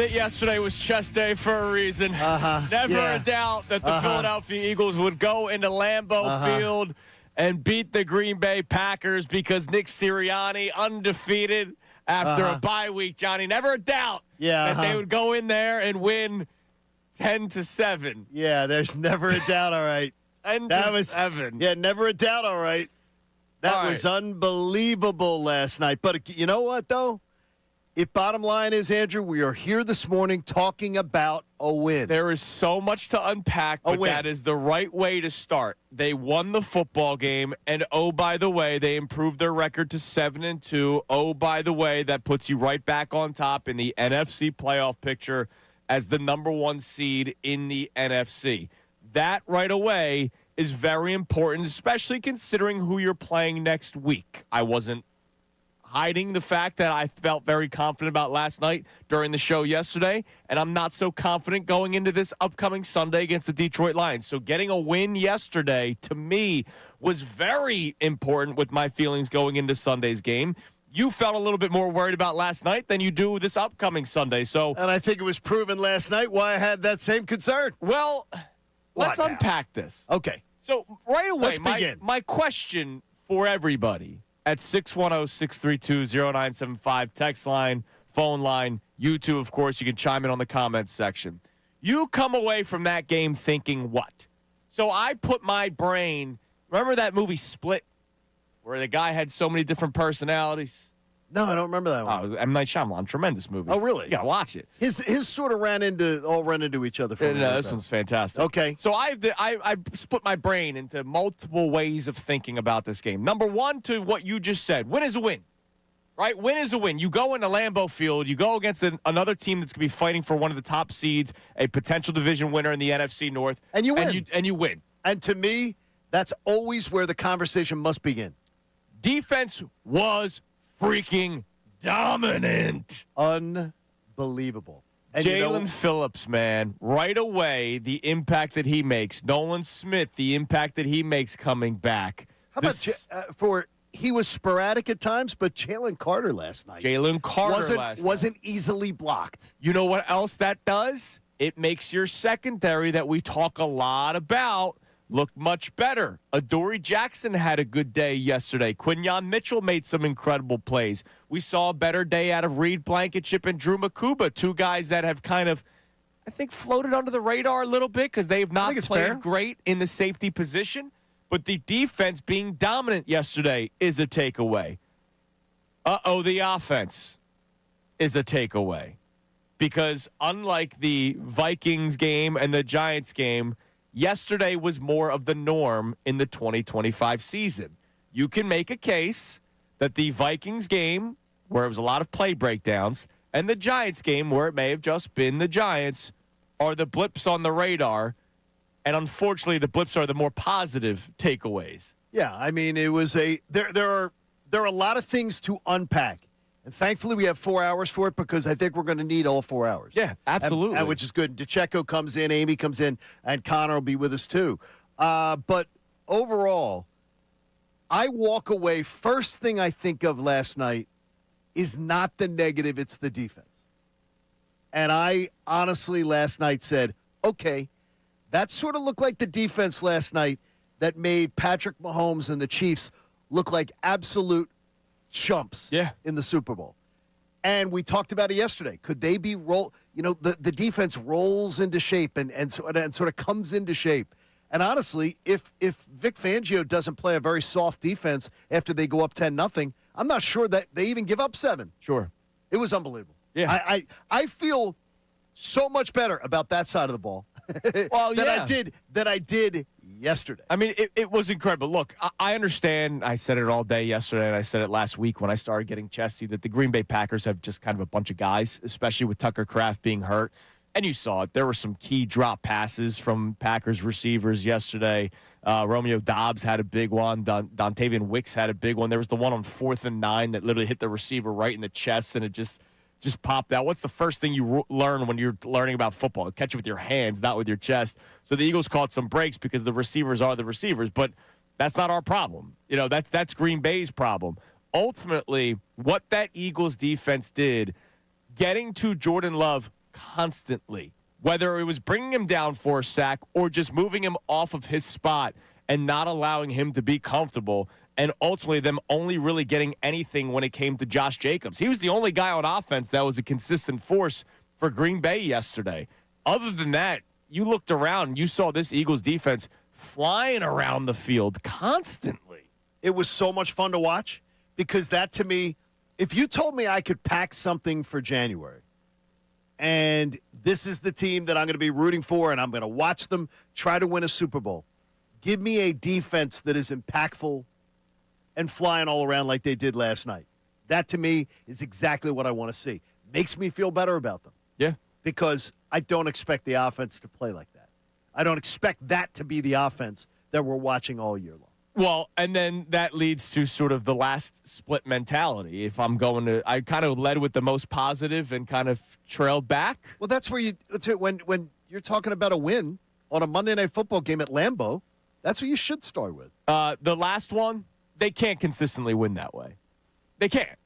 that yesterday was chest day for a reason. Never a doubt that the Philadelphia Eagles would go into Lambeau Field and beat the Green Bay Packers because Nick Sirianni, undefeated after a bye week, Johnny. Never a doubt that they would go in there and win 10-7. Yeah, there's never a doubt, all right. 10-7. Yeah, never a doubt, all right. That was unbelievable last night. But you know what, though? Bottom line is, Andrew, we are here this morning talking about a win. There is so much to unpack, but that is the right way to start. They won the football game, and oh, by the way, they improved their record to 7-2. Oh, by the way, that puts you right back on top in the NFC playoff picture as the number one seed in the NFC. That right away is very important, especially considering who you're playing next week. I wasn't hiding the fact that I felt very confident about last night during the show yesterday, and I'm not so confident going into this upcoming Sunday against the Detroit Lions. So getting a win yesterday, to me, was very important with my feelings going into Sunday's game. You felt a little bit more worried about last night than you do this upcoming Sunday. And I think it was proven last night why I had that same concern. Well, let's unpack this. Okay. So right away, let's begin. My question for everybody at 610-632-0975, text line, phone line, YouTube, of course. You can chime in on the comments section. You come away from that game thinking what? So I put my brain, remember that movie Split, where the guy had so many different personalities? No, I don't remember that one. Oh, M. Night Shyamalan, tremendous movie. Oh, really? You gotta watch it. His sort of ran into each other. No, this one's fantastic. Okay. So I split my brain into multiple ways of thinking about this game. Number one, to what you just said, win is a win, right? Win is a win. You go into Lambeau Field, you go against another team that's going to be fighting for one of the top seeds, a potential division winner in the NFC North. And you win. And you win. And to me, that's always where the conversation must begin. Defense was freaking dominant. Unbelievable. Jalen Phillips, man, right away, the impact that he makes. Nolan Smith, the impact that he makes coming back. How about he was sporadic at times, but Jalen Carter last night. Wasn't easily blocked. You know what else that does? It makes your secondary that we talk a lot about look much better. Adoree Jackson had a good day yesterday. Quinyon Mitchell made some incredible plays. We saw a better day out of Reed Blankenship and Drew Makuba, two guys that have kind of, I think, floated under the radar a little bit because they have not played great in the safety position. But the defense being dominant yesterday is a takeaway. The offense is a takeaway. Because unlike the Vikings game and the Giants game, yesterday was more of the norm in the 2025 season. You can make a case that the Vikings game, where it was a lot of play breakdowns, and the Giants game, where it may have just been the Giants, are the blips on the radar. And unfortunately, the blips are the more positive takeaways. Yeah, I mean, it was there are a lot of things to unpack. And thankfully, we have 4 hours for it because I think we're going to need all 4 hours. Yeah, absolutely. And which is good. DeCecco comes in, Amy comes in, and Connor will be with us too. But overall, I walk away, first thing I think of last night is not the negative, it's the defense. And I honestly last night said, okay, that sort of looked like the defense last night that made Patrick Mahomes and the Chiefs look like absolute chumps in the Super Bowl. And we talked about it yesterday. Could they be the defense rolls into shape and sort of comes into shape. And honestly, if Vic Fangio doesn't play a very soft defense after they go up 10-0, I'm not sure that they even give up 7. Sure. It was unbelievable. Yeah. I feel so much better about that side of the ball than I did yesterday. I mean, it was incredible. Look, I understand. I said it all day yesterday, and I said it last week when I started getting chesty, that the Green Bay Packers have just kind of a bunch of guys, especially with Tucker Kraft being hurt. And you saw it. There were some key drop passes from Packers receivers yesterday. Romeo Doubs had a big one. Dontavian Wicks had a big one. There was the one on 4th and 9 that literally hit the receiver right in the chest, and it just popped out. What's the first thing you learn when you're learning about football? Catch it with your hands, not with your chest. So the Eagles caught some breaks because the receivers are the receivers, but that's not our problem. That's Green Bay's problem. Ultimately, what that Eagles defense did, getting to Jordan Love constantly, whether it was bringing him down for a sack or just moving him off of his spot and not allowing him to be comfortable, and ultimately them only really getting anything when it came to Josh Jacobs. He was the only guy on offense that was a consistent force for Green Bay yesterday. Other than that, you looked around and you saw this Eagles defense flying around the field constantly. It was so much fun to watch because that, to me, if you told me I could pack something for January and this is the team that I'm going to be rooting for and I'm going to watch them try to win a Super Bowl, give me a defense that is impactful and flying all around like they did last night. That, to me, is exactly what I want to see. Makes me feel better about them. Yeah. Because I don't expect the offense to play like that. I don't expect that to be the offense that we're watching all year long. Well, and then that leads to sort of the last split mentality. If I'm going to, I kind of led with the most positive and kind of trailed back. Well, that's where when you're talking about a win on a Monday Night Football game at Lambeau, that's what you should start with. The last one, they can't consistently win that way. They can't.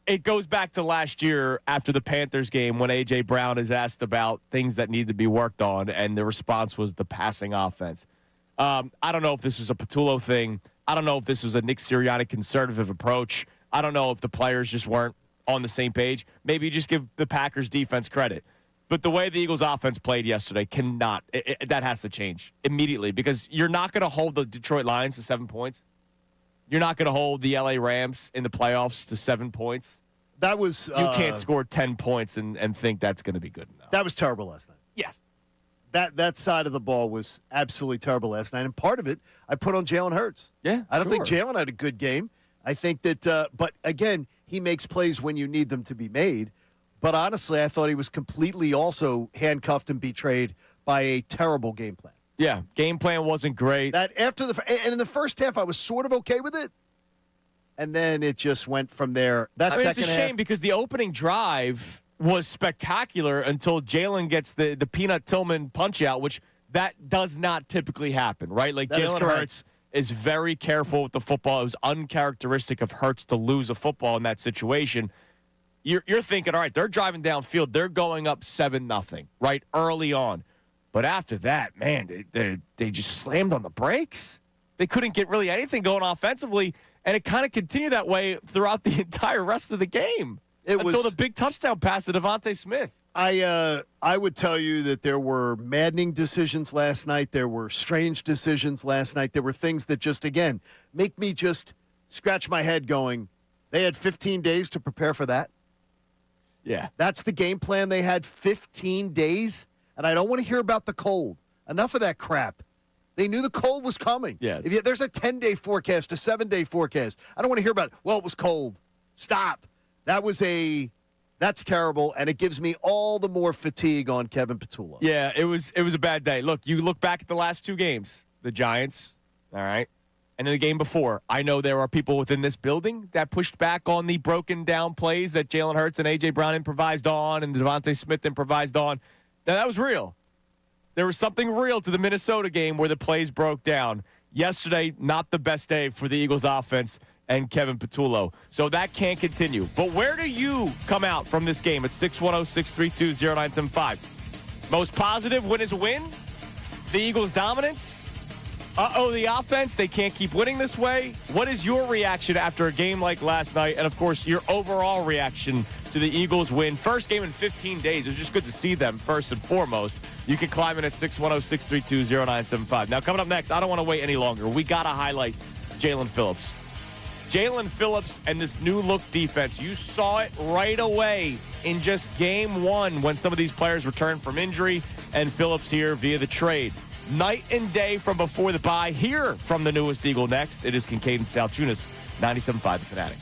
It goes back to last year after the Panthers game when A.J. Brown is asked about things that need to be worked on, and the response was the passing offense. I don't know if this is a Patullo thing. I don't know if this was a Nick Sirianni conservative approach. I don't know if the players just weren't on the same page. Maybe you just give the Packers defense credit. But the way the Eagles offense played yesterday that has to change immediately because you're not going to hold the Detroit Lions to 7 points. You're not going to hold the L.A. Rams in the playoffs to 7 points. That was you can't score 10 points and think that's going to be good enough. That was terrible last night. Yes. That side of the ball was absolutely terrible last night. And part of it, I put on Jalen Hurts. Yeah, I don't think Jalen had a good game. I think that, but again, he makes plays when you need them to be made. But honestly, I thought he was completely also handcuffed and betrayed by a terrible game plan. Yeah, game plan wasn't great. That and in the first half, I was sort of okay with it. And then it just went from there. It's a shame because the opening drive was spectacular until Jalen gets the Peanut Tillman punch out, which that does not typically happen, right? Like Jalen Hurts is very careful with the football. It was uncharacteristic of Hurts to lose a football in that situation. You're thinking, all right, they're driving downfield. They're going up 7-0, right, early on. But after that, man, they just slammed on the brakes. They couldn't get really anything going offensively, and it kind of continued that way throughout the entire rest of the game until the big touchdown pass to Devontae Smith. I would tell you that there were maddening decisions last night. There were strange decisions last night. There were things that just, again, make me just scratch my head going, they had 15 days to prepare for that? Yeah. That's the game plan they had, 15 days? And I don't want to hear about the cold. Enough of that crap. They knew the cold was coming. Yes. There's a 10-day forecast, a 7-day forecast. I don't want to hear about, well, it was cold. Stop. That's terrible, and it gives me all the more fatigue on Kevin Patullo. Yeah, it was a bad day. Look, you look back at the last two games, the Giants, all right, and then the game before. I know there are people within this building that pushed back on the broken down plays that Jalen Hurts and A.J. Brown improvised on and Devontae Smith improvised on. Now, that was real. There was something real to the Minnesota game where the plays broke down. Yesterday, not the best day for the Eagles offense and Kevin Patullo. So that can't continue. But where do you come out from this game at 610-632-0975? Most positive win is a win? The Eagles' dominance? The offense, they can't keep winning this way? What is your reaction after a game like last night? And, of course, your overall reaction to the Eagles win. First game in 15 days. It was just good to see them first and foremost. You can climb in at 610-632-0975. Now, coming up next, I don't want to wait any longer. We got to highlight Jalen Phillips. Jalen Phillips and this new look defense. You saw it right away in just game one when some of these players returned from injury and Phillips here via the trade. Night and day from before the bye. Here from the newest Eagle next. It is Kincade Salciunas, 97.5 The Fanatic.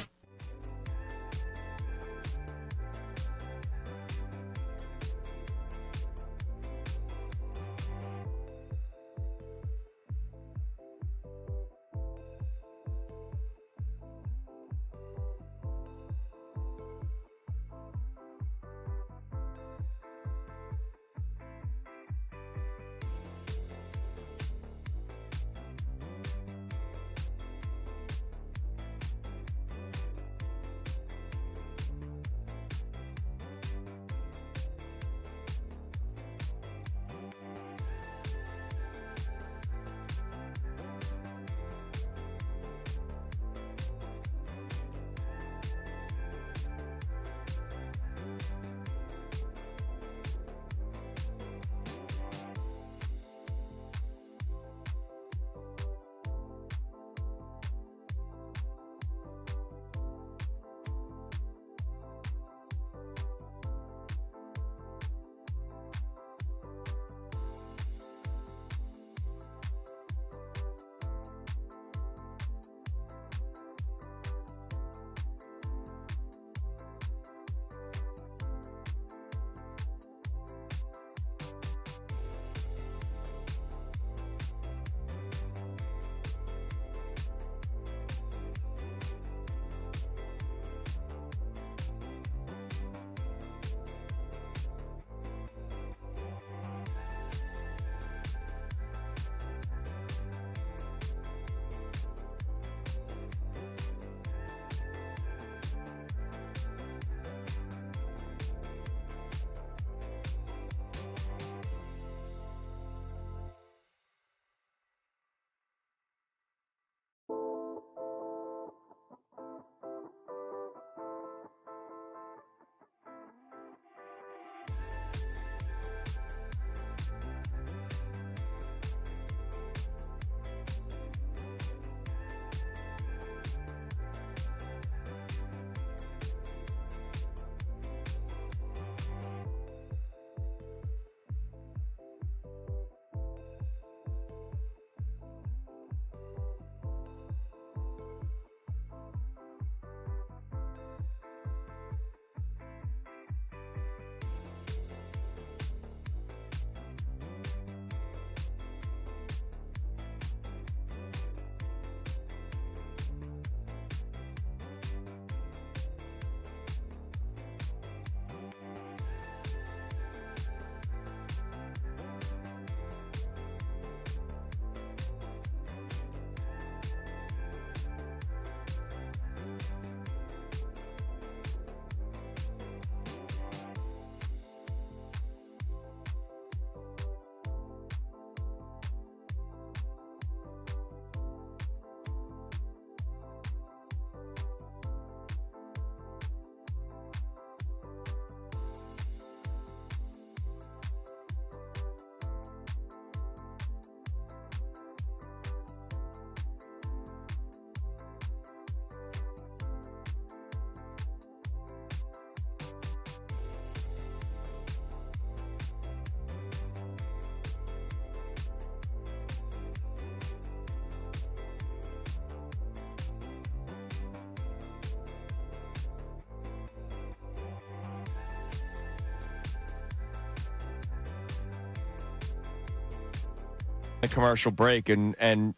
the commercial break, and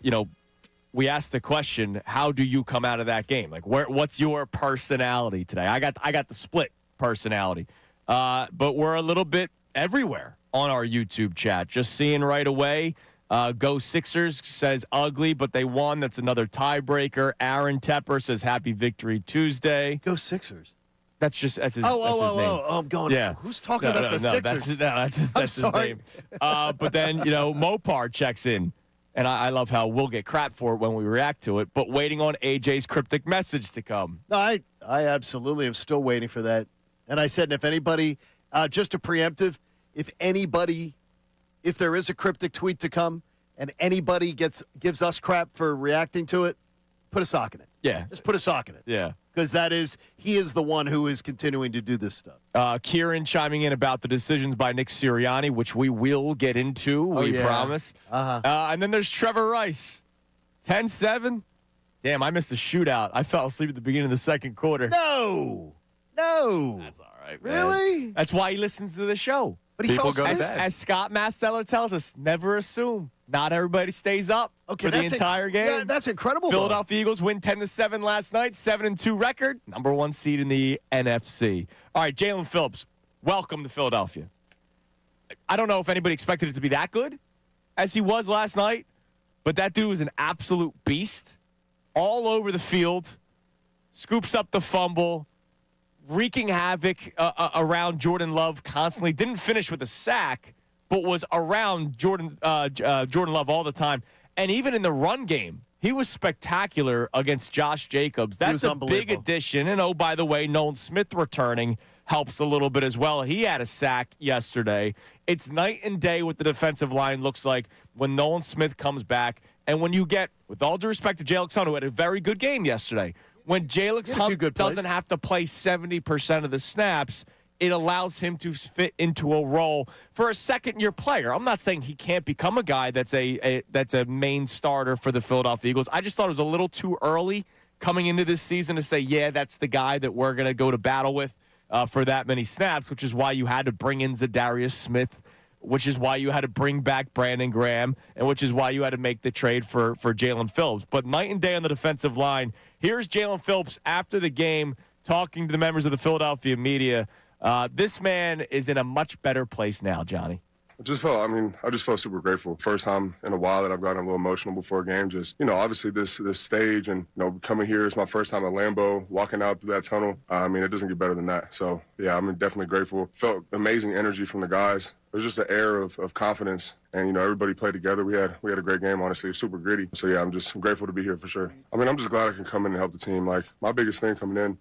we asked the question, how do you come out of that game? Like, what's your personality today? I got the split personality, but we're a little bit everywhere on our YouTube chat. Just seeing right away. Go Sixers says ugly, but they won. That's another tiebreaker. Aaron Tepper says happy victory Tuesday. Go Sixers. That's his. That's his name. I'm going. Yeah. Who's talking about the Sixers? That's his name. But then Mopar checks in, and I love how we'll get crap for it when we react to it. But waiting on AJ's cryptic message to come. No, I absolutely am still waiting for that. And I said, if anybody, just a preemptive, if there is a cryptic tweet to come, and anybody gives us crap for reacting to it, put a sock in it. Yeah. Just put a sock in it. Yeah. Because he is the one who is continuing to do this stuff. Kieran chiming in about the decisions by Nick Sirianni, which we will get into, we promise. And then there's Trevor Rice. 10-7. Damn, I missed a shootout. I fell asleep at the beginning of the second quarter. No. That's all right, man. Really? That's why he listens to the show. But he People fell go asleep. as Scott Masteller tells us, never assume. Not everybody stays up for the entire game. Yeah, that's incredible. Philadelphia Eagles win 10-7 last night, 7-2 record, number 1 seed in the NFC. All right, Jalen Phillips, welcome to Philadelphia. I don't know if anybody expected it to be that good as he was last night, but that dude was an absolute beast all over the field, scoops up the fumble, wreaking havoc around Jordan Love constantly. Didn't finish with a sack, but was around Jordan Love all the time. And even in the run game, he was spectacular against Josh Jacobs. That's a big addition. And, oh, by the way, Nolan Smith returning helps a little bit as well. He had a sack yesterday. It's night and day what the defensive line looks like when Nolan Smith comes back. And when you get, with all due respect to Jalen Hunt, who had a very good game yesterday, when Jalen Hunt doesn't have to play 70% of the snaps, it allows him to fit into a role for a second-year player. I'm not saying he can't become a guy that's a main starter for the Philadelphia Eagles. I just thought it was a little too early coming into this season to say, yeah, that's the guy that we're going to go to battle with for that many snaps, which is why you had to bring in Zadarius Smith, which is why you had to bring back Brandon Graham, and which is why you had to make the trade for Jalen Phillips. But night and day on the defensive line. Here's Jalen Phillips after the game talking to the members of the Philadelphia media. This man is in a much better place now, Johnny. I just felt super grateful. First time in a while that I've gotten a little emotional before a game. Just, obviously this stage and, coming here is my first time at Lambeau, walking out through that tunnel. It doesn't get better than that. So, yeah, I'm definitely grateful. Felt amazing energy from the guys. It was just an air of confidence. And, everybody played together. We had a great game, honestly. It was super gritty. So, yeah, I'm just grateful to be here for sure. I'm just glad I can come in and help the team. Like, my biggest thing coming in,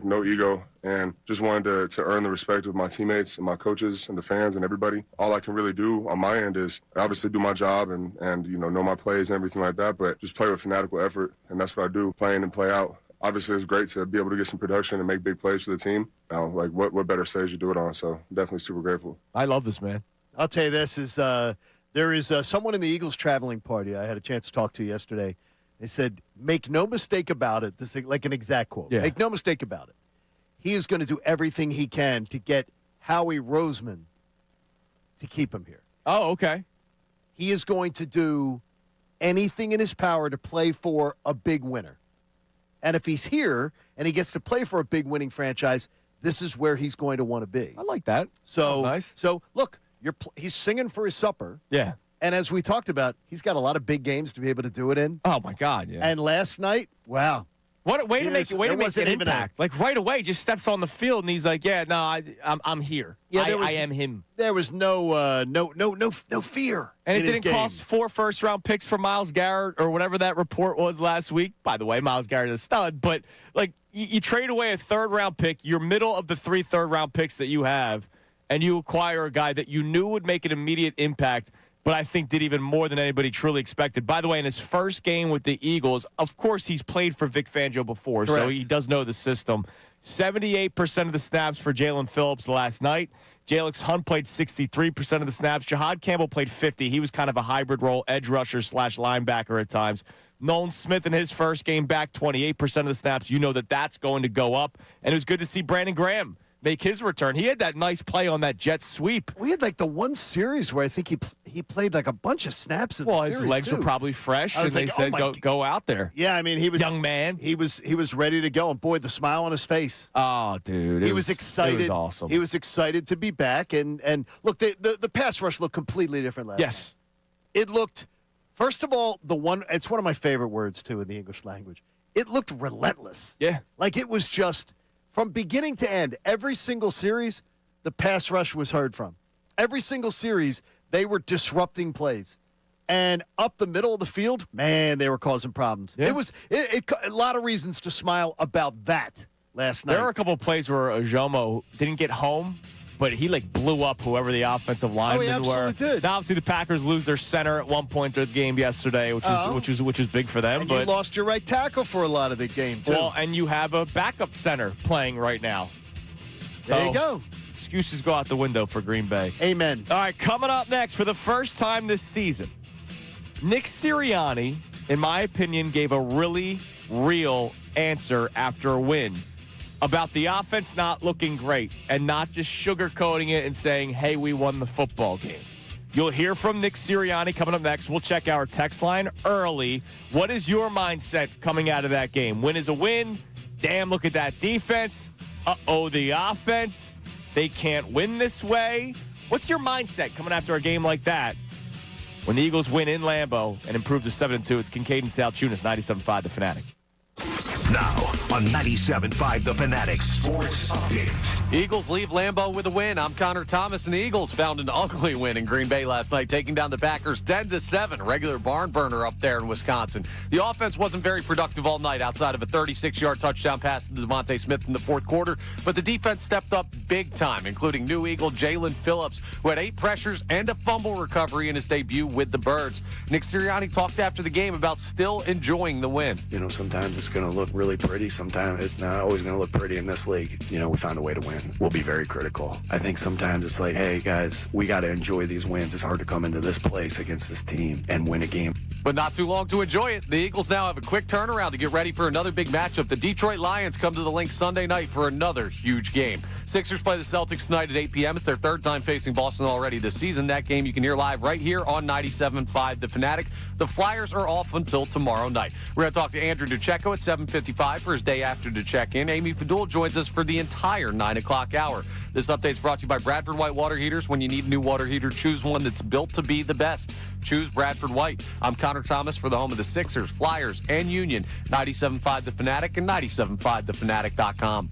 no ego, and just wanted to earn the respect of my teammates and my coaches and the fans and everybody. All I can really do on my end is obviously do my job and know my plays and everything like that, but just play with fanatical effort, and that's what I do, play in and play out. Obviously, it's great to be able to get some production and make big plays for the team. Now, what better stage to do it on? So definitely super grateful. I love this, man. I'll tell you this, there is someone in the Eagles traveling party I had a chance to talk to yesterday. They said, make no mistake about it. This is like an exact quote. Yeah. Make no mistake about it. He is going to do everything he can to get Howie Roseman to keep him here. Oh, okay. He is going to do anything in his power to play for a big winner. And if he's here and he gets to play for a big winning franchise, this is where he's going to want to be. I like that. So, nice. So look, he's singing for his supper. Yeah. And as we talked about, he's got a lot of big games to be able to do it in. Oh, my God, yeah. And last night, wow. What a way to make an impact. Like, right away, just steps on the field, and he's like, yeah, no, I'm here. Yeah, I am him. There was no fear. And it didn't cost 4 first-round picks for Myles Garrett or whatever that report was last week. By the way, Myles Garrett is a stud. But, you trade away a third-round pick, you're middle of the 3 third-round picks that you have, and you acquire a guy that you knew would make an immediate impact, but I think did even more than anybody truly expected. By the way, in his first game with the Eagles, of course he's played for Vic Fangio before, correct, so he does know the system. 78% of the snaps for Jalen Phillips last night. Jalen Hunt played 63% of the snaps. Jahad Campbell played 50. He was kind of a hybrid role, edge rusher / linebacker at times. Nolan Smith in his first game back, 28% of the snaps. You know that's going to go up. And it was good to see Brandon Graham make his return. He had that nice play on that jet sweep. We had like the one series where I think he played like a bunch of snaps in the series. His legs too. were probably fresh, I and was they like, said, go out there. Yeah, I mean, he was young man. He was ready to go, and boy, the smile on his face. Oh, dude, he was excited. It was awesome. He was excited to be back, and look, the pass rush looked completely different last night. It looked, first of all, it's one of my favorite words too in the English language. It looked relentless. Yeah, like it was just from beginning to end. Every single series, the pass rush was heard from. Every single series, they were disrupting plays. And up the middle of the field, man, they were causing problems. Yeah. It was a lot of reasons to smile about that last night. There were a couple of plays where Ojomo didn't get home, but he blew up whoever the offensive linemen he absolutely were. did. Now, obviously, the Packers lose their center at one point of the game yesterday, which is big for them. And but you lost your right tackle for a lot of the game too. Well, and you have a backup center playing right now. There you go. Excuses go out the window for Green Bay. Amen. All right, coming up next for the first time this season, Nick Sirianni, in my opinion, gave a really real answer after a win about the offense not looking great and not just sugarcoating it and saying, hey, we won the football game. You'll hear from Nick Sirianni coming up next. We'll check our text line early. What is your mindset coming out of that game? Win is a win. Damn, look at that defense. Uh-oh, the offense. They can't win this way. What's your mindset coming after a game like that? When the Eagles win in Lambeau and improve to 7-2, it's Kincade and Salciunas, 97.5 The Fanatic. Now on 97.5 The Fanatic Sports Update. Eagles leave Lambeau with a win. I'm Connor Thomas, and the Eagles found an ugly win in Green Bay last night, taking down the Packers 10-7. Regular barn burner up there in Wisconsin. The offense wasn't very productive all night outside of a 36-yard touchdown pass to Devontae Smith in the fourth quarter, but the defense stepped up big time, including new Eagle Jalen Phillips, who had 8 pressures and a fumble recovery in his debut with the Birds. Nick Sirianni talked after the game about still enjoying the win. Sometimes it's going to look really pretty. Sometimes it's not always going to look pretty in this league. We found a way to win. We'll be very critical. I think sometimes it's like, hey, guys, we got to enjoy these wins. It's hard to come into this place against this team and win a game. But not too long to enjoy it. The Eagles now have a quick turnaround to get ready for another big matchup. The Detroit Lions come to the Lynx Sunday night for another huge game. Sixers play the Celtics tonight at 8 p.m. It's their third time facing Boston already this season. That game you can hear live right here on 97.5 The Fanatic. The Flyers are off until tomorrow night. We're going to talk to Andrew DeCecco at 7:55 for his day after to check in. Amy Fadul joins us for the entire 9 o'clock hour. This update is brought to you by Bradford White Water Heaters. When you need a new water heater, choose one that's built to be the best. Choose Bradford White. I'm Connor Thomas for the home of the Sixers, Flyers, and Union. 97.5 The Fanatic and 97.5thefanatic.com.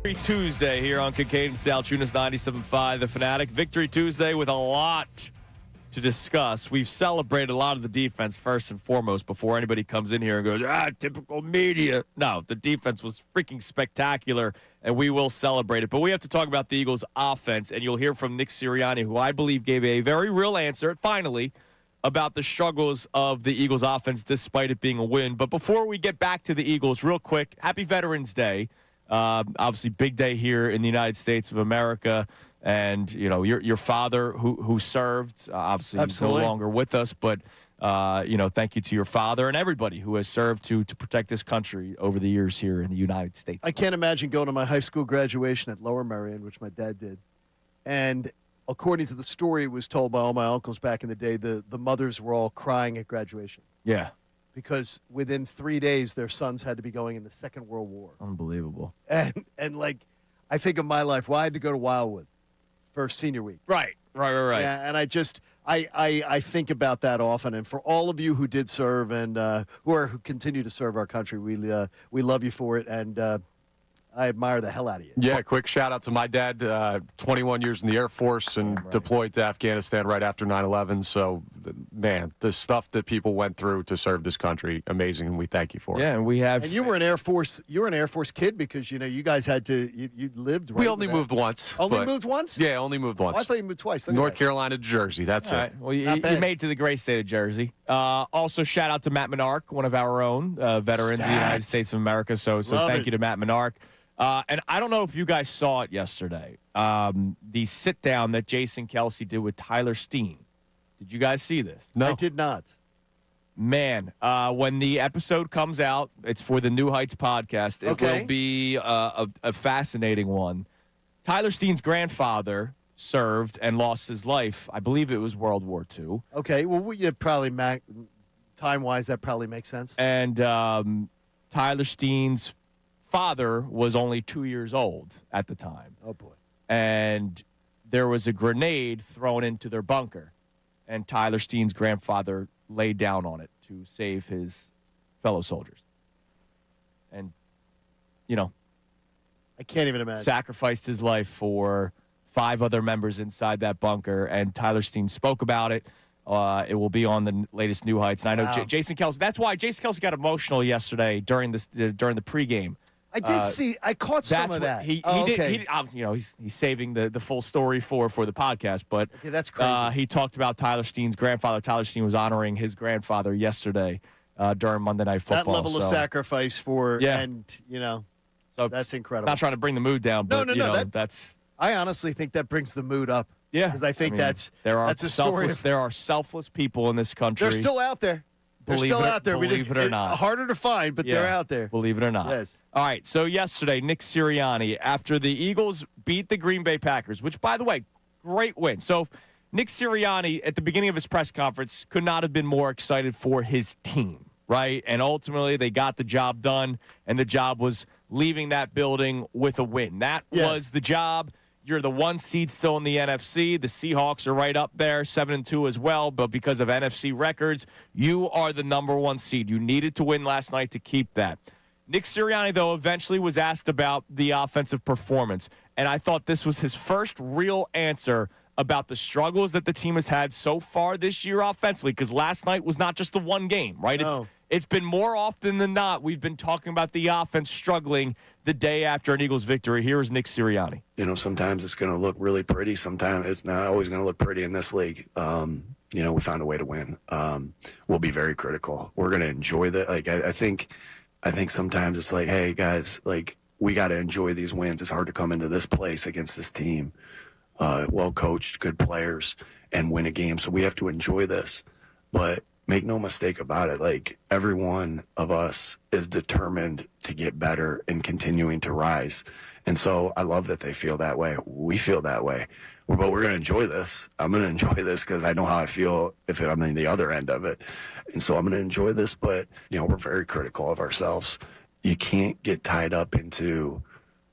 Victory Tuesday here on Kincade Salciunas 97.5 The Fanatic. Victory Tuesday with a lot to discuss. We've celebrated a lot of the defense first and foremost before anybody comes in here and goes, typical media. No, the defense was freaking spectacular, and we will celebrate it. But we have to talk about the Eagles' offense, and you'll hear from Nick Sirianni, who I believe gave a very real answer, finally, about the struggles of the Eagles' offense despite it being a win. But before we get back to the Eagles, real quick, happy Veterans Day. Obviously, big day here in the United States of America. And, you know, your father who served, obviously Absolutely. no longer with us, but, thank you to your father and everybody who has served to protect this country over the years here in the United States. I can't imagine going to my high school graduation at Lower Merion, which my dad did. And according to the story it was told by all my uncles back in the day, the mothers were all crying at graduation Yeah. because within 3 days their sons had to be going in the Second World War. Unbelievable. And like, I think of my life, well, I had to go to Wildwood for senior week. Right. Yeah, and I think about that often. And for all of you who did serve and who continue to serve our country, we love you for it, and I admire the hell out of you. Yeah, quick shout out to my dad, 21 years in the Air Force and deployed to Afghanistan right after 9/11. So, man, the stuff that people went through to serve this country, amazing, and we thank you for it. Yeah, and we have. And you were an Air Force. You were an Air Force kid because you guys had to. You lived. Right We only with that. moved once. Only moved once. Yeah, only moved once. Oh, I thought you moved twice. Look at North that. Carolina to Jersey. That's All it. right. Well, you Not bad. made it to the great state of Jersey. Also, shout out to Matt Menark, one of our own veterans of the United States of America. So Love thank it. you to Matt Menark. And I don't know if you guys saw it yesterday. The sit down that Jason Kelce did with Tyler Steen. Did you guys see this? No. I did not. Man, when the episode comes out, it's for the New Heights podcast. It Okay. will be a fascinating one. Tyler Steen's grandfather served and lost his life. I believe it was World War II. Okay. Well, you probably time-wise that probably makes sense. And Tyler Steen's father was only 2 years old at the time. Oh boy. And there was a grenade thrown into their bunker. And Tyler Steen's grandfather laid down on it to save his fellow soldiers. And, I can't even imagine. sacrificed his life for 5 other members inside that bunker. And Tyler Steen spoke about it. It will be on the latest New Heights. And I know Wow. Jason Kelce. That's why Jason Kelce got emotional yesterday during the pregame. I did see. I caught some of that. He okay. did. He did. He's saving the full story for the podcast. But Okay, that's crazy. he talked about Tyler Steen's grandfather. Tyler Steen was honoring his grandfather yesterday during Monday Night Football. That level of sacrifice for, Yeah. and So that's incredible. Not trying to bring the mood down, but No, that's. I honestly think that brings the mood up. Yeah, because I think that's a story. There are selfless people in this country. They're still out there. They're Believe still it- out there. believe it or not. Harder to find, but they're out there. Believe it or not. Yes. All right. So yesterday, Nick Sirianni, after the Eagles beat the Green Bay Packers, which, by the way, great win. So Nick Sirianni, at the beginning of his press conference, could not have been more excited for his team, right? And ultimately, they got the job done, and the job was leaving that building with a win. That was the job. You're the 1 seed still in the NFC. The Seahawks are right up there, 7-2 as well. But because of NFC records, you are the number 1 seed. You needed to win last night to keep that. Nick Sirianni, though, eventually was asked about the offensive performance. And I thought this was his first real answer about the struggles that the team has had so far this year offensively. Because last night was not just the one game, right? No. It's been more often than not, we've been talking about the offense struggling the day after an Eagles victory. Here is Nick Sirianni. Sometimes it's going to look really pretty. Sometimes it's not always going to look pretty in this league. We found a way to win. We'll be very critical. We're going to enjoy that. Like, I think sometimes it's like, hey, guys, like, we got to enjoy these wins. It's hard to come into this place against this team, well-coached, good players, and win a game. So we have to enjoy this. But make no mistake about it, like, every one of us is determined to get better and continuing to rise. And so I love that they feel that way. We feel that way. But we're going to enjoy this. I'm going to enjoy this because I know how I feel if I'm in the other end of it. And so I'm going to enjoy this, but, we're very critical of ourselves. You can't get tied up into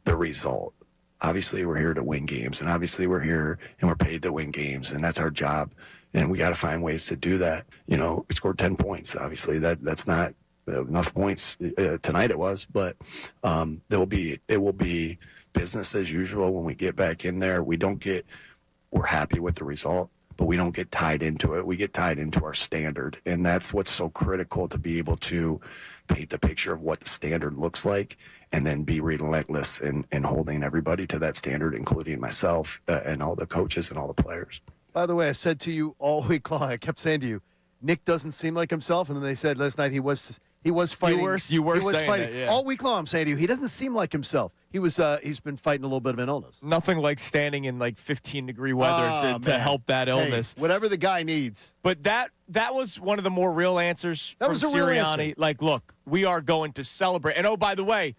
the result. Obviously, we're here to win games, and obviously we're here and we're paid to win games, and that's our job. And we got to find ways to do that. We scored 10 points. Obviously, that's not enough points tonight. It was, but it will be business as usual when we get back in there. We're happy with the result, but we don't get tied into it. We get tied into our standard, and that's what's so critical, to be able to paint the picture of what the standard looks like, and then be relentless in holding everybody to that standard, including myself and all the coaches and all the players. By the way, I said to you all week long, I kept saying to you, Nick doesn't seem like himself, and then they said last night he was fighting. You were saying fighting. that, yeah. All week long I'm saying to you, he doesn't seem like himself. He's been fighting a little bit of an illness. Nothing like standing in like 15-degree weather to help that illness. Hey, whatever the guy needs. But that was one of the more real answers That from was a real Sirianni. answer. Like, look, we are going to celebrate. And, oh, by the way,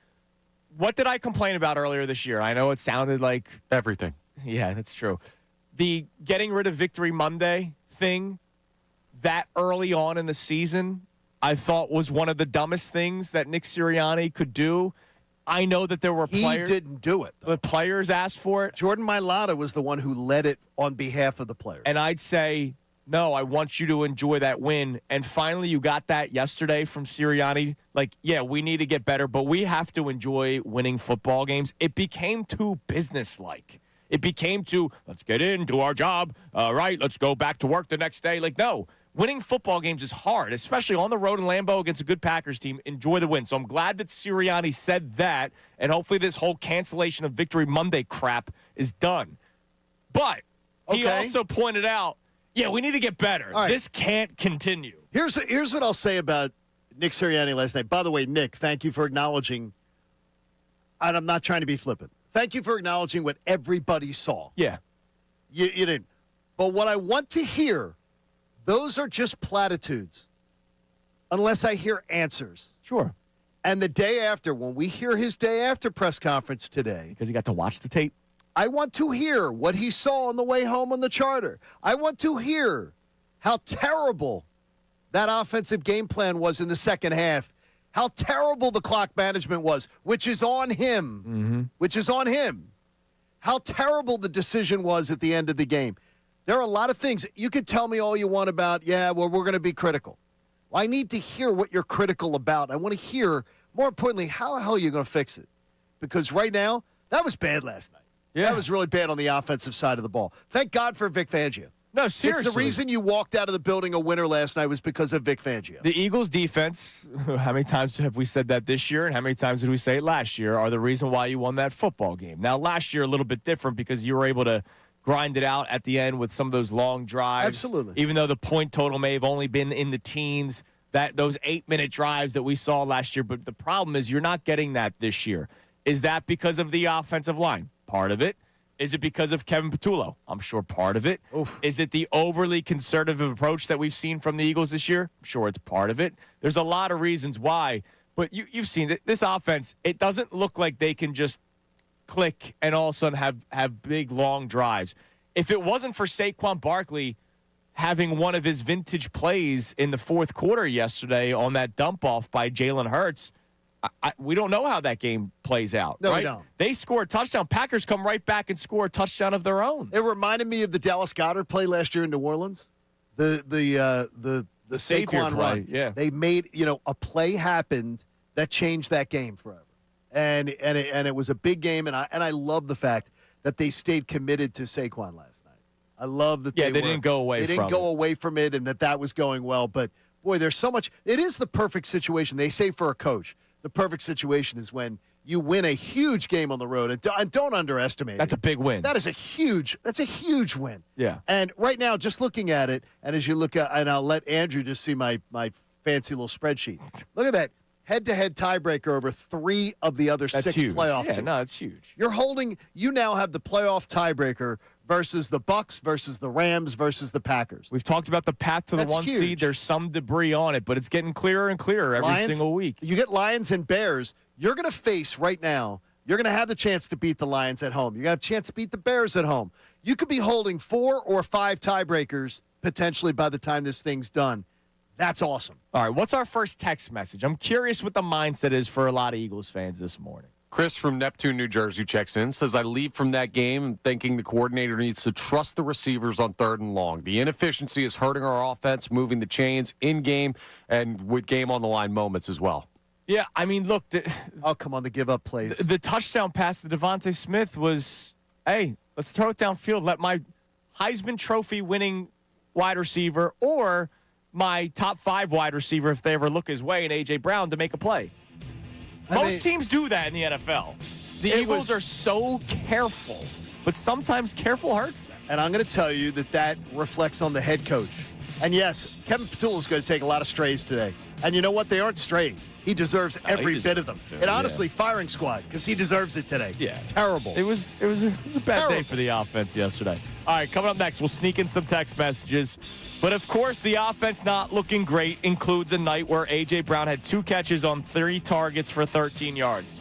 what did I complain about earlier this year? I know it sounded like Everything. Yeah, that's true. The getting rid of Victory Monday thing that early on in the season, I thought was one of the dumbest things that Nick Sirianni could do. I know that there were players. He didn't do it. The players asked for it. Jordan Mailata was the one who led it on behalf of the players. And I'd say, no, I want you to enjoy that win. And finally, you got that yesterday from Sirianni. Like, yeah, we need to get better, but we have to enjoy winning football games. It became too businesslike. It became too, let's get in, do our job. All right, let's go back to work the next day. Like, no. Winning football games is hard, especially on the road in Lambeau against a good Packers team. Enjoy the win. So I'm glad that Sirianni said that, and hopefully this whole cancellation of Victory Monday crap is done. But he also pointed out, yeah, we need to get better. Right. This can't continue. Here's what I'll say about Nick Sirianni last night. By the way, Nick, thank you for acknowledging, and I'm not trying to be flippant, thank you for acknowledging what everybody saw. Yeah. You didn't. But what I want to hear, those are just platitudes, unless I hear answers. Sure. And the day after, when we hear his day after press conference today, Because he got to watch the tape. I want to hear what he saw on the way home on the charter. I want to hear how terrible that offensive game plan was in the second half, how terrible the clock management was, which is on him, how terrible the decision was at the end of the game. There are a lot of things. You could tell me all you want about, we're going to be critical. Well, I need to hear what you're critical about. I want to hear, more importantly, how the hell are you going to fix it? Because right now, that was bad last night. Yeah. That was really bad on the offensive side of the ball. Thank God for Vic Fangio. No, seriously. It's the reason you walked out of the building a winner last night was because of Vic Fangio. The Eagles' defense, how many times have we said that this year and how many times did we say it last year, are the reason why you won that football game. Now, last year, a little bit different because you were able to grind it out at the end with some of those long drives. Absolutely. Even though the point total may have only been in the teens, those 8-minute drives that we saw last year. But the problem is you're not getting that this year. Is that because of the offensive line? Part of it. Is it because of Kevin Patullo? I'm sure part of it. Oof. Is it the overly conservative approach that we've seen from the Eagles this year? I'm sure it's part of it. There's a lot of reasons why. But you've seen it. This offense, it doesn't look like they can just click and all of a sudden have big, long drives. If it wasn't for Saquon Barkley having one of his vintage plays in the fourth quarter yesterday on that dump-off by Jalen Hurts, we don't know how that game plays out. No, right? we don't. They score a touchdown. Packers come right back and score a touchdown of their own. It reminded me of the Dallas Goedert play last year in New Orleans. The Savior Saquon play, run. yeah. They made, a play happened that changed that game forever. And it was a big game, and I love the fact that they stayed committed to Saquon last night. I love that they didn't go away from it. They didn't go away from it and that was going well. But, boy, there's so much. It is the perfect situation. They say for a coach, the perfect situation is when you win a huge game on the road. And don't underestimate That's it. a big win. That's a huge win. Yeah. And right now, just looking at it, and as you look at, and I'll let Andrew just see my fancy little spreadsheet. Look at that. Head-to-head tiebreaker over 3 of the other That's 6 huge. playoff Yeah, teams. no, it's huge. You now have the playoff tiebreaker versus the Bucks, versus the Rams, versus the Packers. We've talked about the path to the That's 1 huge. seed. There's some debris on it, but it's getting clearer and clearer every Lions, single week. You get Lions and Bears. You're going to face right now, you're going to have the chance to beat the Lions at home. You're going to have a chance to beat the Bears at home. You could be holding 4 or 5 tiebreakers potentially by the time this thing's done. That's awesome. All right, what's our first text message? I'm curious what the mindset is for a lot of Eagles fans this morning. Chris from Neptune, New Jersey checks in, says, I leave from that game thinking the coordinator needs to trust the receivers on 3rd and long. The inefficiency is hurting our offense, moving the chains in game and with game on the line moments as well. Yeah, I mean, look. Oh, come on, the give up plays. The touchdown pass to Devontae Smith was, hey, let's throw it downfield. Let my Heisman Trophy winning wide receiver or my top 5 wide receiver, if they ever look his way, and A.J. Brown to make a play. Most teams do that in the NFL. The Eagles are so careful, but sometimes careful hurts them. And I'm going to tell you that reflects on the head coach. And yes, Kevin Patula is going to take a lot of strays today. And you know what? They aren't strays. He deserves every bit of them. And honestly, firing squad, because he deserves it today. Yeah. Terrible. It was a bad day for the offense yesterday. All right, coming up next, we'll sneak in some text messages. But, of course, the offense not looking great includes a night where A.J. Brown had 2 catches on 3 targets for 13 yards.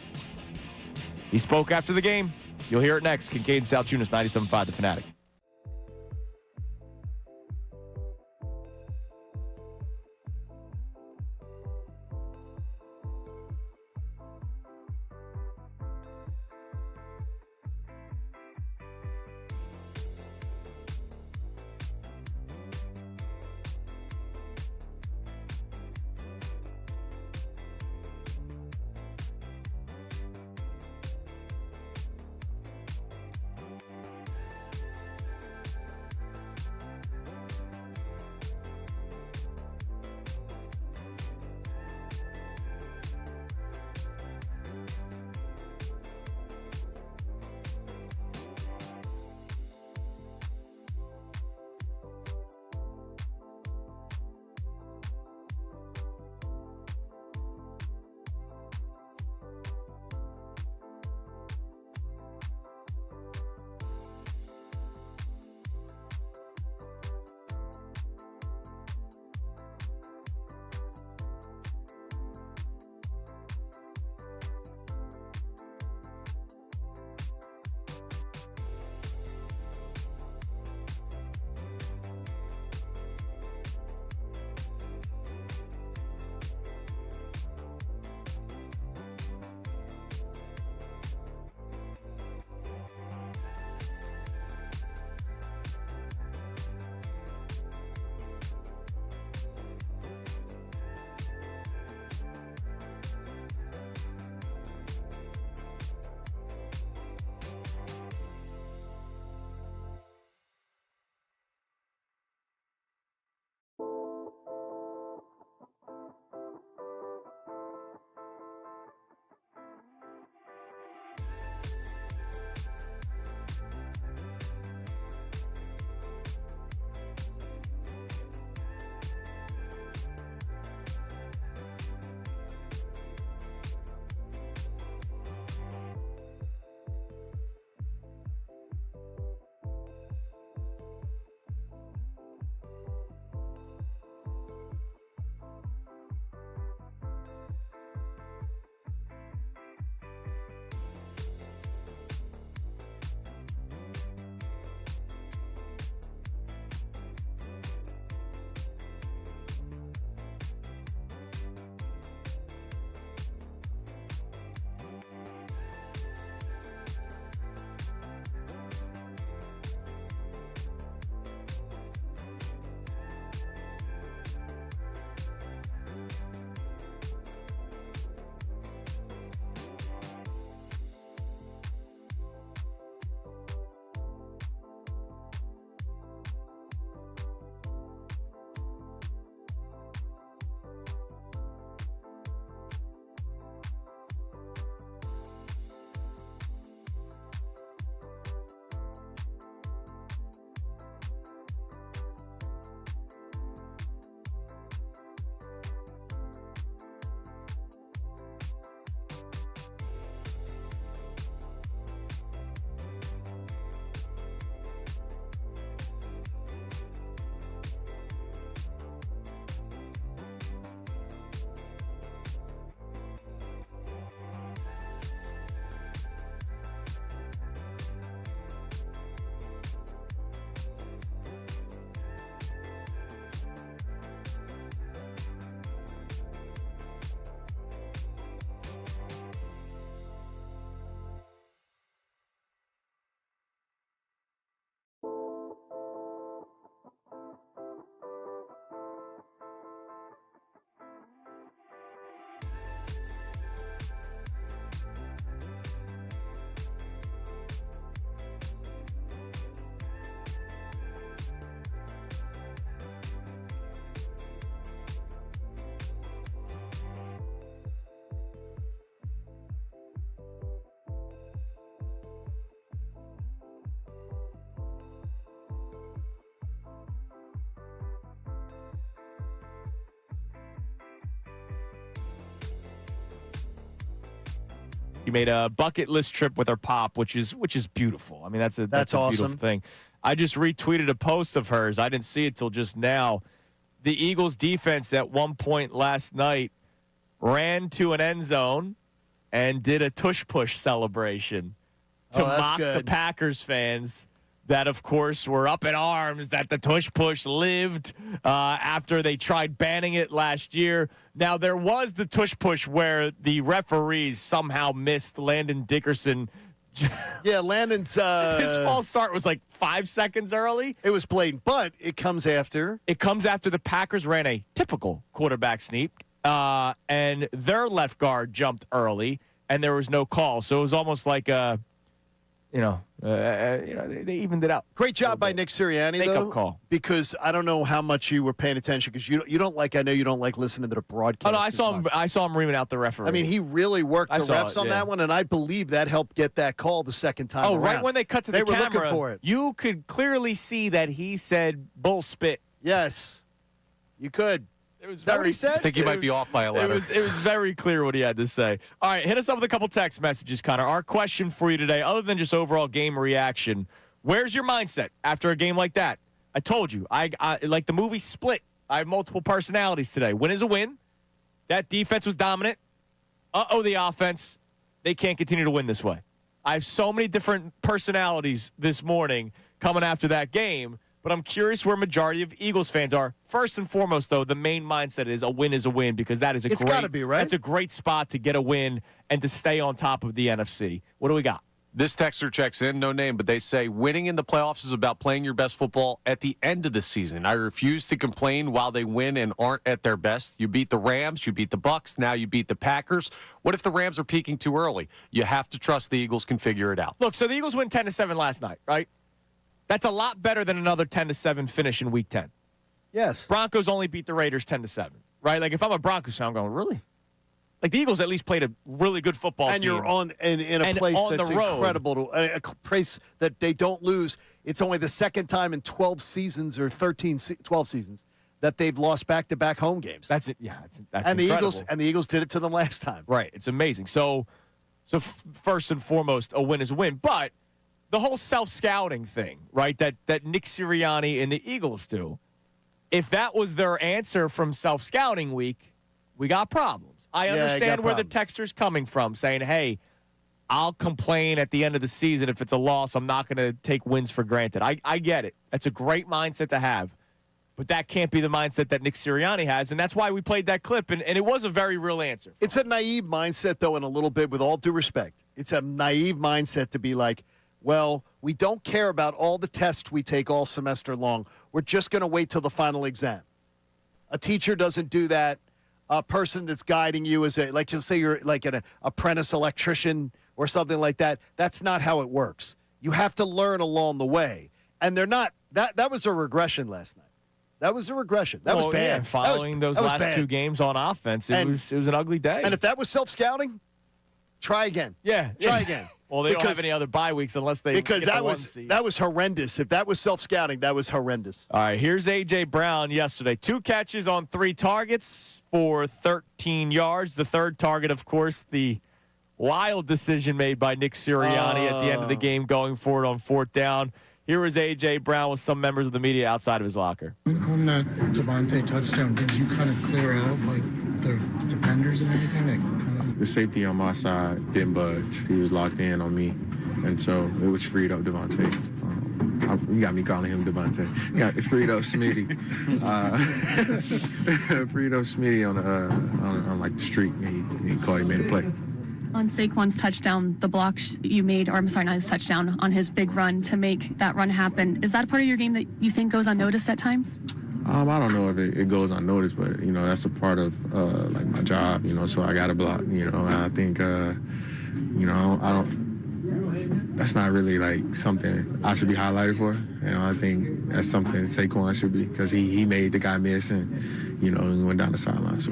He spoke after the game. You'll hear it next. Kincade Salciunas, 97.5 The Fanatic. She made a bucket list trip with her pop, which is beautiful. I mean, that's a awesome. beautiful thing. I just retweeted a post of hers. I didn't see it till just now. The Eagles defense at one point last night ran to an end zone and did a tush-push celebration to mock the Packers fans that, of course, were up in arms that the tush-push lived after they tried banning it last year. Now, there was the tush-push where the referees somehow missed Landon Dickerson. Yeah, Landon's his false start was like 5 seconds early. It was blatant, but it comes after. It comes after the Packers ran a typical quarterback sneak, and their left guard jumped early, and there was no call. So it was almost like they evened it out. Great job by Nick Sirianni, though. Make-up call. Because I don't know how much you were paying attention, because you don't like, I know you don't like listening to the broadcast. Oh, no, I saw him reaming out the referee. I mean, he really worked the refs on that one, and I believe that helped get that call the second time around. Right when they cut to the camera, they were looking for it. You could clearly see that he said bull spit. Yes, you could. Is that what he said? I think he might be off by a letter. It was very clear what he had to say. All right, hit us up with a couple text messages, Connor. Our question for you today, other than just overall game reaction, where's your mindset after a game like that? I told you, I like the movie Split. I have multiple personalities today. Win is a win. That defense was dominant. The offense. They can't continue to win this way. I have so many different personalities this morning coming after that game. But I'm curious where majority of Eagles fans are. First and foremost, though, the main mindset is a win, because that is it's got to be, right? That's a great spot to get a win and to stay on top of the NFC. What do we got? This texter checks in, no name, but they say winning in the playoffs is about playing your best football at the end of the season. I refuse to complain while they win and aren't at their best. You beat the Rams, you beat the Bucks, now you beat the Packers. What if the Rams are peaking too early? You have to trust the Eagles can figure it out. Look, so the Eagles win 10-7 last night, right? That's a lot better than another 10-7 finish in Week 10. Yes. Broncos only beat the Raiders 10-7, right? Like, if I'm a Broncos fan, I'm going, really? Like, the Eagles at least played a really good football team. And you're in a place that's incredible, a place that they don't lose. It's only the second time in 12 seasons or 12 seasons that they've lost back-to-back home games. That's it. Yeah, that's and incredible. The Eagles did it to them last time. Right. It's amazing. So first and foremost, a win is a win. But the whole self-scouting thing, right, that Nick Sirianni and the Eagles do, if that was their answer from self-scouting week, we got problems. I understand where the texter's coming from, saying, hey, I'll complain at the end of the season if it's a loss. I'm not going to take wins for granted. I get it. That's a great mindset to have. But that can't be the mindset that Nick Sirianni has, and that's why we played that clip, and it was a very real answer. It's a naive mindset, though, in a little bit, with all due respect. It's a naive mindset to be like, well, we don't care about all the tests we take all semester long. We're just going to wait till the final exam. A teacher doesn't do that. A person that's guiding you is just say you're like an apprentice electrician or something like that. That's not how it works. You have to learn along the way. And they're not that was a regression last night. That was a regression. That was bad. Yeah, following those last two games on offense, it was an ugly day. And if that was self-scouting, try again. Yeah. Try again. Well, they don't have any other bye weeks unless they get the 1 seed. That was horrendous. If that was self-scouting, that was horrendous. All right, here's A.J. Brown yesterday. 2 catches on 3 targets for 13 yards. The third target, of course, the wild decision made by Nick Sirianni at the end of the game going forward on 4th down. Here was A.J. Brown with some members of the media outside of his locker. On that Devontae touchdown, did you kind of clear out like the defenders and everything? The safety on my side didn't budge. He was locked in on me, and so it was freed up Devontae. You got me calling him Devontae. Yeah, freed up Smitty. Freed up Smitty on like the street, and he called. He made a play. On Saquon's touchdown, the block you made, or I'm sorry, not his touchdown, on his big run to make that run happen, is that part of your game that you think goes unnoticed at times? I don't know if it goes unnoticed, but, that's a part of, like, my job, so I got to block, and I think, I don't, that's not really, like, something I should be highlighted for. I think that's something Saquon should be, because he made the guy miss and, he went down the sideline, so.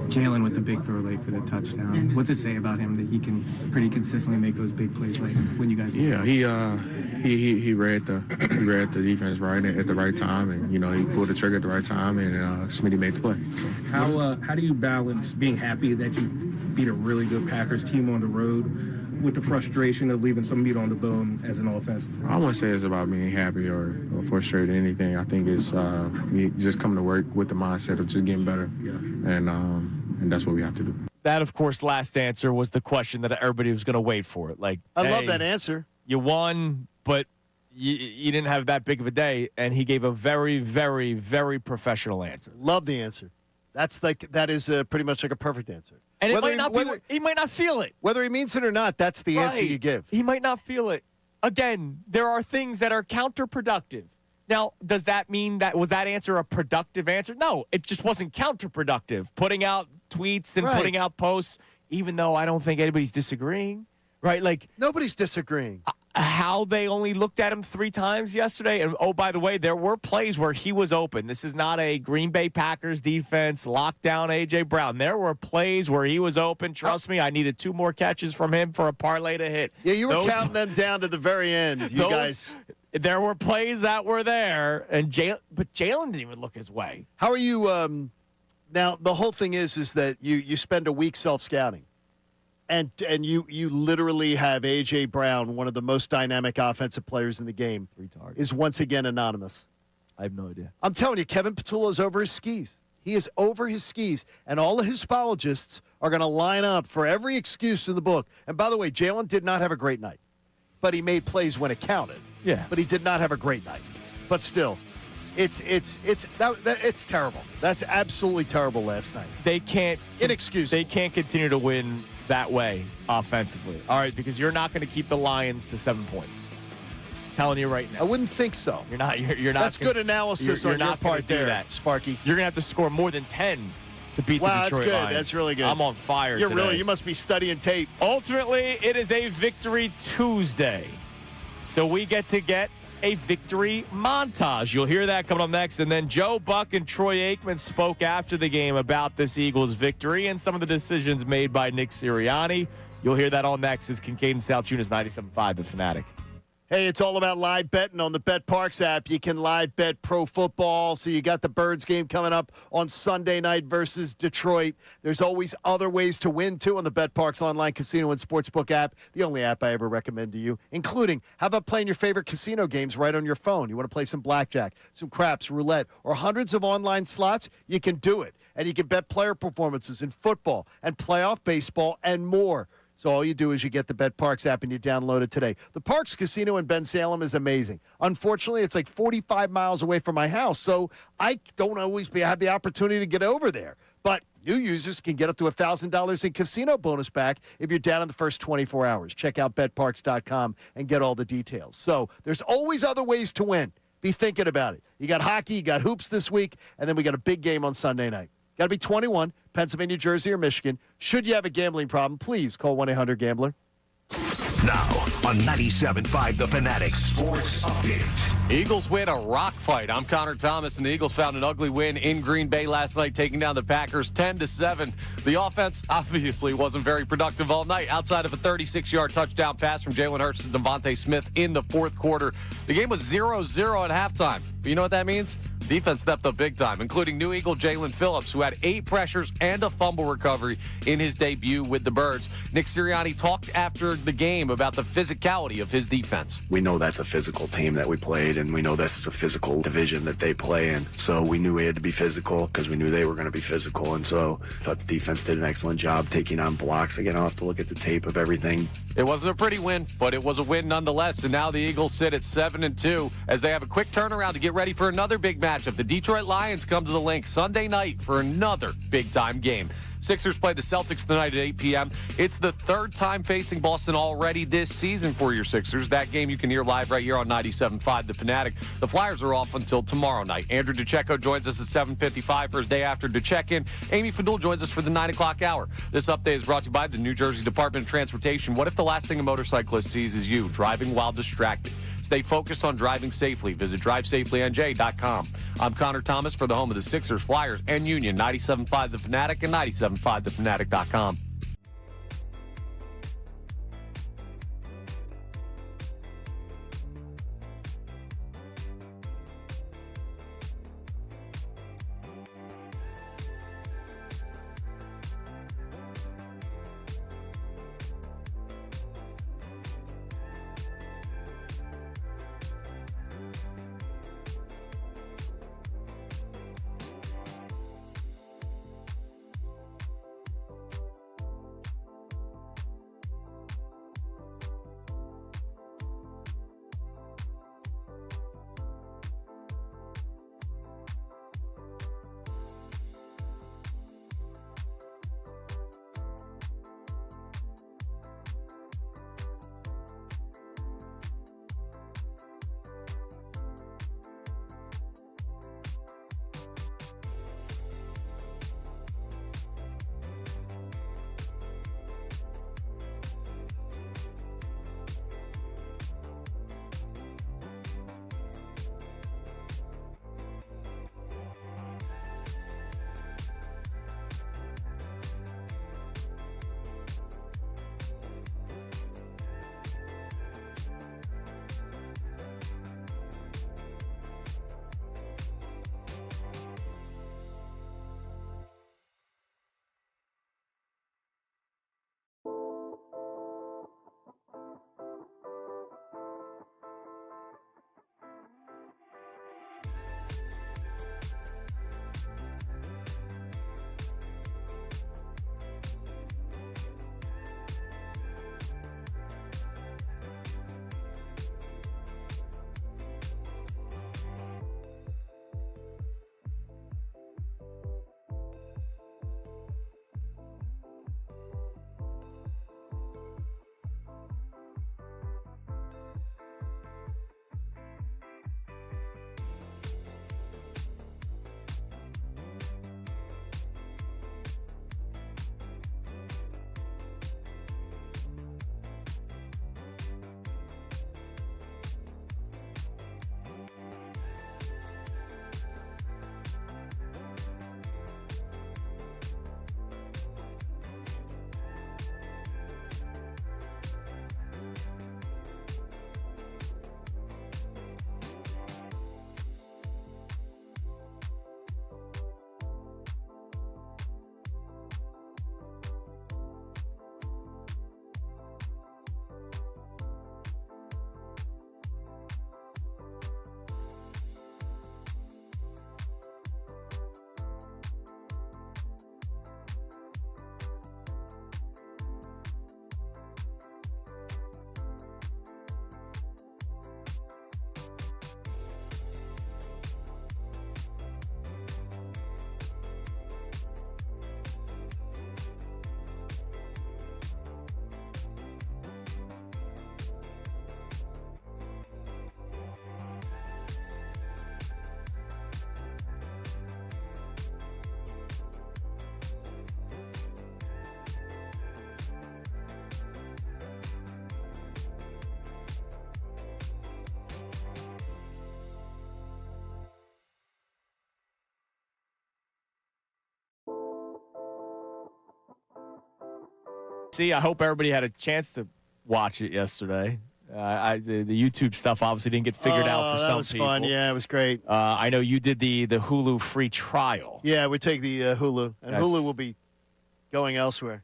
Jalen with the big throw late for the touchdown. What's it say about him that he can pretty consistently make those big plays like when you guys? Yeah, he read the defense right at the right time, and he pulled the trigger at the right time, and Smitty made the play. So. How do you balance being happy that you beat a really good Packers team on the road with the frustration of leaving some meat on the bone as an offense? I wouldn't say it's about being happy or frustrated or anything. I think it's we just come to work with the mindset of just getting better, and that's what we have to do. That, of course, last answer was the question that everybody was going to wait for. Like, I love hey, that answer. You won, but you didn't have that big of a day, and he gave a very, very, very professional answer. Love the answer. That is pretty much like a perfect answer. And he might not feel it. Whether he means it or not, that's the answer you give. He might not feel it. Again, there are things that are counterproductive. Now, does that mean was that answer a productive answer? No, it just wasn't counterproductive. Putting out tweets and putting out posts, even though I don't think anybody's disagreeing, right? Like, nobody's disagreeing. How they only looked at him 3 times yesterday. And, oh, by the way, there were plays where he was open. This is not a Green Bay Packers defense lockdown A.J. Brown. There were plays where he was open. Trust me, I needed 2 more catches from him for a parlay to hit. Yeah, you were counting them down to the very end, you guys. There were plays that were there, but Jalen didn't even look his way. How are you now, the whole thing is that you spend a week self-scouting. And you literally have A.J. Brown, one of the most dynamic offensive players in the game, 3 targets. is once again anonymous. I have no idea. I'm telling you, Kevin Patullo's over his skis. He is over his skis, and all of his spologists are going to line up for every excuse in the book. And by the way, Jalen did not have a great night, but he made plays when it counted. Yeah. But he did not have a great night. But still, it's terrible. That's absolutely terrible last night. They can't Inexcusable. They can't continue to win that way offensively. All right, because you're not going to keep the Lions to 7 points. I'm telling you right now. I wouldn't think so. You're not. You're not. That's good analysis on your part there, that. Sparky. You're going to have to score more than 10 to beat the Detroit that's good. Lions. That's really good. I'm on fire today. You must be studying tape. Ultimately, it is a Victory Tuesday. So we get a victory montage. You'll hear that coming up next. And then Joe Buck and Troy Aikman spoke after the game about this Eagles victory and some of the decisions made by Nick Sirianni. You'll hear that all next. It's Kincade Salciunas, 97.5, The Fanatic. Hey, it's all about live betting on the BetParx app. You can live bet pro football. So you got the Birds game coming up on Sunday night versus Detroit. There's always other ways to win, too, on the BetParx online casino and sportsbook app, the only app I ever recommend to you, including how about playing your favorite casino games right on your phone? You want to play some blackjack, some craps, roulette, or hundreds of online slots? You can do it. And you can bet player performances in football and playoff baseball and more. So all you do is you get the BetParx app and you download it today. The Parx Casino in Ben Salem is amazing. Unfortunately, it's like 45 miles away from my house, so I don't always have the opportunity to get over there. But new users can get up to $1,000 in casino bonus back if you're down in the first 24 hours. Check out BetParx.com and get all the details. So there's always other ways to win. Be thinking about it. You got hockey, you got hoops this week, and then we got a big game on Sunday night. Got to be 21, Pennsylvania, Jersey, or Michigan. Should you have a gambling problem, please call 1-800-GAMBLER. Now on 97.5 The Fanatic Sports Update. Eagles win a rock fight. I'm Connor Thomas, and the Eagles found an ugly win in Green Bay last night, taking down the Packers 10-7. The offense obviously wasn't very productive all night, outside of a 36-yard touchdown pass from Jalen Hurts to Devontae Smith in the fourth quarter. The game was 0-0 at halftime. But you know what that means? Defense stepped up big time, including new Eagle Jalen Phillips, who had 8 pressures and a fumble recovery in his debut with the Birds. Nick Sirianni talked after the game about the physicality of his defense. We know that's a physical team that we played, and we know this is a physical division that they play in. So we knew we had to be physical because we knew they were going to be physical. And so I thought the defense did an excellent job taking on blocks. Again, I'll have to look at the tape of everything. It wasn't a pretty win, but it was a win nonetheless. And now the Eagles sit at 7-2 as they have a quick turnaround to get ready for another big matchup. The Detroit Lions come to the Link Sunday night for another big-time game. Sixers play the Celtics tonight at 8 p.m. It's the 3rd time facing Boston already this season for your Sixers. That game you can hear live right here on 97.5 The Fanatic. The Flyers are off until tomorrow night. Andrew DeCecco joins us at 7:55 for his day after to check in. Amy Fadul joins us for the 9 o'clock hour. This update is brought to you by the New Jersey Department of Transportation. What if the last thing a motorcyclist sees is you driving while distracted? Stay focused on driving safely. Visit drivesafelynj.com. I'm Connor Thomas for the home of the Sixers, Flyers, and Union, 97.5 The Fanatic and 97.5thefanatic.com. See, I hope everybody had a chance to watch it yesterday. The YouTube stuff obviously didn't get figured out for some people. That was fun. Yeah, it was great. I know you did the Hulu free trial. Yeah, we take the Hulu, and Hulu will be going elsewhere.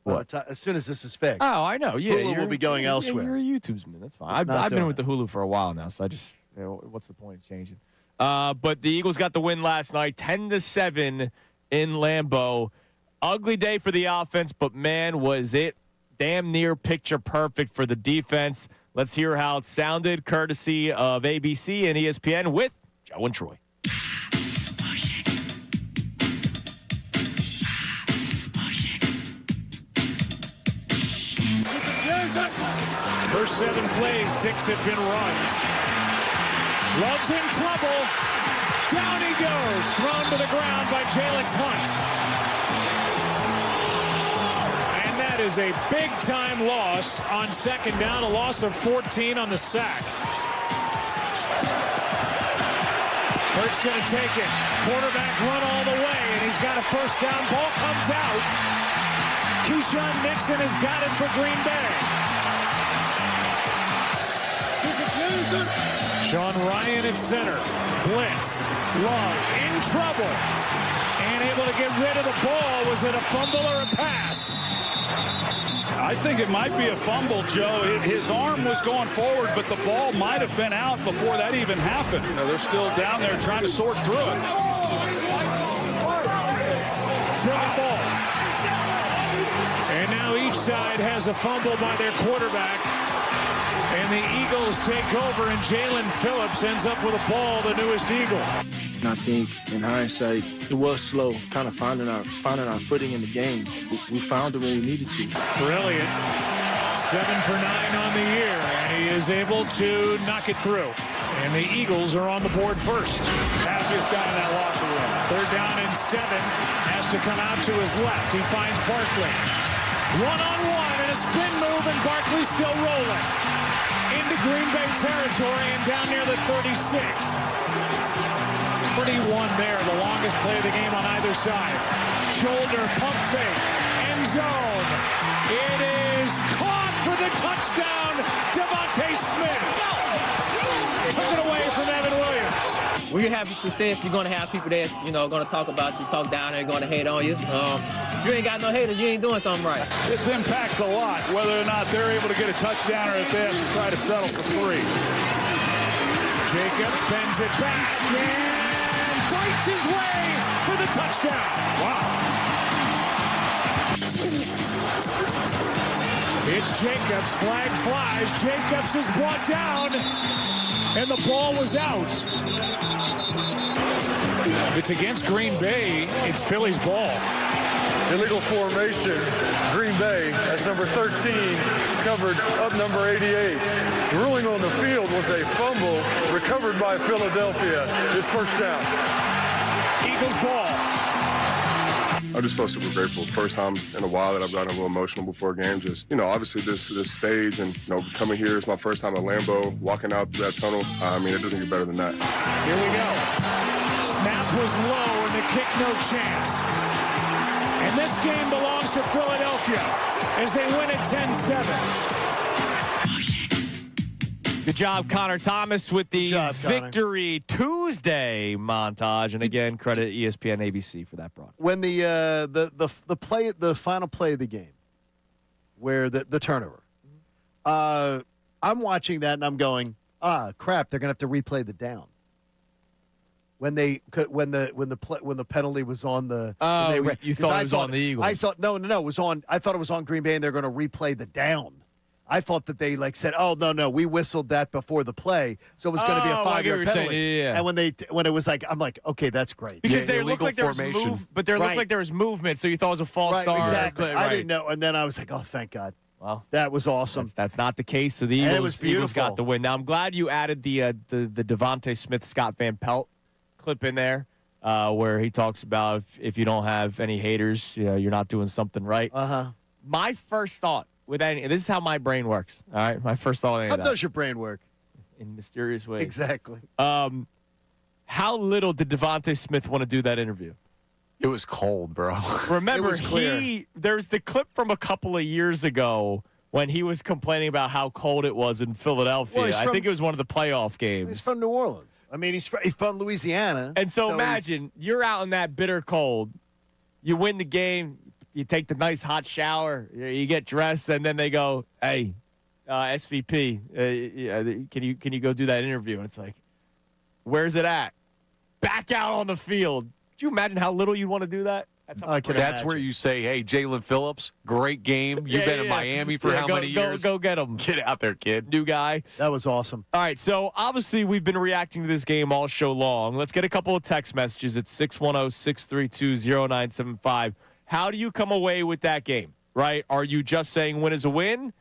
What? As soon as this is fixed. Oh, I know. Yeah, Hulu will be going elsewhere. You're a YouTube's-man. That's fine. I've been with the Hulu for a while now, so I just, what's the point of changing? But the Eagles got the win last night, 10-7 in Lambeau. Ugly day for the offense, but man, was it damn near picture perfect for the defense. Let's hear how it sounded, courtesy of ABC and ESPN with Joe and Troy. First 7 plays, 6 have been runs. Love's in trouble. Down he goes. Thrown to the ground by Jalix Hunt. And that is a big-time loss on second down, a loss of 14 on the sack. Hurt's going to take it. Quarterback run all the way, and he's got a first down. Ball comes out. Keyshawn Nixon has got it for Green Bay. Sean Ryan at center. Blitz. Love in trouble. And able to get rid of the ball. Was it a fumble or a pass? I think it might be a fumble, Joe. His arm was going forward, but the ball might have been out before that even happened. You know, they're still down there trying to sort through it. Front ball. And now each side has a fumble by their quarterback. And the Eagles take over, and Jalen Phillips ends up with a ball, the newest Eagle. I think, in hindsight, it was slow, kind of finding our footing in the game. We found it when we needed to. Brilliant. 7 for 9 on the year, and he is able to knock it through. And the Eagles are on the board first. Happiest guy in that locker room. 3rd down and 7. Has to come out to his left. He finds Barkley. One-on-one and a spin move, and Barkley still rolling. Into Green Bay territory and down near the 36. 31 there, the longest play of the game on either side. Shoulder, pump fake, end zone. It is caught for the touchdown, Devontae Smith. Took it away from Evan Williams. When you have success, you're going to have people that's, going to talk about you, talk down there, going to hate on you. If you ain't got no haters, you ain't doing something right. This impacts a lot, whether or not they're able to get a touchdown or if they have to try to settle for 3. Jacobs bends it back and fights his way for the touchdown. Wow. It's Jacobs. Flag flies. Jacobs is brought down, and the ball was out. If it's against Green Bay, it's Philly's ball. Illegal formation, Green Bay, that's number 13, covered up number 88. The ruling on the field was a fumble recovered by Philadelphia. This first down. Eagles ball. I just felt super grateful. First time in a while that I've gotten a little emotional before a game. Just, obviously this stage and, coming here is my first time at Lambeau, walking out through that tunnel. It doesn't get better than that. Here we go. Snap was low and the kick no chance. And this game belongs to Philadelphia as they win it 10-7. Good job, Connor Thomas, with the Victory Tuesday montage. And again, credit ESPN ABC for that broadcast. When the final play of the game, where the turnover, I'm watching that and I'm going, crap, they're gonna have to replay the down. When the penalty was on the you thought it was on the Eagles. I thought no it was on. I thought it was on Green Bay and they're going to replay the down. I thought that they said, oh no, we whistled that before the play, so it was going to be a 5-yard penalty. Yeah. And when it was I'm like, okay, that's great because they looked like there was looked like there was movement, so you thought it was a false start. Exactly. I didn't know, and then I was like, oh, thank God. Well, that was awesome. That's not the case. So the Eagles got the win. Now I'm glad you added the Devontae Smith Scott Van Pelt clip in there, where he talks about if you don't have any haters, you're not doing something right. My first thought with this is how my brain works. All right, my first thought. How does your brain work? In mysterious ways. Exactly. How little did Devontae Smith want to do that interview? It was cold, bro. Remember, was clear. there's the clip from a couple of years ago when he was complaining about how cold it was in Philadelphia. Well, I think it was one of the playoff games. He's from New Orleans. I mean, he's from Louisiana. And so imagine you're out in that bitter cold. You win the game. You take the nice hot shower. You get dressed, and then they go, "Hey, SVP, can you go do that interview?" And it's like, "Where's it at?" Back out on the field. Could you imagine how little you'd want to do that? That's where you say, "Hey, Jalen Phillips, great game. You've been in Miami for how many years? Go get him. Get out there, kid. New guy." That was awesome. All right, so obviously we've been reacting to this game all show long. Let's get a couple of text messages at 610-632-0975. How do you come away with that game, right? Are you just saying win is a win?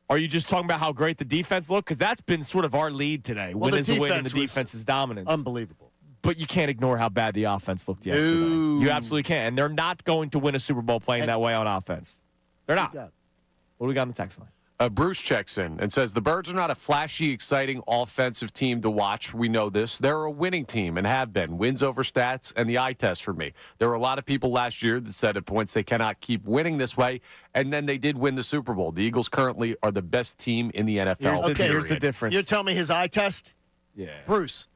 Are you just talking about how great the defense looked? Because that's been sort of our lead today. Well, win is a win and the defense was defense's dominance. Unbelievable. But you can't ignore how bad the offense looked yesterday. No. You absolutely can't. And they're not going to win a Super Bowl playing that way on offense. They're not. What do we got on the text line? Bruce checks in and says, the Birds are not a flashy, exciting offensive team to watch. We know this. They're a winning team and have been. Wins over stats and the eye test for me. There were a lot of people last year that said at points they cannot keep winning this way, and then they did win the Super Bowl. The Eagles currently are the best team in the NFL. Here's the difference. You're telling me his eye test? Yeah. Bruce,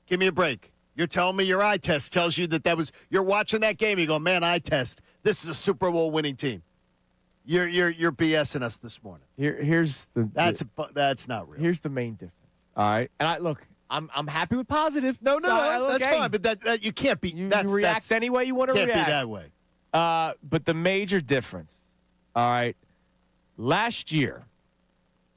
give me a break. You're telling me your eye test tells you that you're watching that game. You go, man, eye test. This is a Super Bowl winning team. You're BSing us this morning. Here's that's not real. Here's the main difference. All right, and I'm happy with positive. No, that's fine. But that you can't be. You That's react any way you want to can't react. be that way. But the major difference. All right, last year,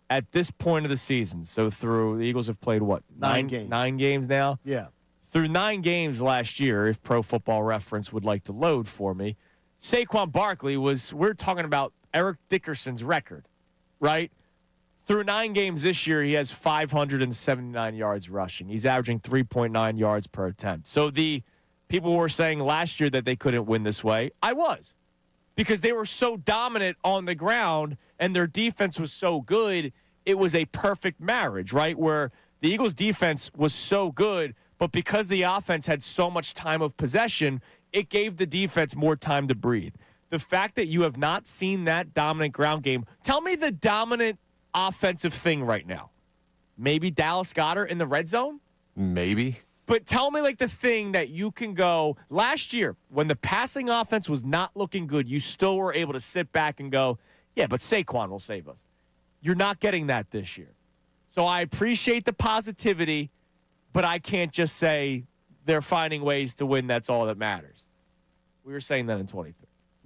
at this point of the season, so through the Eagles have played what 9 games. 9 games now. Yeah. Through 9 games last year, if Pro Football Reference would like to load for me, Saquon Barkley we're talking about Eric Dickerson's record, right? Through 9 games this year, he has 579 yards rushing. He's averaging 3.9 yards per attempt. So the people were saying last year that they couldn't win this way. I was. Because they were so dominant on the ground and their defense was so good, it was a perfect marriage, right? Where the Eagles' defense was so good, but because the offense had so much time of possession, it gave the defense more time to breathe. The fact that you have not seen that dominant ground game, tell me the dominant offensive thing right now. Maybe Dallas Goedert in the red zone? Maybe. But tell me like the thing that you can go, last year when the passing offense was not looking good, you still were able to sit back and go, yeah, but Saquon will save us. You're not getting that this year. So I appreciate the positivity, but I can't just say they're finding ways to win. That's all that matters. We were saying that in 23.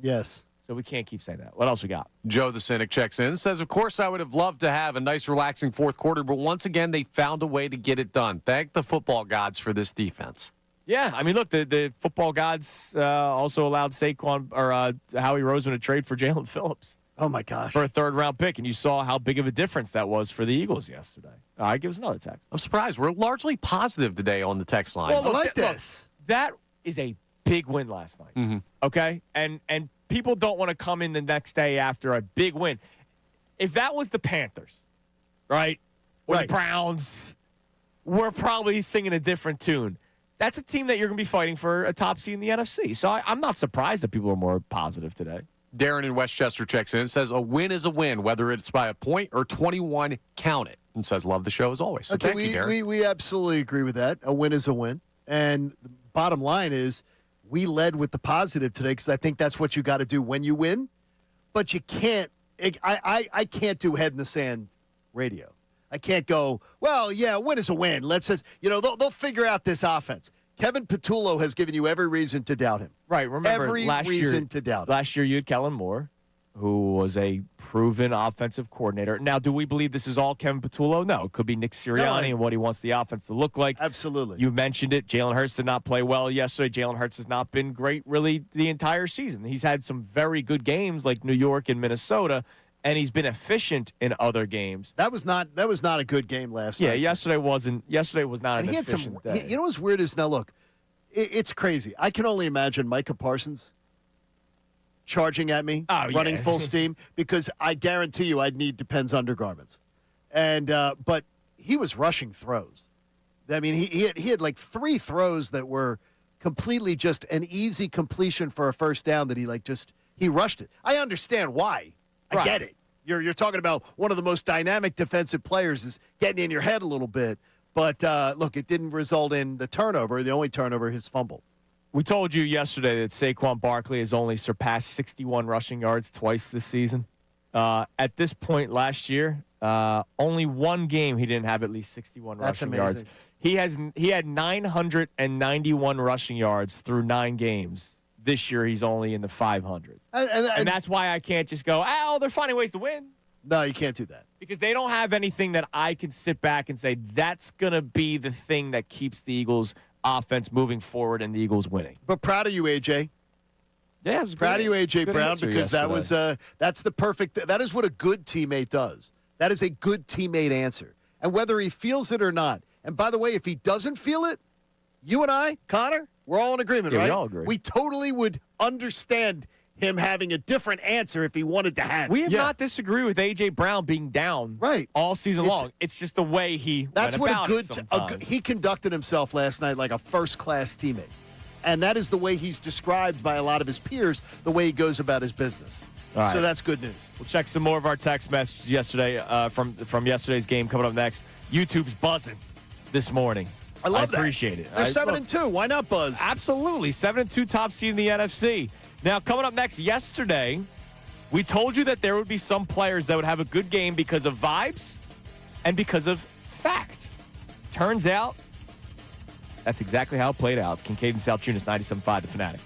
Yes. So we can't keep saying that. What else we got? Joe the Cynic checks in, says, of course I would have loved to have a nice relaxing fourth quarter, but once again they found a way to get it done. Thank the football gods for this defense. Yeah, I mean, look, the football gods also allowed Saquon or Howie Roseman to trade for Jalen Phillips. Oh, my gosh. For a third-round pick, and you saw how big of a difference that was for the Eagles yesterday. All right, give us another text. I'm surprised. We're largely positive today on the text line. Well, look, I like this. Look, that is a big win last night, okay? And people don't want to come in the next day after a big win. If that was the Panthers, right, or the Browns, we're probably singing a different tune. That's a team that you're going to be fighting for a top seed in the NFC. So I'm not surprised that people are more positive today. Darren in Westchester checks in and says, a win is a win, whether it's by a point or 21, count it. And says, love the show as always. So Okay, thank you, Darren. we absolutely agree with that. A win is a win. And the bottom line is we led with the positive today because I think that's what you got to do when you win. But you can't I can't do head in the sand radio. I can't go, well, yeah, a win is a win. Let's just, they'll figure out this offense. Kevin Patullo has given you every reason to doubt him. Right. Remember, every reason to doubt him. Last year you had Kellen Moore, who was a proven offensive coordinator. Now, do we believe this is all Kevin Patullo? No. It could be Nick Sirianni and what he wants the offense to look like. Absolutely. You mentioned it. Jalen Hurts did not play well yesterday. Jalen Hurts has not been great really the entire season. He's had some very good games like New York and Minnesota, and he's been efficient in other games. That was not a good game last night. Yeah, yesterday was not and an efficient day. You know what's weird is, now look, it's crazy. I can only imagine Micah Parsons charging at me, running full steam, because I guarantee you I'd need Depends undergarments. And but he was rushing throws. I mean, he had like 3 throws that were completely just an easy completion for a first down that he rushed it. I understand why. I get it. You're talking about one of the most dynamic defensive players is getting in your head a little bit. But, look, it didn't result in the turnover. The only turnover, his fumble. We told you yesterday that Saquon Barkley has only surpassed 61 rushing yards twice this season. At this point last year, only one game he didn't have at least 61 rushing yards. He had 991 rushing yards through 9 games. This year, he's only in the 500s. And that's why I can't just go, they're finding ways to win. No, you can't do that. Because they don't have anything that I can sit back and say, that's going to be the thing that keeps the Eagles' offense moving forward and the Eagles winning. But proud of you, A.J. Yeah, proud of you, A.J. Brown, because that's the perfect – that is what a good teammate does. That is a good teammate answer. And whether he feels it or not. And by the way, if he doesn't feel it, you and I, Connor, we're all in agreement, right? We all agree. We totally would understand him having a different answer if he wanted to have it. We have not disagreed with A.J. Brown being down all season long. It's just the way he That's went what about he conducted himself last night like a first-class teammate. And that is the way he's described by a lot of his peers, the way he goes about his business. Right. So that's good news. We'll check some more of our text messages yesterday from yesterday's game coming up next. YouTube's buzzing this morning. I love that. I appreciate it. They're 7-2. Why not buzz? Absolutely. 7-2 top seed in the NFC. Now, coming up next, yesterday, we told you that there would be some players that would have a good game because of vibes and because of fact. Turns out, that's exactly how it played out. It's Kincade Salciunas, 97.5, The Fanatic.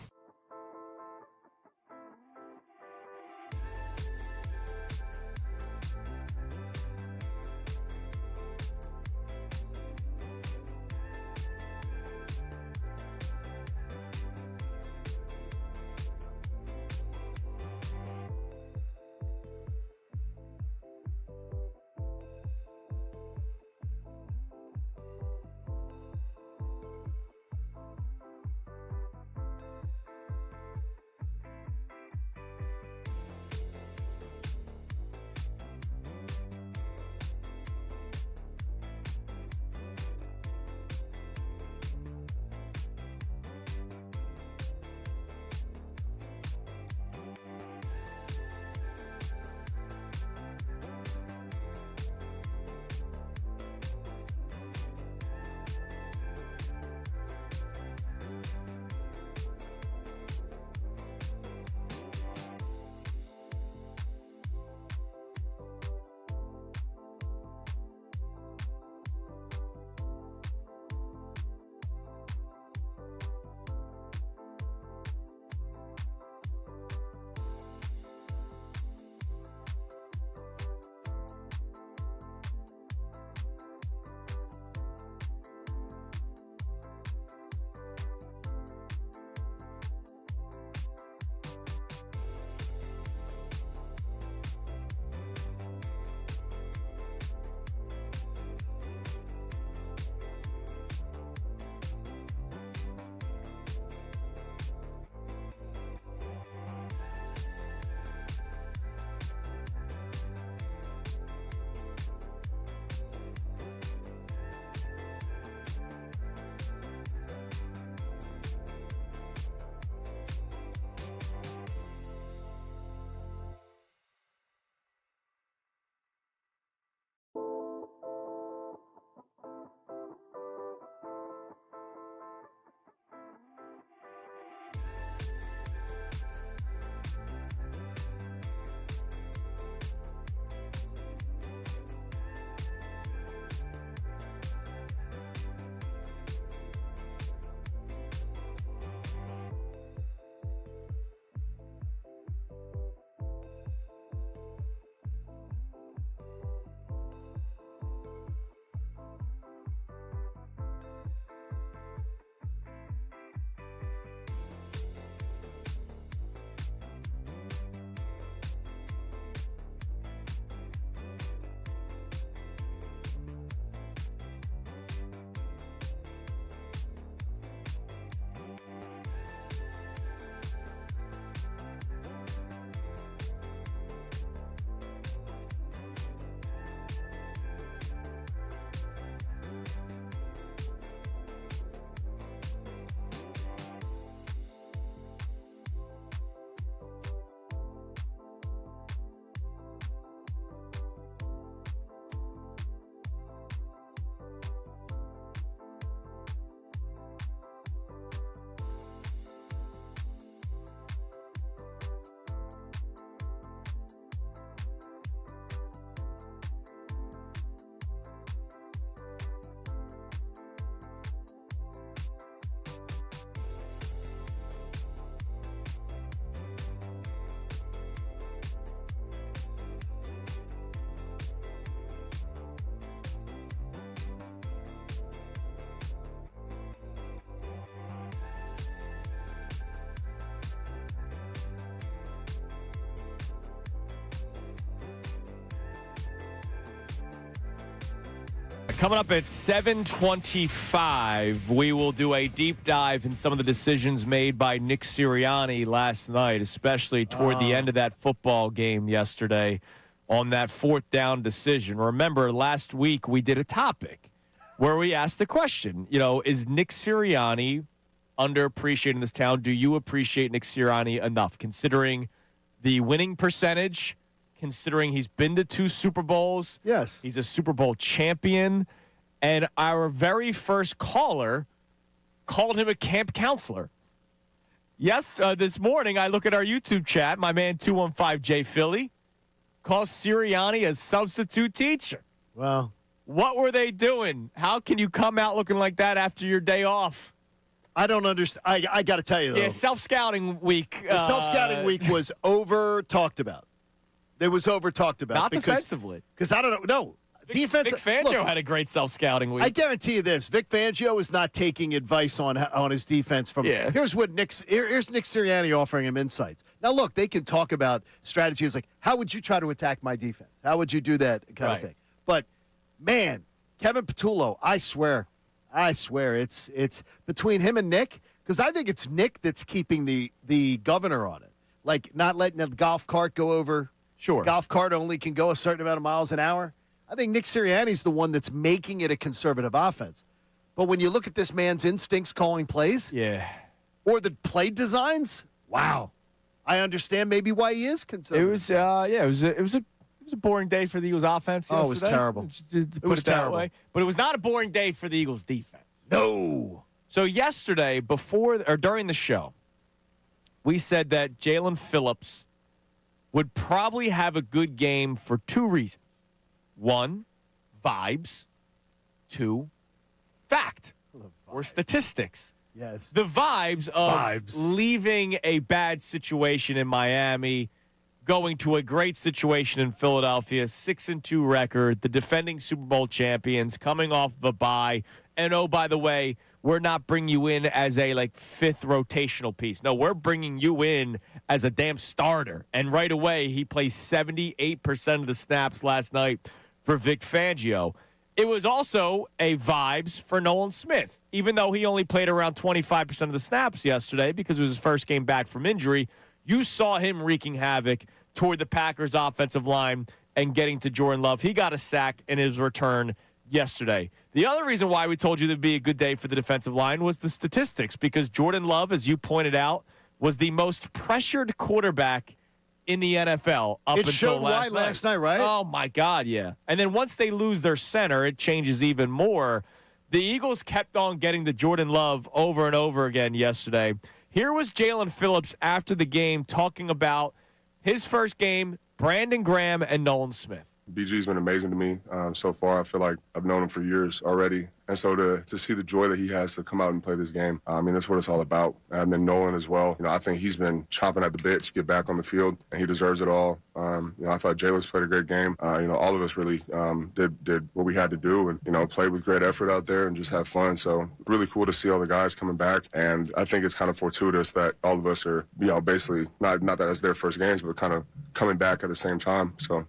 Coming up at 7:25, we will do a deep dive in some of the decisions made by Nick Sirianni last night, especially toward the end of that football game yesterday on that 4th down decision. Remember, last week we did a topic where we asked the question, is Nick Sirianni underappreciated in this town? Do you appreciate Nick Sirianni enough, considering the winning percentage, considering he's been to 2 Super Bowls? Yes. He's a Super Bowl champion. And our very first caller called him a camp counselor. Yes, this morning I look at our YouTube chat. My man 215J Philly calls Sirianni a substitute teacher. Well, what were they doing? How can you come out looking like that after your day off? I don't understand. I got to tell you, though. Yeah, self-scouting week. The self-scouting week was over-talked about. It was over-talked about. Not defensively. Because I don't know. No. Defense. Vic Fangio had a great self-scouting week. I guarantee you this: Vic Fangio is not taking advice on his defense from. Yeah. Here's Nick Sirianni offering him insights. Now, look, they can talk about strategies like how would you try to attack my defense? How would you do that kind of thing? But man, Kevin Patullo, I swear, it's between him and Nick, because I think it's Nick that's keeping the governor on it, like not letting the golf cart go over. Sure, golf cart only can go a certain amount of miles an hour. I think Nick Sirianni's the one that's making it a conservative offense. But when you look at this man's instincts calling plays, or the play designs, wow, I understand maybe why he is conservative. It was it was a boring day for the Eagles offense yesterday. Oh, it was terrible. To put it that way. But it was not a boring day for the Eagles defense. No. So yesterday, during the show, we said that Jalen Phillips would probably have a good game for 2 reasons. 1, vibes. 2, fact or statistics. Yes. The vibes of leaving a bad situation in Miami, going to a great situation in Philadelphia, 6-2 record, the defending Super Bowl champions, coming off of a bye. And, oh, by the way, we're not bringing you in as a, 5th rotational piece. No, we're bringing you in as a damn starter. And right away, he plays 78% of the snaps last night for Vic Fangio. It was also a vibes for Nolan Smith. Even though he only played around 25% of the snaps yesterday because it was his first game back from injury, you saw him wreaking havoc toward the Packers' offensive line and getting to Jordan Love. He got a sack in his return yesterday. The other reason why we told you there'd be a good day for the defensive line was the statistics, because Jordan Love, as you pointed out, was the most pressured quarterback in the NFL up until last night, right? Oh, my God, yeah. And then once they lose their center, it changes even more. The Eagles kept on getting to Jordan Love over and over again yesterday. Here was Jalen Phillips after the game talking about his first game, Brandon Graham and Nolan Smith. BG's been amazing to me so far. I feel like I've known him for years already. And so to see the joy that he has to come out and play this game, that's what it's all about. And then Nolan as well. I think he's been chomping at the bit to get back on the field, and he deserves it all. I thought Jalen's played a great game. All of us really did what we had to do and, played with great effort out there and just have fun. So really cool to see all the guys coming back. And I think it's kind of fortuitous that all of us are, basically, not that it's their first games, but kind of coming back at the same time. So.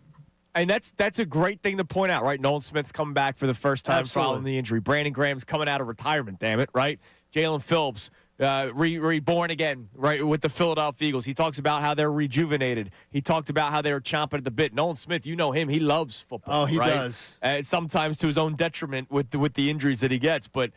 And that's a great thing to point out, right? Nolan Smith's coming back for the first time following the injury. Brandon Graham's coming out of retirement, damn it, right? Jalen Phillips, reborn again, right, with the Philadelphia Eagles. He talks about how they're rejuvenated. He talked about how they were chomping at the bit. Nolan Smith, you know him. He loves football. Oh, he right? does. Sometimes to his own detriment with the injuries that he gets. But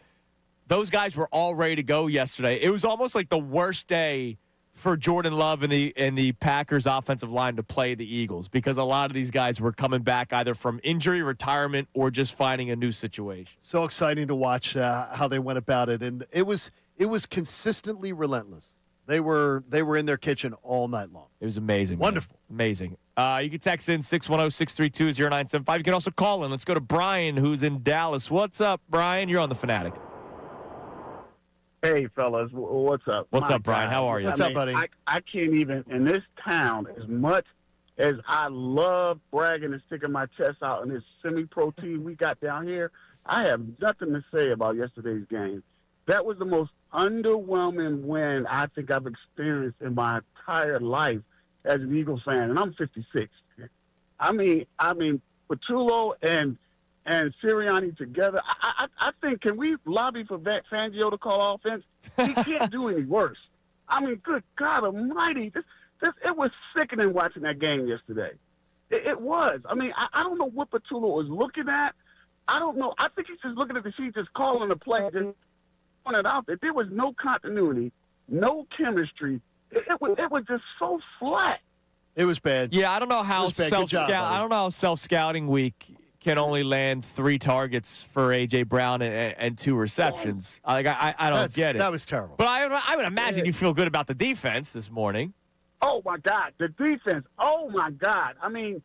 those guys were all ready to go yesterday. It was almost like the worst day for Jordan Love and the Packers offensive line to play the Eagles, because a lot of these guys were coming back either from injury, retirement, or just finding a new situation. So exciting to watch how they went about it, and it was consistently relentless. They were in their kitchen all night long. It was amazing. Wonderful. Man. Amazing. You can text in 610-632-0975. You can also call in. Let's go to Brian, who's in Dallas. What's up, Brian? You're on the Fanatic. Hey, fellas, what's up? What's up, Brian? How are you? What's up, buddy? I can't even, in this town, as much as I love bragging and sticking my chest out in this semi-pro team we got down here, I have nothing to say about yesterday's game. That was the most underwhelming win I think I've experienced in my entire life as an Eagles fan, and I'm 56. I mean, Patullo and and Sirianni together, I think, can we lobby for Fangio to call offense? He can't do any worse. I mean, good God almighty. It was sickening watching that game yesterday. It was. I mean, I don't know what Patullo was looking at. I don't know. I think he's just looking at the sheet, just calling the play, just throwing it out there. There was no continuity, no chemistry. It was just so flat. It was bad. Yeah, I don't know how self-scouting week can only land 3 targets for A.J. Brown and 2 receptions. I don't get it. That was terrible. But I would imagine you feel good about the defense this morning. Oh, my God. The defense. Oh, my God. I mean,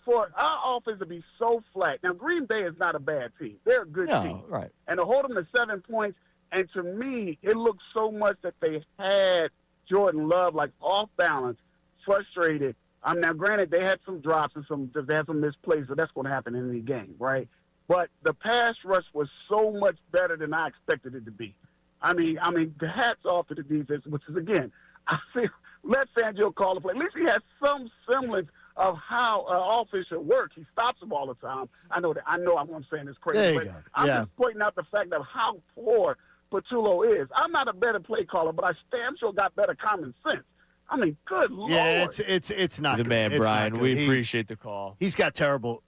for our offense to be so flat. Now, Green Bay is not a bad team. They're a good team. Right. And to hold them to 7 points, and to me, it looked so much that they had Jordan Love, like, off balance, frustrated. Now, granted, they had some drops and they had some misplays, so that's going to happen in any game, right? But the pass rush was so much better than I expected it to be. I mean, the hats off to the defense, which is, again, I feel, let Fangio call the play. At least he has some semblance of how offense should work. He stops them all the time. I know I'm saying this crazy, but I'm just pointing out the fact of how poor Patullo is. I'm not a better play caller, but I damn sure got better common sense. I mean, good Lord. Yeah, it's not the good. man, It's Brian. not good. We appreciate the call. He's got terrible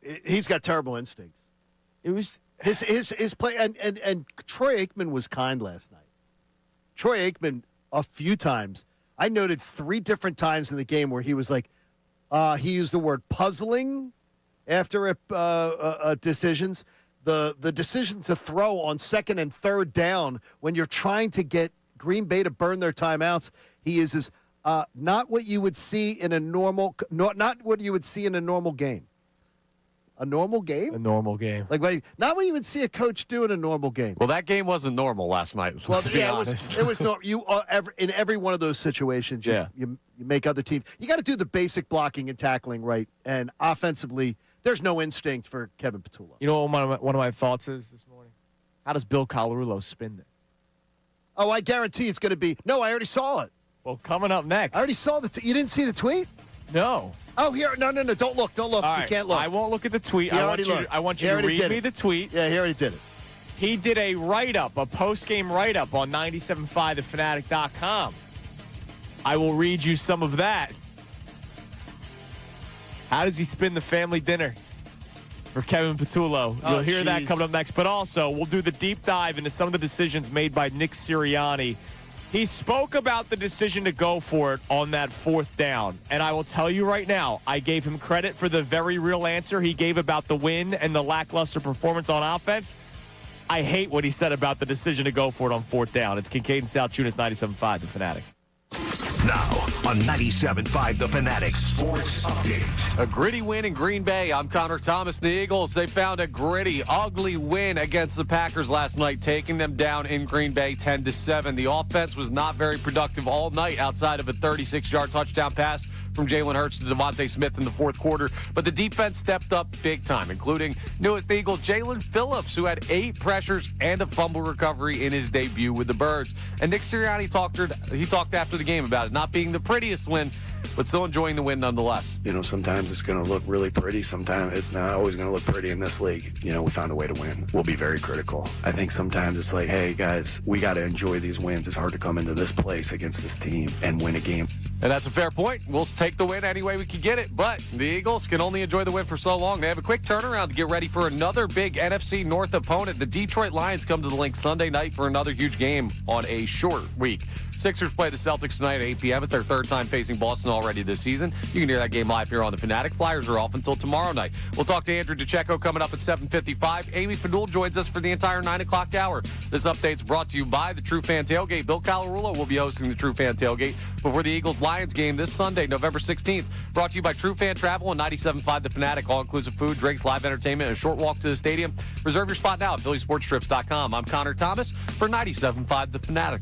instincts. It was his play, and Troy Aikman was kind last night. Troy Aikman, a few times, I noted 3 different times in the game where he was like, he used the word puzzling after decisions. The decision to throw on 2nd and 3rd down when you're trying to get Green Bay to burn their timeouts, he uses not what you would see in a normal, not what you would see in a normal game. A normal game? A normal game. Like not what you would see a coach do in a normal game. Well, that game wasn't normal last night. Well, Let's be honest. it was not. You in every one of those situations, you make other teams. You got to do the basic blocking and tackling right, and offensively, there's no instinct for Kevin Patullo. You know what one of my thoughts is this morning? How does Bill Colarulo spin this? Oh, I guarantee it's going to be. No, I already saw it. Well, coming up next. I already saw you didn't see the tweet? No. Oh, here. No. Don't look. All You right, can't look. I won't look at the tweet. He I already want looked. you He to already read did me it. the tweet. Yeah, he already did it. He did a write-up, a post-game write-up on 97.5thefanatic.com. I will read you some of that. How does he spin the family dinner for Kevin Patullo? You'll hear that coming up next. But also, we'll do the deep dive into some of the decisions made by Nick Sirianni. He spoke about the decision to go for it on that 4th down. And I will tell you right now, I gave him credit for the very real answer he gave about the win and the lackluster performance on offense. I hate what he said about the decision to go for it on 4th down. It's Kincade Salciunas, 97.5, The Fanatic. Now on 97.5 The Fanatic Sports Update. A gritty win in Green Bay. I'm Connor Thomas. The Eagles, they found a gritty, ugly win against the Packers last night, taking them down in Green Bay 10-7. The offense was not very productive all night outside of a 36-yard touchdown pass from Jalen Hurts to Devontae Smith in the 4th quarter. But the defense stepped up big time, including newest Eagle Jalen Phillips, who had 8 pressures and a fumble recovery in his debut with the Birds. And Nick Sirianni talked after the game about it not being the prettiest win, but still enjoying the win nonetheless. You know, sometimes it's going to look really pretty. Sometimes it's not always going to look pretty in this league. You know, we found a way to win. We'll be very critical. I think sometimes it's like, hey, guys, we got to enjoy these wins. It's hard to come into this place against this team and win a game. And that's a fair point. We'll take the win any way we can get it. But the Eagles can only enjoy the win for so long. They have a quick turnaround to get ready for another big NFC North opponent. The Detroit Lions come to the Link Sunday night for another huge game on a short week. Sixers play the Celtics tonight at 8 p.m. It's their 3rd time facing Boston already this season. You can hear that game live here on the Fanatic. Flyers are off until tomorrow night. We'll talk to Andrew DeCecco coming up at 7:55. Amy Fadul joins us for the entire 9 o'clock hour. This update's brought to you by the True Fan Tailgate. Bill Colarulo will be hosting the True Fan Tailgate before the Eagles-Lions game this Sunday, November 16th. Brought to you by True Fan Travel and 97.5 The Fanatic. All-inclusive food, drinks, live entertainment, and a short walk to the stadium. Reserve your spot now at phillysportstrips.com. I'm Connor Thomas for 97.5 The Fanatic.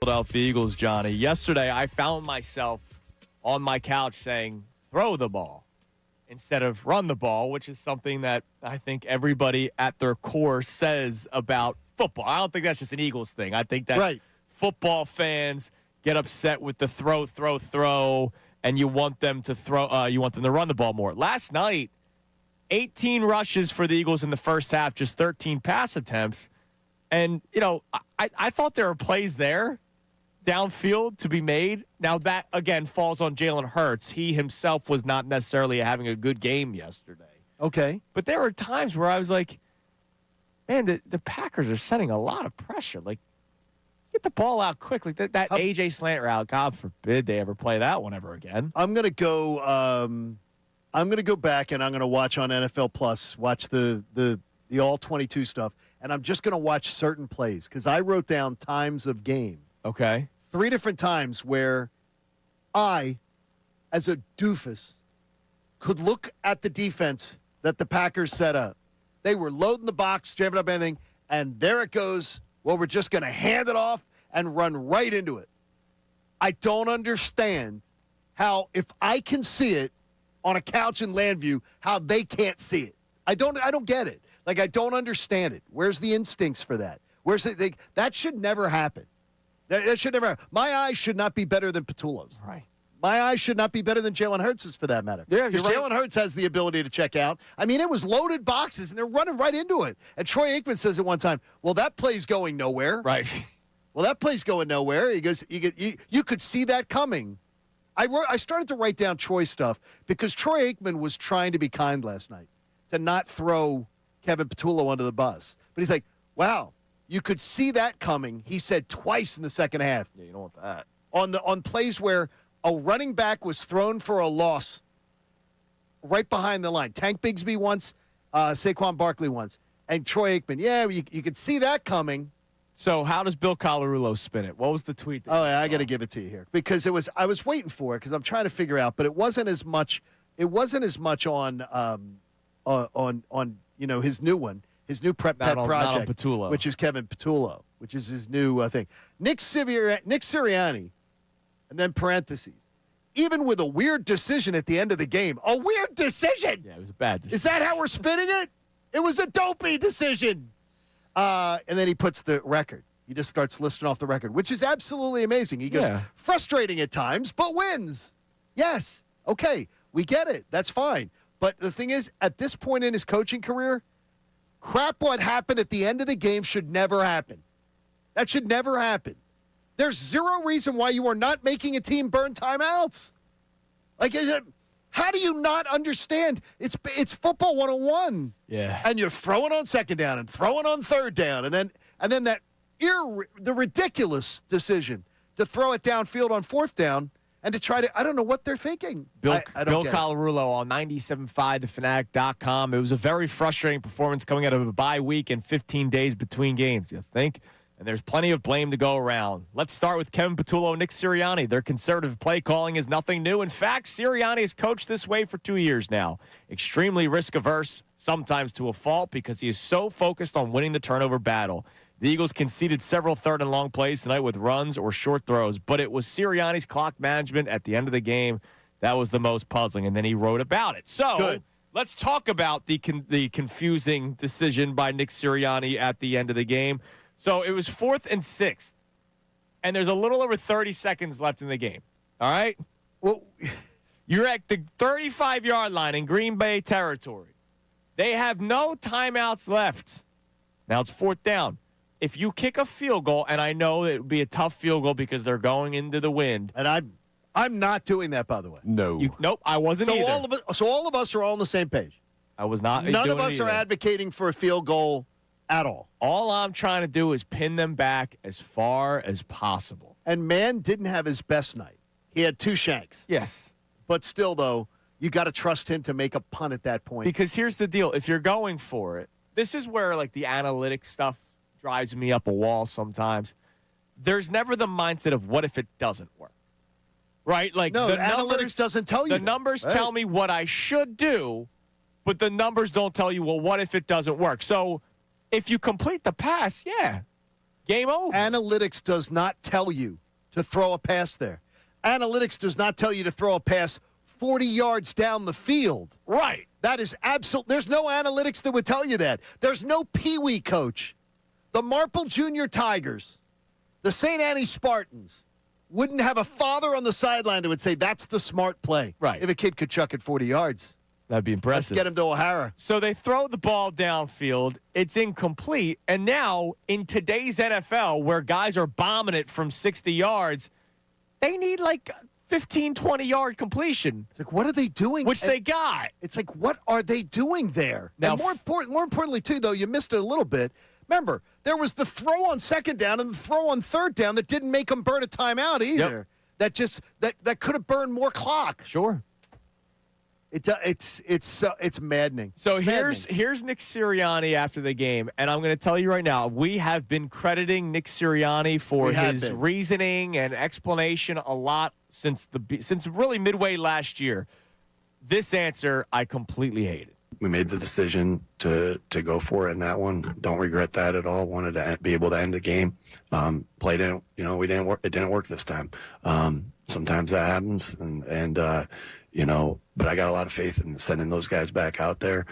Philadelphia Eagles, Johnny. Yesterday, I found myself on my couch saying, throw the ball instead of run the ball, which is something that I think everybody at their core says about football. I don't think that's just an Eagles thing. I think that's right. Football fans get upset with the throw, and you want them to run the ball more. Last night, 18 rushes for the Eagles in the first half, just 13 pass attempts. And, I thought there were plays there downfield to be made. Now, that, again, falls on Jalen Hurts. He himself was not necessarily having a good game yesterday. Okay. But there were times where I was like, man, the Packers are sending a lot of pressure. Like, get the ball out quick. Like that A.J. slant route, God forbid they ever play that one ever again. I'm going to go back and I'm going to watch on NFL Plus, watch the all 22 stuff, and I'm just going to watch certain plays because I wrote down times of game. Okay. 3 different times where I, as a doofus, could look at the defense that the Packers set up. They were loading the box, jamming up anything, and there it goes. Well, we're just going to hand it off and run right into it. I don't understand how, if I can see it on a couch in Landview, how they can't see it. I don't get it. Like, I don't understand it. Where's the instincts for that? That should never happen. That should never happen. My eyes should not be better than Petullo's. Right. My eyes should not be better than Jalen Hurts' for that matter. Yeah, because Jalen Hurts has the ability to check out. I mean, it was loaded boxes, and they're running right into it. And Troy Aikman says at one time, well, that play's going nowhere. Right. Well, that play's going nowhere. He goes, you could see that coming. I started to write down Troy stuff because Troy Aikman was trying to be kind last night to not throw Kevin Petullo under the bus. But he's like, wow, you could see that coming. He said twice in the second half. Yeah, you don't want that. On plays where a running back was thrown for a loss right behind the line. Tank Bigsby once, Saquon Barkley once, and Troy Aikman. Yeah, you could see that coming. So how does Bill Colarulo spin it? What was the tweet? I got to give it to you here because I was waiting for it because I'm trying to figure out, but it wasn't as much. It wasn't as much on his new one, his new pet project, which is Kevin Petullo, which is his new thing. Nick Sirianni, and then parentheses. Even with a weird decision at the end of the game, a weird decision. Yeah, it was a bad decision. Is that how we're spinning it? It was a dopey decision. And then he puts the record. He just starts listing off the record, which is absolutely amazing. He goes, frustrating at times, but wins. Yes. Okay. We get it. That's fine. But the thing is, at this point in his coaching career, crap what happened at the end of the game should never happen. That should never happen. There's zero reason why you are not making a team burn timeouts. Like, how do you not understand? It's football 101. Yeah. And you're throwing on second down and throwing on third down, and then the ridiculous decision to throw it downfield on fourth down and to try to, I don't know what they're thinking. Bill don't get Colarulo on 97.5 thefanatic.com. It was a very frustrating performance coming out of a bye week and 15 days between games, you think? And there's plenty of blame to go around. Let's start with Kevin Petullo and Nick Sirianni. Their conservative play calling is nothing new. In fact, Sirianni has coached this way for 2 years now. Extremely risk-averse, sometimes to a fault, because he is so focused on winning the turnover battle. The Eagles conceded several third and long plays tonight with runs or short throws, but it was Sirianni's clock management at the end of the game that was the most puzzling, and then he wrote about it. So let's talk about the confusing decision by Nick Sirianni at the end of the game. So it was 4th and 6th, and there's a little over 30 seconds left in the game. All right? Well, you're at the 35-yard line in Green Bay territory. They have no timeouts left. Now it's 4th down. If you kick a field goal, and I know it would be a tough field goal because they're going into the wind. And I'm not doing that, by the way. No. Nope, I wasn't either. All of us are all on the same page. I was not. None of us are advocating for a field goal at all. All I'm trying to do is pin them back as far as possible. And Mann didn't have his best night. He had 2 shanks. Yes. But still, though, you got to trust him to make a punt at that point. Because here's the deal. If you're going for it, this is where, like, the analytics stuff drives me up a wall sometimes. There's never the mindset of what if it doesn't work. Right? Like, no, the analytics doesn't tell you the numbers tell me what I should do, but the numbers don't tell you, well, what if it doesn't work? So if you complete the pass, Game over. Analytics does not tell you to throw a pass there. Analytics does not tell you to throw a pass 40 yards down the field. Right. That is absolute. There's no analytics that would tell you that. There's no peewee coach. The Marple Junior Tigers, the St. Annie Spartans, wouldn't have a father on the sideline that would say that's the smart play. Right. If a kid could chuck it 40 yards. That'd be impressive. Let's get him to O'Hara. So they throw the ball downfield. It's incomplete. And now, in today's NFL, where guys are bombing it from 60 yards, they need like 15, 20-yard completion. It's like, what are they doing? Which they got. It's like, what are they doing there? Now, and more importantly, too, though, you missed it a little bit. Remember, there was the throw on second down and the throw on third down that didn't make them burn a timeout either. Yep. That could have burned more clock. Sure. It's maddening. So it's here's Nick Sirianni after the game, and I'm going to tell you right now, we have been crediting Nick Sirianni for his reasoning and explanation a lot since really midway last year. This answer I completely hated. We made the decision to go for it in that one. Don't regret that at all. Wanted to be able to end the game. Played in, we didn't work. It didn't work this time. Sometimes that happens, and but I got a lot of faith in sending those guys back out there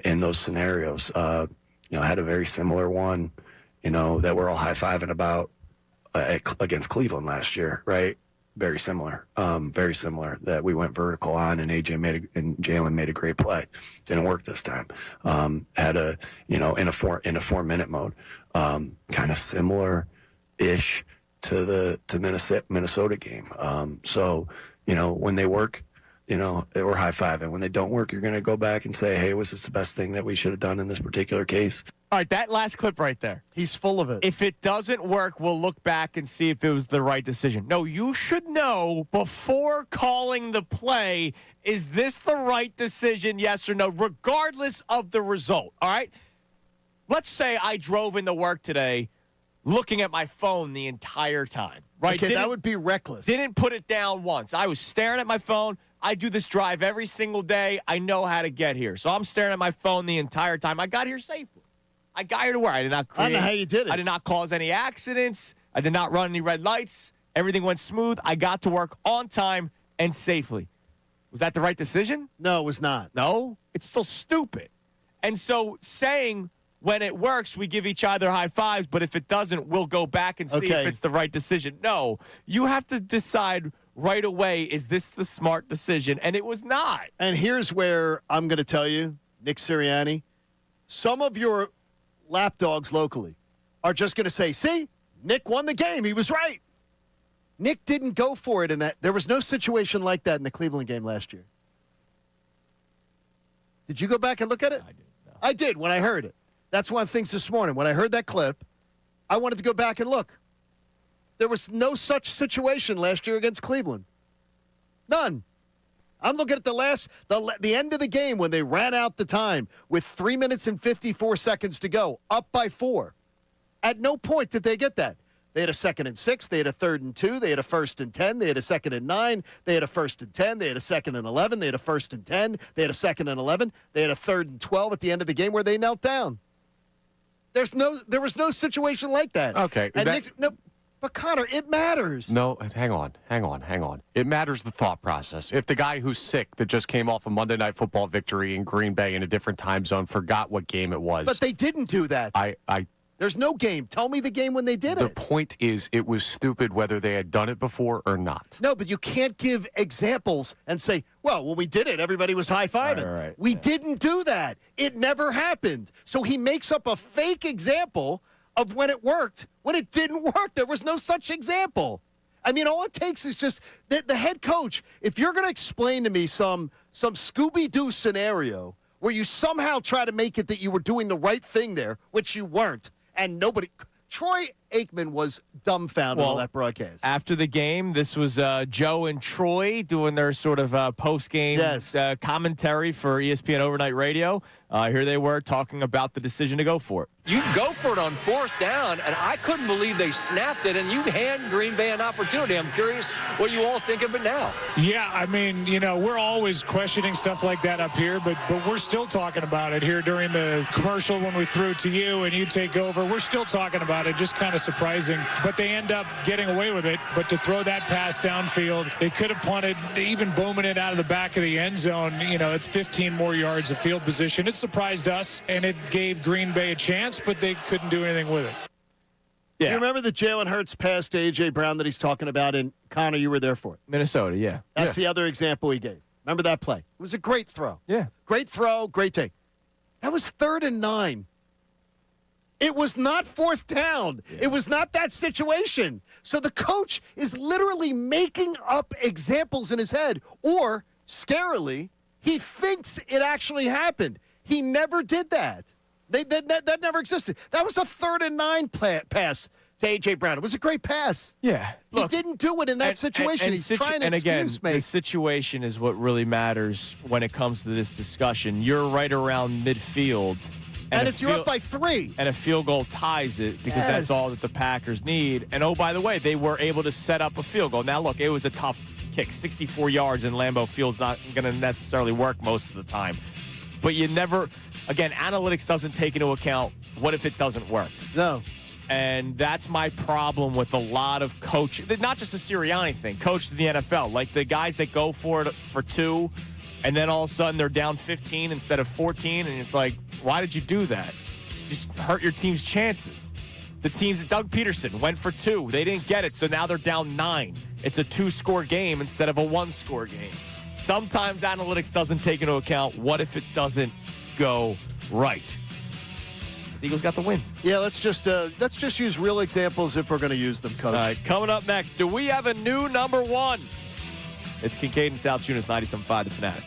in those scenarios. I had a very similar one, that we're all high-fiving about against Cleveland last year, right? Very similar, that we went vertical on and Jalen made a great play. Didn't work this time. Had a, in a 4-minute mode, kind of similar-ish to the Minnesota game. So, when they work, we're high-fiving. When they don't work, you're going to go back and say, hey, was this the best thing that we should have done in this particular case? All right, that last clip right there. He's full of it. If it doesn't work, we'll look back and see if it was the right decision. No, you should know before calling the play, is this the right decision, yes or no, regardless of the result, all right? Let's say I drove into work today looking at my phone the entire time, right? Okay, that would be reckless. Didn't put it down once. I was staring at my phone. I do this drive every single day. I know how to get here. So I'm staring at my phone the entire time. I got here safely. I got here to work. I did not create. I don't know how you did it. I did not cause any accidents. I did not run any red lights. Everything went smooth. I got to work on time and safely. Was that the right decision? No, it was not. No? It's still stupid. And so saying when it works, we give each other high fives, but if it doesn't, we'll go back and see if it's the right decision. No, you have to decide right away, is this the smart decision? And it was not. And here's where I'm going to tell you, Nick Sirianni, some of your lapdogs locally are just going to say, see, Nick won the game. He was right. Nick didn't go for it in that. There was no situation like that in the Cleveland game last year. Did you go back and look at it? I did. No. I did when I heard it. That's one of the things this morning. When I heard that clip, I wanted to go back and look. There was no such situation last year against Cleveland. None. I'm looking at the end of the game when they ran out the time with 3 minutes and 54 seconds to go, up by 4. At no point did they get that. They had a 2nd and 6. They had a 3rd and 2. They had a 1st and 10. They had a 2nd and 9. They had a 1st and 10. They had a 2nd and 11. They had a 1st and 10. They had a 2nd and 11. They had a 3rd and 12 at the end of the game where they knelt down. There was no situation like that. Okay. And but Connor, it matters. No, hang on. It matters the thought process. If the guy who's sick that just came off a Monday Night Football victory in Green Bay in a different time zone forgot what game it was. But they didn't do that. There's no game. Tell me the game when they did it. The point is, it was stupid whether they had done it before or not. No, but you can't give examples and say, well, when we did it, everybody was high-fiving. Right. We didn't do that. It never happened. So he makes up a fake example of when it worked. When it didn't work, there was no such example. I mean, all it takes is just the head coach. If you're going to explain to me some Scooby-Doo scenario where you somehow try to make it that you were doing the right thing there, which you weren't, and nobody – Troy Aikman was dumbfounded on that broadcast. After the game, this was Joe and Troy doing their sort of post-game commentary for ESPN Overnight Radio. Here they were talking about the decision to go for it. You go for it on 4th down, and I couldn't believe they snapped it, and you hand Green Bay an opportunity. I'm curious what you all think of it now. Yeah, I mean, we're always questioning stuff like that up here, but we're still talking about it here during the commercial when we threw it to you and you take over. We're still talking about it, just kind of surprising. But they end up getting away with it. But to throw that pass downfield, they could have punted, even booming it out of the back of the end zone. It's 15 more yards of field position. It surprised us, and it gave Green Bay a chance, but they couldn't do anything with it. Yeah. You remember the Jalen Hurts pass to A.J. Brown that he's talking about? And, Connor, you were there for it. Minnesota, yeah. That's the other example he gave. Remember that play? It was a great throw. Yeah. Great throw, great take. That was 3rd and 9. It was not 4th down. Yeah. It was not that situation. So the coach is literally making up examples in his head, or, scarily, he thinks it actually happened. He never did that. That never existed. That was a 3rd and 9 pass to A.J. Brown. It was a great pass. Yeah. Look, he didn't do it in that situation. He's trying to excuse me. The situation is what really matters when it comes to this discussion. You're right around midfield. And you're up by 3. And a field goal ties it because that's all that the Packers need. And, oh, by the way, they were able to set up a field goal. Now, look, it was a tough kick. 64 yards in Lambeau Field's not going to necessarily work most of the time. But you never – again, analytics doesn't take into account what if it doesn't work. No. And that's my problem with a lot of coaches. Not just a Sirianni thing. Coaches in the NFL. Like the guys that go for it for 2, and then all of a sudden they're down 15 instead of 14. And it's like, why did you do that? Just hurt your team's chances. The teams that Doug Peterson went for 2. They didn't get it, so now they're down 9. It's a 2-score game instead of a 1-score game. Sometimes analytics doesn't take into account what if it doesn't go right. The Eagles got the win. Yeah, let's just use real examples if we're going to use them, Coach. All right, coming up next, do we have a new number 1? It's Kincade and Salciunas, 97.5 The Fanatic.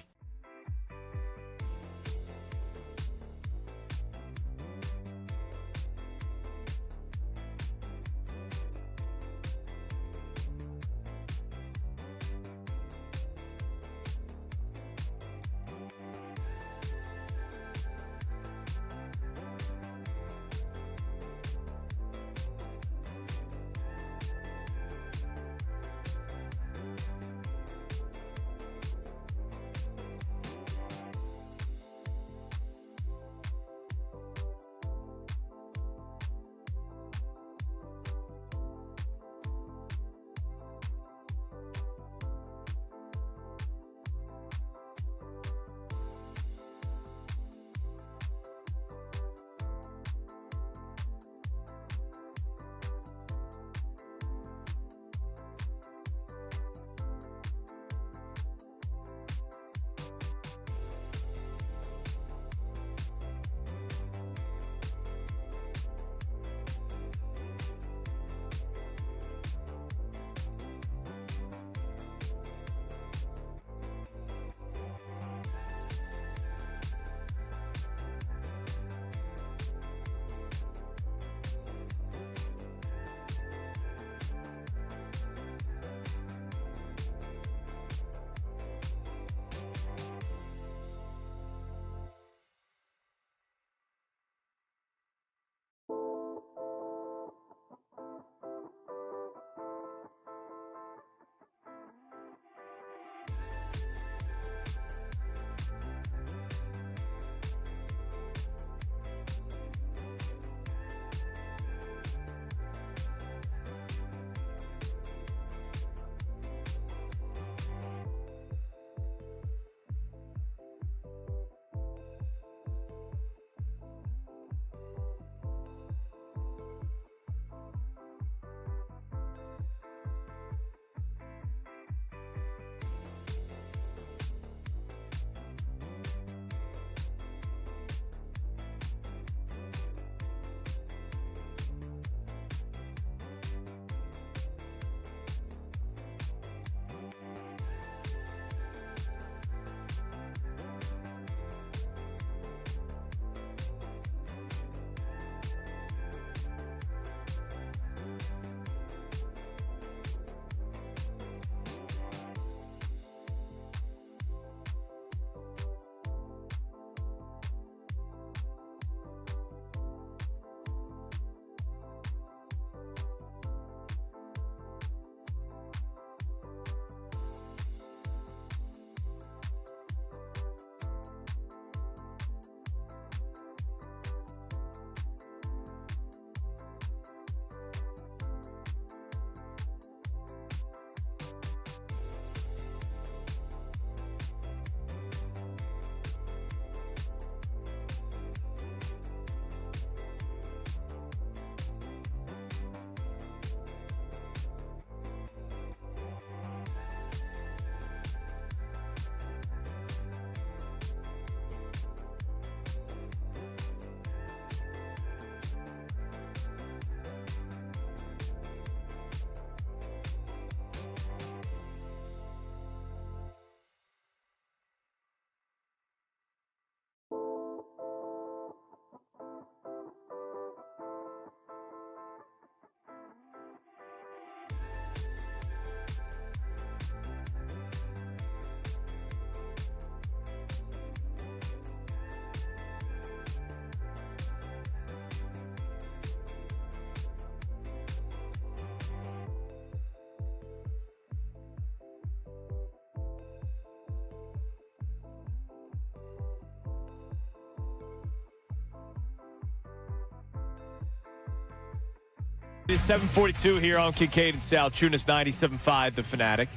It's 7:42 here on Kincade Salciunas, 97.5 The Fanatic.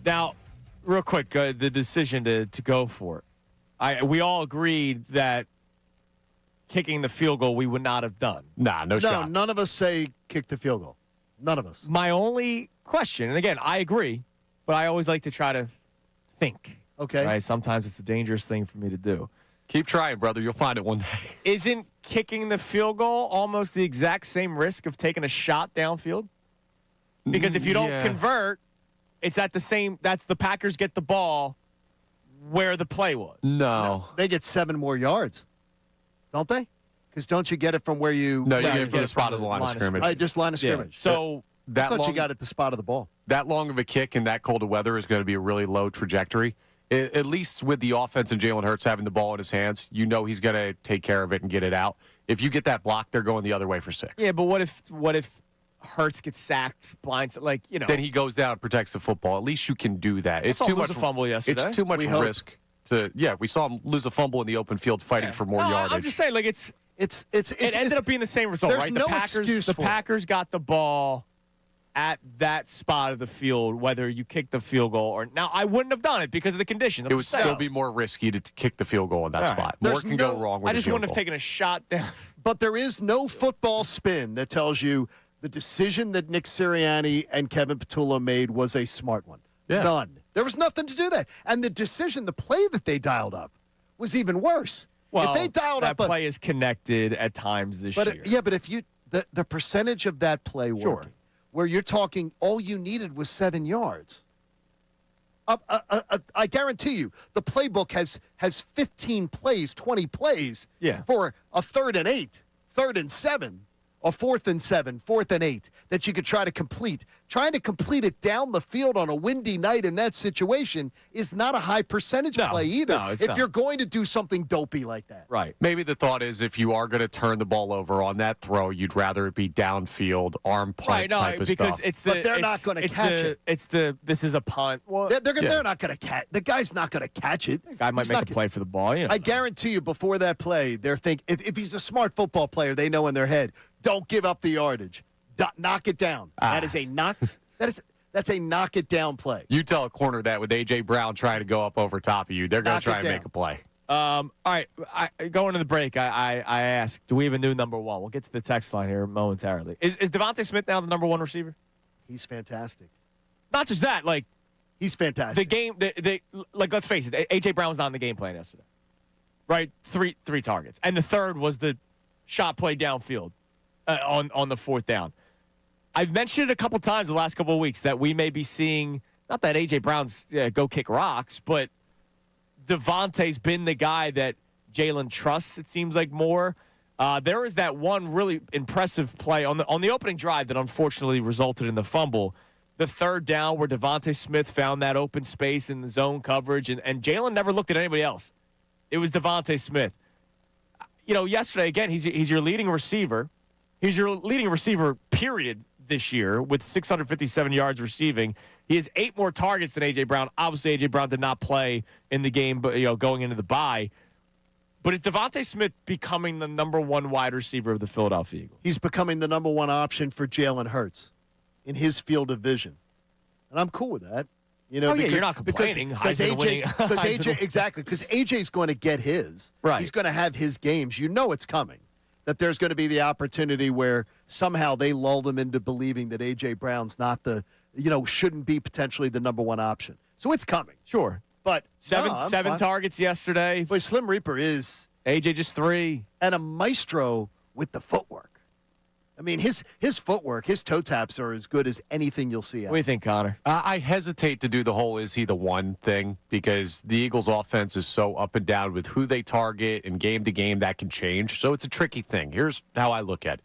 Now, real quick, the decision to go for it. We all agreed that kicking the field goal we would not have done. No shot. None of us say kick the field goal. None of us. My only question, and again, I agree, but I always like to try to think. Okay. Right? Sometimes it's a dangerous thing for me to do. Keep trying, brother. You'll find it one day. Isn't kicking the field goal almost the exact same risk of taking a shot downfield? Because if you don't convert, it's at the same. That's the Packers get the ball where the play was. No. They get 7 more yards, don't they? Because don't you get it from where you? No, you get it from the spot of the line of scrimmage. Just line of scrimmage. So I thought you got it at the spot of the ball. That long of a kick in that cold of weather is going to be a really low trajectory. At least with the offense and Jalen Hurts having the ball in his hands, you know he's going to take care of it and get it out. If you get that block, they're going the other way for 6. Yeah, but what if Hurts gets sacked, blinds, Then he goes down and protects the football. At least you can do that. It's too much a fumble yesterday. It's too much risk to. Yeah, we saw him lose a fumble in the open field fighting for more yardage. I'm just saying, it ended up being the same result, there's right? no excuse the for it. Packers got the ball at that spot of the field, whether you kick the field goal or now. I wouldn't have done it because of the conditions. It would still be more risky to kick the field goal in that spot. More can go wrong with I just the field wouldn't have goal. taken a shot down. But there is no football spin that tells you the decision that Nick Sirianni and Kevin Petullo made was a smart one. Yeah. None. There was nothing to do that. And the decision, the play that they dialed up was even worse. Well, if they dialed that up play is connected at times this year. Yeah, but if you the percentage of that play working, where you're talking all you needed was 7 yards. I guarantee you, the playbook has 15 plays, 20 plays for a 3rd and 8, 3rd and 7, or 4th and 7, 4th and 8 that you could try to complete. Trying to complete it down the field on a windy night in that situation is not a high percentage play either. No, it's if not. you're going to do something dopey like that. Right. Maybe the thought is if you are going to turn the ball over on that throw, you'd rather it be downfield, arm punt type of because stuff. But they're not going to catch it. This is a punt. Well, they're not going to catch. The guy's not going to catch it. The guy might make a play for the ball. I guarantee you, before that play, they're thinking if he's a smart football player, they know in their head, don't give up the yardage. Knock it down. That is a knock. That's a knock it down play. You tell a corner that with A.J. Brown trying to go up over top of you, they're going to try and make a play. All right, going to the break, I asked, do we even do number one? We'll get to the text line here momentarily. Is Devontae Smith now the number one receiver? He's fantastic. Not just that, he's fantastic. The game, let's face it, A.J. Brown was not in the game plan yesterday, right? Three targets, and the third was the shot play downfield on the 4th down. I've mentioned it a couple times the last couple of weeks that we may be seeing, not that A.J. Brown's go kick rocks, but Devontae's been the guy that Jalen trusts, it seems like, more. There was that one really impressive play on the opening drive that unfortunately resulted in the fumble. The 3rd down where Devontae Smith found that open space in the zone coverage, and Jalen never looked at anybody else. It was Devontae Smith. Yesterday, again, he's your leading receiver. He's your leading receiver, period, this year with 657 yards receiving. He has 8 more targets than A.J. Brown. Obviously, A.J. Brown did not play in the game, but going into the bye. But is Devontae Smith becoming the number one wide receiver of the Philadelphia Eagles? He's becoming the number one option for Jalen Hurts in his field of vision. And I'm cool with that. You're not complaining. Because AJ's going to get his. Right. He's going to have his games. You know it's coming. That there's going to be the opportunity where somehow they lull them into believing that A.J. Brown's not shouldn't be potentially the number one option. So it's coming. Sure. But seven targets yesterday. Boy, Slim Reaper is A.J. just 3. And a maestro with the footwork. I mean, his footwork, his toe taps are as good as anything you'll see out. What do you think, Connor? I hesitate to do the whole is he the one thing because the Eagles' offense is so up and down with who they target and game to game that can change. So it's a tricky thing. Here's how I look at it.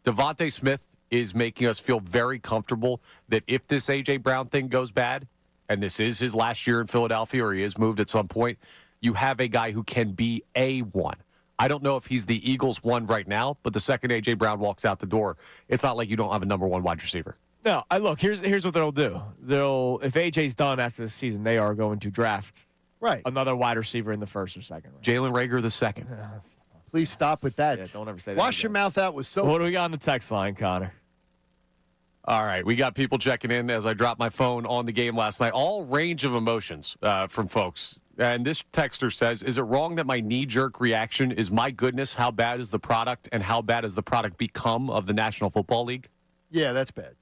Devontae Smith is making us feel very comfortable that if this A.J. Brown thing goes bad, and this is his last year in Philadelphia or he is moved at some point, you have a guy who can be a one. I don't know if he's the Eagles' one right now, but the second A.J. Brown walks out the door, it's not like you don't have a number one wide receiver. No, look, here's what they'll do. If A.J.'s done after the season, they are going to draft another wide receiver in the 1st or 2nd round. Jalen Reagor the 2nd. Please stop with that. Yeah, don't ever say that. Wash your mouth out with soap. What do we got on the text line, Connor? All right, we got people checking in as I dropped my phone on the game last night. All range of emotions from folks. And this texter says, is it wrong that my knee-jerk reaction is, my goodness, how bad is the product and how bad has the product become of the National Football League? Yeah, that's bad.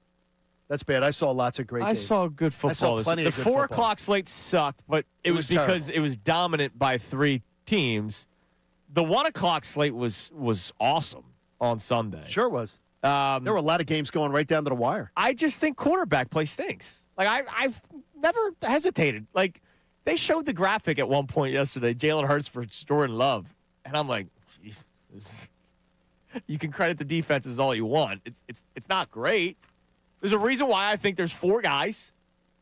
That's bad. I saw lots of great games. I saw good football. The 4 o'clock slate sucked, but it was because terrible. it was dominant by 3 teams. The 1 o'clock slate was awesome on Sunday. Sure was. There were a lot of games going right down to the wire. I just think quarterback play stinks. Like, I've never hesitated. Like, they showed the graphic at one point yesterday, Jalen Hurts for Jordan Love. And I'm like, jeez, you can credit the defenses all you want. It's not great. There's a reason why I think there's 4 guys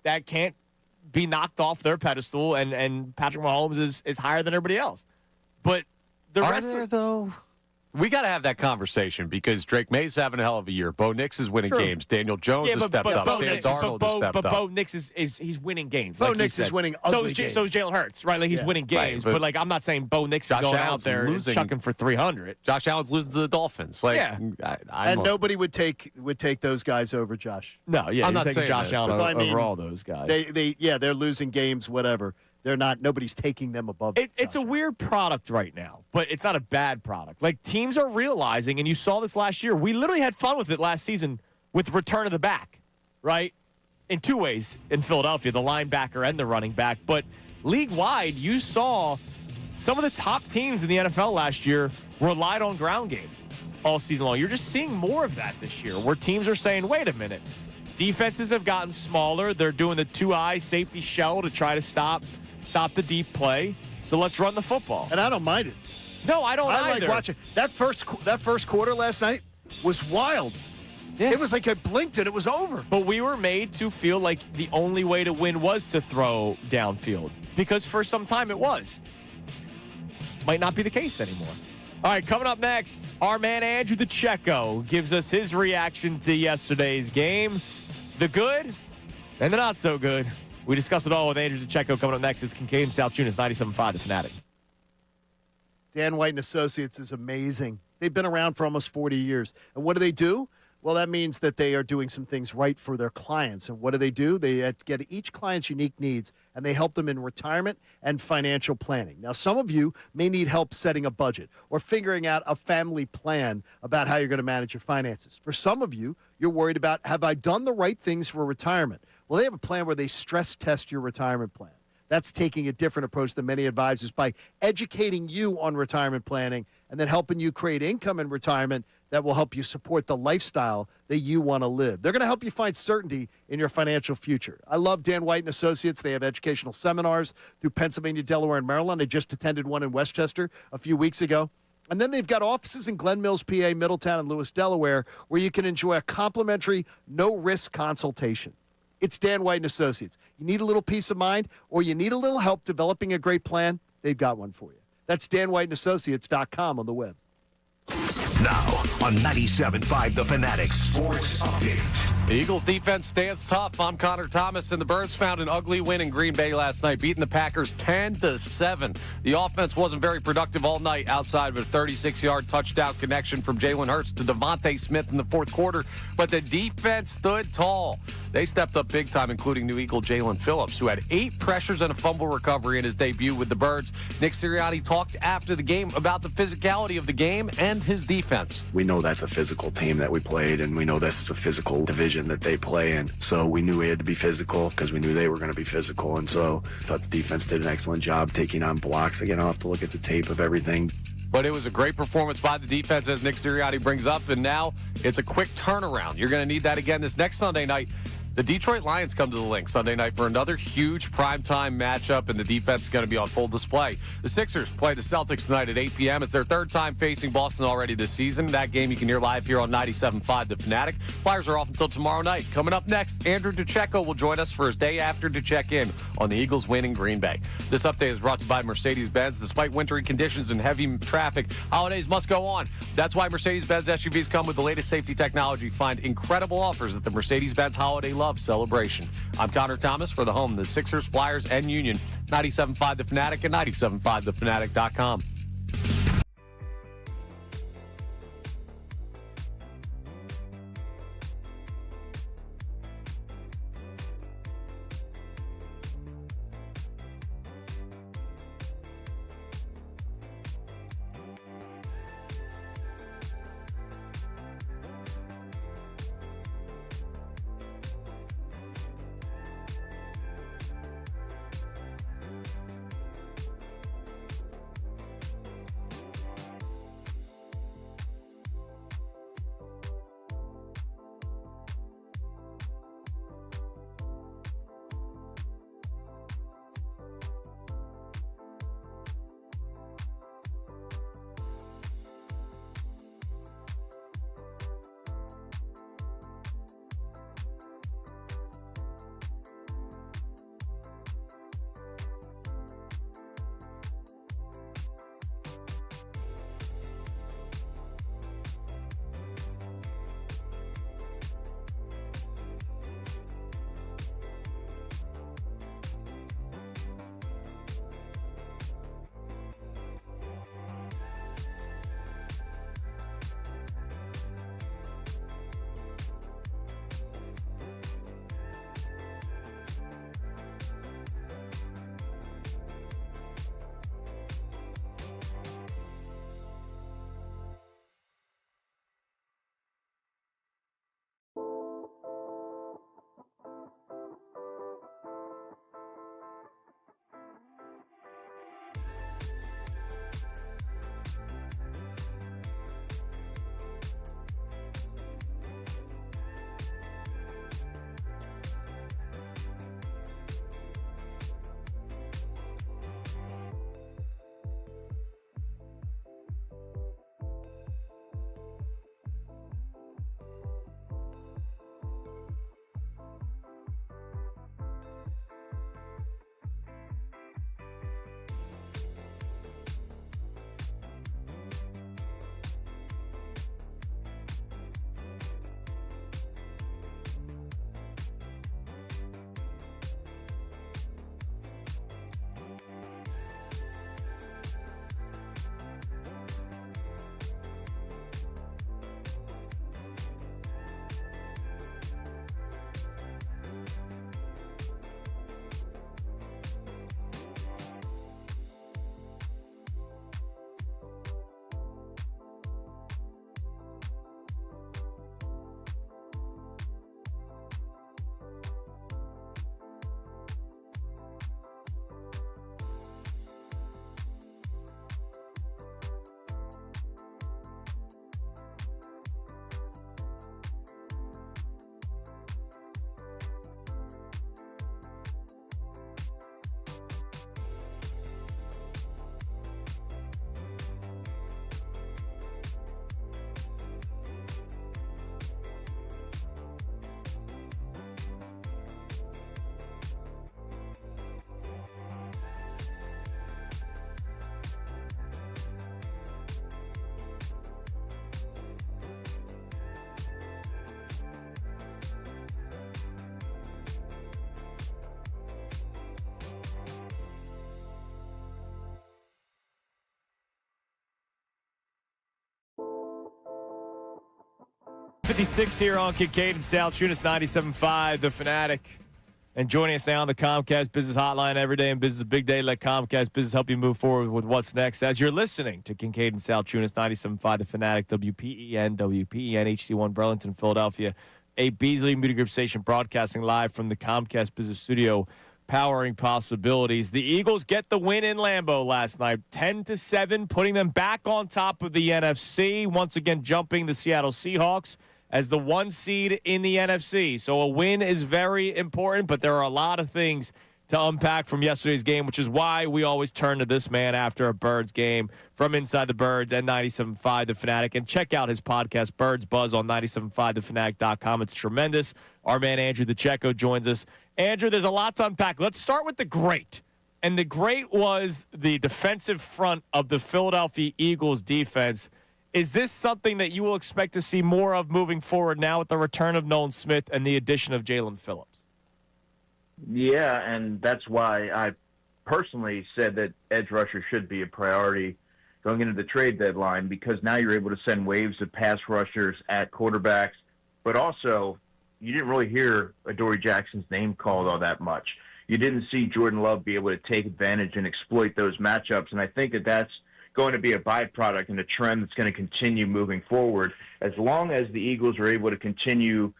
that can't be knocked off their pedestal, and Patrick Mahomes is higher than everybody else. But the rest of though? We got to have that conversation because Drake May's having a hell of a year. Bo Nix is winning games. Daniel Jones has stepped up. Sam Darnold has stepped up. But Bo Nix he's winning games. Bo like Nix is winning ugly games. So is Jalen Hurts, right? Like, he's winning games. Right, but like, I'm not saying Bo Nix is going out there and chucking for 300. Josh Allen's losing to the Dolphins. Like, yeah. And nobody would take those guys over Josh. No, yeah, I'm not taking saying Josh Allen over all those guys. They're losing games, whatever. They're not. Nobody's taking them above. It's a weird product right now, but it's not a bad product. Like, teams are realizing, and you saw this last year. We literally had fun with it last season with return of the back, right? In 2 ways in Philadelphia, the linebacker and the running back. But league-wide, you saw some of the top teams in the NFL last year relied on ground game all season long. You're just seeing more of that this year, where teams are saying, wait a minute. Defenses have gotten smaller. They're doing the 2-eye safety shell to try to stop the deep play. So let's run the football. And I don't mind it. No, I don't either. I like watching. That first quarter last night was wild. Yeah. It was like I blinked and it was over. But we were made to feel like the only way to win was to throw downfield, because for some time it was. Might not be the case anymore. All right, coming up next, our man Andrew DeCecco gives us his reaction to yesterday's game. The good and the not so good. We discuss it all with Andrew DeCecco coming up next. It's Kincade Salciunas, 97.5 The Fanatic. Dan White and Associates is amazing. They've been around for almost 40 years. And what do? Well, that means that they are doing some things right for their clients. And what do? They get each client's unique needs, and they help them in retirement and financial planning. Now, some of you may need help setting a budget or figuring out a family plan about how you're going to manage your finances. For some of you, you're worried about, have I done the right things for retirement? Well, they have a plan where they stress test your retirement plan. That's taking a different approach than many advisors by educating you on retirement planning and then helping you create income in retirement that will help you support the lifestyle that you want to live. They're going to help you find certainty in your financial future. I love Dan White and Associates. They have educational seminars through Pennsylvania, Delaware, and Maryland. I just attended one in Westchester a few weeks ago. And then they've got offices in Glen Mills, PA, Middletown, and Lewis, Delaware, where you can enjoy a complimentary, no-risk consultation. It's Dan White and Associates. You need a little peace of mind or you need a little help developing a great plan, they've got one for you. That's danwhiteandassociates.com on the web. Now on 97.5 The Fanatic Sports Update. The Eagles defense stands tough. I'm Connor Thomas, and the Birds found an ugly win in Green Bay last night, beating the Packers 10-7. The offense wasn't very productive all night outside of a 36-yard touchdown connection from Jalen Hurts to Devontae Smith in the fourth quarter, but the defense stood tall. They stepped up big time, including new Eagle Jalen Phillips, who had 8 pressures and a fumble recovery in his debut with the Birds. Nick Sirianni talked after the game about the physicality of the game and his defense. We know that's a physical team that we played, and we know this is a physical division that they play in. So we knew we had to be physical because we knew they were going to be physical. And so I thought the defense did an excellent job taking on blocks. Again, I'll have to look at the tape of everything. But it was a great performance by the defense, as Nick Sirianni brings up, and now it's a quick turnaround. You're going to need that again this next Sunday night. The Detroit Lions come to the Link Sunday night for another huge primetime matchup, and the defense is going to be on full display. The Sixers play the Celtics tonight at 8 p.m. It's their 3rd time facing Boston already this season. That game you can hear live here on 97.5 The Fanatic. Flyers are off until tomorrow night. Coming up next, Andrew DeCecco will join us for his day after to check in on the Eagles' win in Green Bay. This update is brought to you by Mercedes-Benz. Despite wintry conditions and heavy traffic, holidays must go on. That's why Mercedes-Benz SUVs come with the latest safety technology. Find incredible offers at the Mercedes-Benz Holiday Love Celebration. I'm Connor Thomas for the home of the Sixers, Flyers, and Union. 97.5 The Fanatic and 97.5thefanatic.com. 56 here on Kincade Salciunas 97.5, The Fanatic. And joining us now on the Comcast Business Hotline every day in business, a big day. Let Comcast Business help you move forward with what's next. As you're listening to Kincade and Salciunas 97.5, The Fanatic, WPEN, HD1, Burlington, Philadelphia, a Beasley Media Group station broadcasting live from the Comcast Business Studio, powering possibilities. The Eagles get the win in Lambeau last night, 10-7, putting them back on top of the NFC, once again jumping the Seattle Seahawks as the 1 seed in the NFC. So a win is very important, but there are a lot of things to unpack from yesterday's game, which is why we always turn to this man after a Birds game from Inside the Birds and 97.5 The Fanatic. And check out his podcast, Birds Buzz, on 97.5thefanatic.com. It's tremendous. Our man Andrew DeCecco joins us. Andrew, there's a lot to unpack. Let's start with the great. And the great was the defensive front of the Philadelphia Eagles defense. Is this something that you will expect to see more of moving forward now with the return of Nolan Smith and the addition of Jalen Phillips? Yeah, and that's why I personally said that edge rusher should be a priority going into the trade deadline, because now you're able to send waves of pass rushers at quarterbacks, but also you didn't really hear Adoree Jackson's name called all that much. You didn't see Jordan Love be able to take advantage and exploit those matchups, and I think that that's going to be a byproduct and a trend that's going to continue moving forward as long as the Eagles are able to continue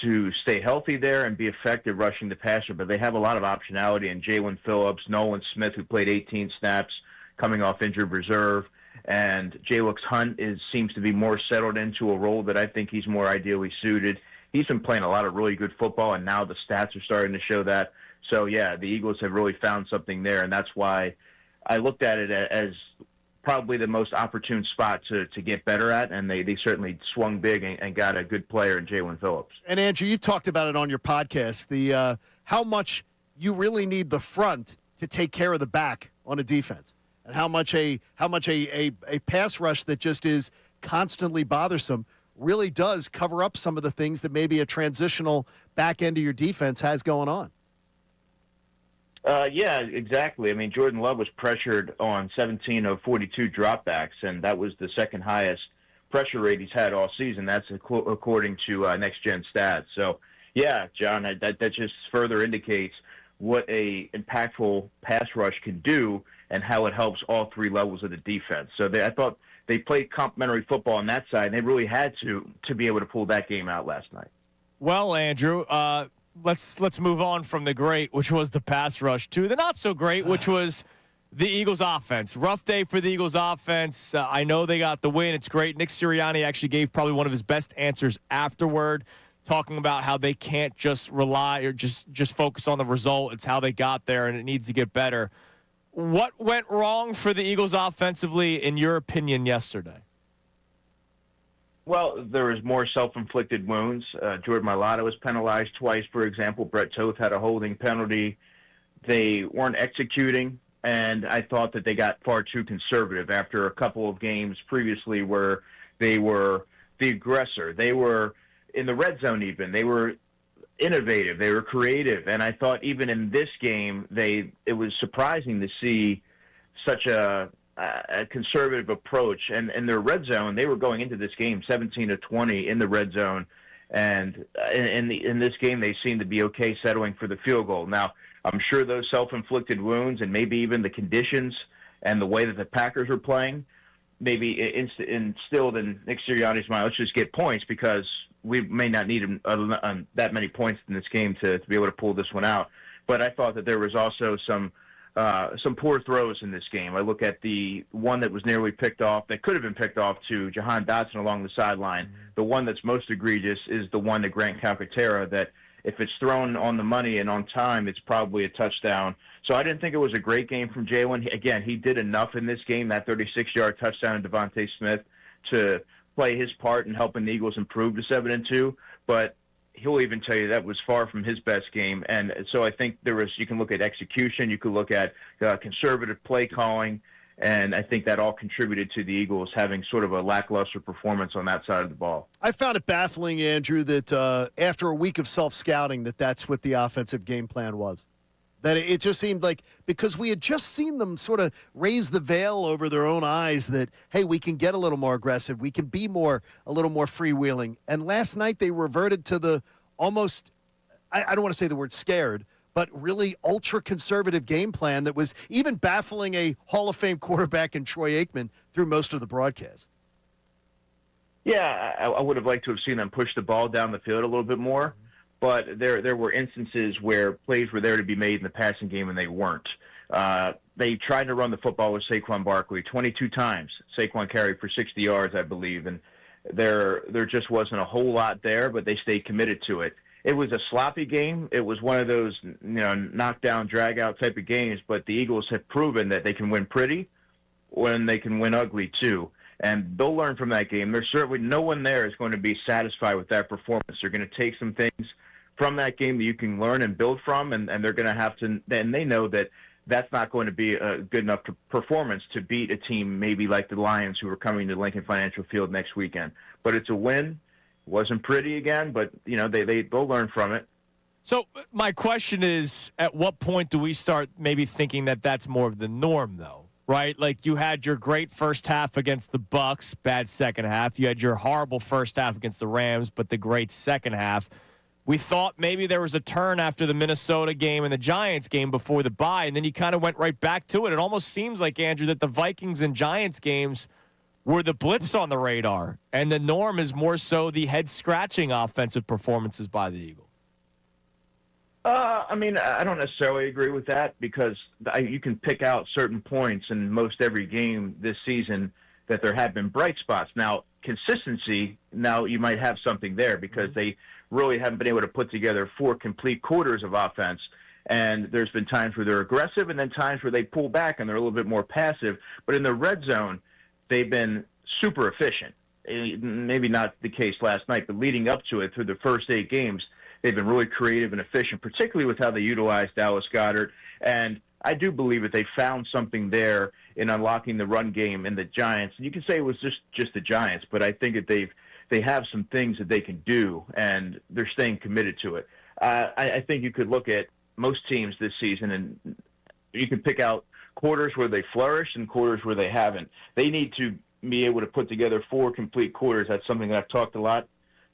to stay healthy there and be effective rushing the passer. But they have a lot of optionality in Jalen Phillips, Nolan Smith, who played 18 snaps coming off injured reserve, and Jalux Hunt seems to be more settled into a role that I think he's more ideally suited. He's been playing a lot of really good football, and now the stats are starting to show that. So, yeah, the Eagles have really found something there, and that's why I looked at it as probably the most opportune spot to get better at, and they certainly swung big and got a good player in Jalen Phillips. And, Andrew, you've talked about it on your podcast, the how much you really need the front to take care of the back on a defense, and how much a pass rush that just is constantly bothersome really does cover up some of the things that maybe a transitional back end of your defense has going on. Yeah, exactly. I mean, Jordan Love was pressured on 17 of 42 dropbacks, and that was the second highest pressure rate he's had all season. That's according to Next Gen Stats. So, yeah, John, that just further indicates what a impactful pass rush can do and how it helps all three levels of the defense. So I thought they played complementary football on that side, and they really had to be able to pull that game out last night. Well, Andrew, let's move on from the great, which was the pass rush, to the not so great, which was the Eagles offense. Rough day for the Eagles offense. I know they got the win. It's great. Nick Sirianni actually gave probably one of his best answers afterward, talking about how they can't just rely or just focus on the result. It's how they got there, and it needs to get better. What went wrong for the Eagles offensively, in your opinion, yesterday? Well, there was more self-inflicted wounds. Jordan Mailata was penalized twice, for example. Brett Toth had a holding penalty. They weren't executing, and I thought that they got far too conservative after a couple of games previously where they were the aggressor. They were in the red zone even. They were innovative. They were creative. And I thought even in this game, it was surprising to see such a conservative approach. And in their red zone, they were going into this game 17 of 20 in the red zone. And in this game, they seemed to be okay settling for the field goal. Now, I'm sure those self-inflicted wounds and maybe even the conditions and the way that the Packers were playing maybe instilled in Nick Sirianni's mind, let's just get points because we may not need that many points in this game to be able to pull this one out. But I thought that there was also some poor throws in this game. I look at the one that was nearly picked off, that could have been picked off to Jahan Dotson along the sideline. The one that's most egregious is the one to Grant Calcaterra that if it's thrown on the money and on time, it's probably a touchdown. So I didn't think it was a great game from Jalen. Again, he did enough in this game, that 36-yard touchdown to Devontae Smith, to play his part in helping the Eagles improve to 7-2. But he'll even tell you that was far from his best game. And so I think you can look at execution, you could look at conservative play calling, and I think that all contributed to the Eagles having sort of a lackluster performance on that side of the ball. I found it baffling, Andrew, that after a week of self-scouting, that's what the offensive game plan was. That it just seemed like, because we had just seen them sort of raise the veil over their own eyes that, hey, we can get a little more aggressive. We can be a little more freewheeling. And last night they reverted to the almost, I don't want to say the word scared, but really ultra-conservative game plan that was even baffling a Hall of Fame quarterback in Troy Aikman through most of the broadcast. Yeah, I would have liked to have seen them push the ball down the field a little bit more. But there were instances where plays were there to be made in the passing game and they weren't. They tried to run the football with Saquon Barkley 22 times. Saquon carried for 60 yards, I believe, and there just wasn't a whole lot there, but they stayed committed to it. It was a sloppy game. It was one of those knockdown, drag-out type of games, but the Eagles have proven that they can win pretty when they can win ugly too. And they'll learn from that game. There's certainly no one there is going to be satisfied with that performance. They're going to take some things from that game that you can learn and build from, and they're going to have to, and they know that that's not going to be a good enough performance to beat a team maybe like the Lions, who are coming to Lincoln Financial Field next weekend. But it's a win. It wasn't pretty again, but they'll learn from it. So my question is, at what point do we start maybe thinking that that's more of the norm, though? Right? Like, you had your great first half against the Bucs, bad second half. You had your horrible first half against the Rams, but the great second half. We thought maybe there was a turn after the Minnesota game and the Giants game before the bye, and then you kind of went right back to it. It almost seems like, Andrew, that the Vikings and Giants games were the blips on the radar, and the norm is more so the head-scratching offensive performances by the Eagles. I don't necessarily agree with that, because you can pick out certain points in most every game this season that there have been bright spots. Now, consistency, now you might have something there, because they really haven't been able to put together 4 complete quarters of offense. And there's been times where they're aggressive and then times where they pull back and they're a little bit more passive. But in the red zone, they've been super efficient. Maybe not the case last night, but leading up to it through the first 8 games, they've been really creative and efficient, particularly with how they utilize Dallas Goedert. And I do believe that they found something there in unlocking the run game in the Giants. And you can say it was just the Giants, but I think that they have some things that they can do, and they're staying committed to it. I think you could look at most teams this season, and you can pick out quarters where they flourished and quarters where they haven't. They need to be able to put together 4 complete quarters. That's something that I've talked a lot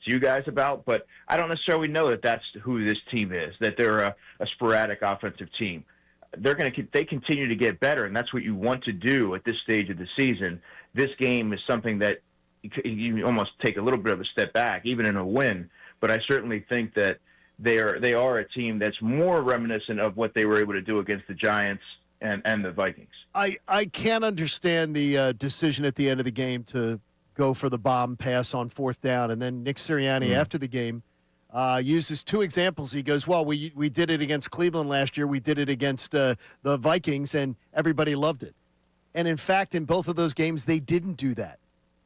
to you guys about, but I don't necessarily know that that's who this team is, that they're a sporadic offensive team. They continue to get better, and that's what you want to do at this stage of the season. This game is something that you almost take a little bit of a step back, even in a win. But I certainly think that they are a team that's more reminiscent of what they were able to do against the Giants and the Vikings. I can't understand the decision at the end of the game to go for the bomb pass on 4th down, and then Nick Sirianni after the game uses 2 examples. He goes, well, we did it against Cleveland last year. We did it against the Vikings, and everybody loved it. And, in fact, in both of those games, they didn't do that.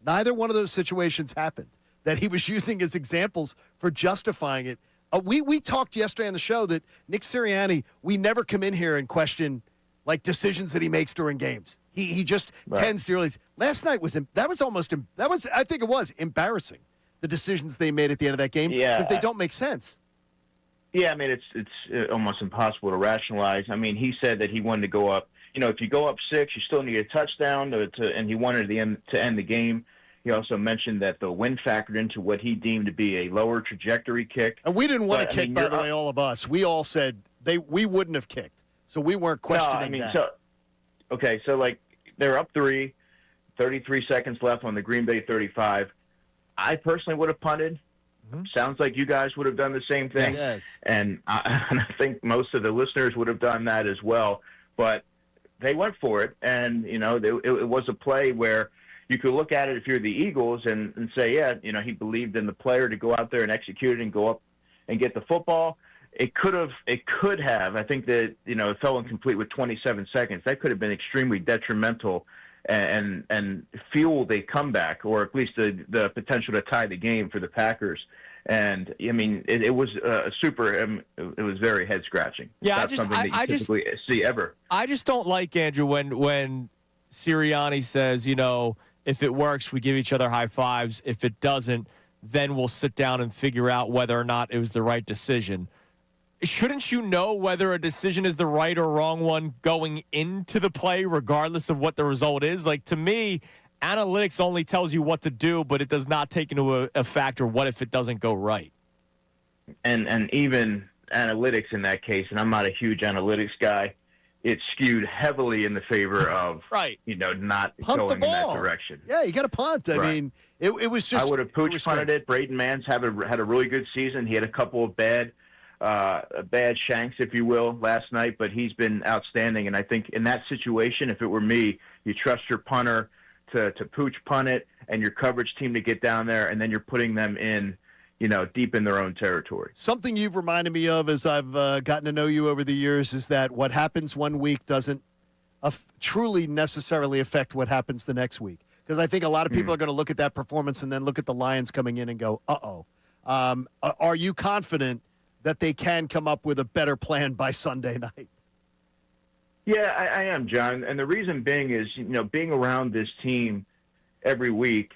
Neither one of those situations happened, that he was using as examples for justifying it. We talked yesterday on the show that Nick Sirianni, we never come in here and question, like, decisions that he makes during games. He just tends to realize. Last night I think it was embarrassing, the decisions they made at the end of that game, because they don't make sense. Yeah, I mean, it's almost impossible to rationalize. I mean, he said that he wanted to go up. If you go up 6, you still need a touchdown, and he wanted to end the game. He also mentioned that the wind factored into what he deemed to be a lower trajectory kick. And we didn't want to kick, by the way, all of us. We all said we wouldn't have kicked, so we weren't questioning that. So like, they're up 3, 33 seconds left on the Green Bay 35. I personally would have punted. Mm-hmm. Sounds like you guys would have done the same thing. Yes. And I think most of the listeners would have done that as well. But they went for it, and, it was a play where you could look at it if you're the Eagles and say, yeah, he believed in the player to go out there and execute it and go up and get the football. It could have. I think that, it fell incomplete with 27 seconds. That could have been extremely detrimental and fueled a comeback, or at least the potential to tie the game for the Packers. And I mean, it was it was very head scratching. Yeah, not something that you typically see ever. I just don't like, Andrew, when Sirianni says, if it works, we give each other high fives. If it doesn't, then we'll sit down and figure out whether or not it was the right decision. shouldn't you know whether a decision is the right or wrong one going into the play, regardless of what the result is? Like, to me, analytics only tells you what to do, but it does not take into a factor what if it doesn't go right. And even analytics in that case, and I'm not a huge analytics guy, it's skewed heavily in the favor of not Punt going the in that ball. direction. Yeah, you got to punt. I Right. mean, it was just. I would have pooch punted it. Braden Mann's had a really good season. He had a couple of bad shanks, if you will, last night, but he's been outstanding. And I think in that situation, if it were me, you trust your punter to pooch punt it and your coverage team to get down there, and then you're putting them in, deep in their own territory. Something you've reminded me of as I've gotten to know you over the years is that what happens one week doesn't truly necessarily affect what happens the next week. Because I think a lot of people are going to look at that performance and then look at the Lions coming in and go, uh-oh. Are you confident that they can come up with a better plan by Sunday night? Yeah, I am, John. And the reason being is, being around this team every week,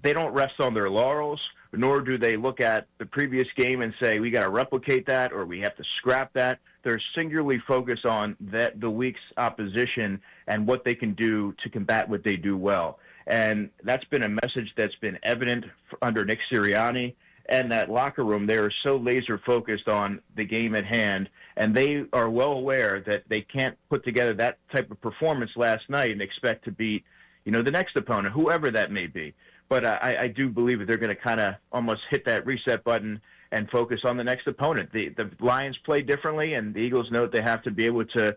they don't rest on their laurels, nor do they look at the previous game and say, we got to replicate that or we have to scrap that. They're singularly focused on the week's opposition and what they can do to combat what they do well. And that's been a message that's been evident under Nick Sirianni. And that locker room, they are so laser focused on the game at hand, and they are well aware that they can't put together that type of performance last night and expect to beat, the next opponent, whoever that may be. But I do believe that they're going to kind of almost hit that reset button and focus on the next opponent. The Lions play differently, and the Eagles know that they have to be able to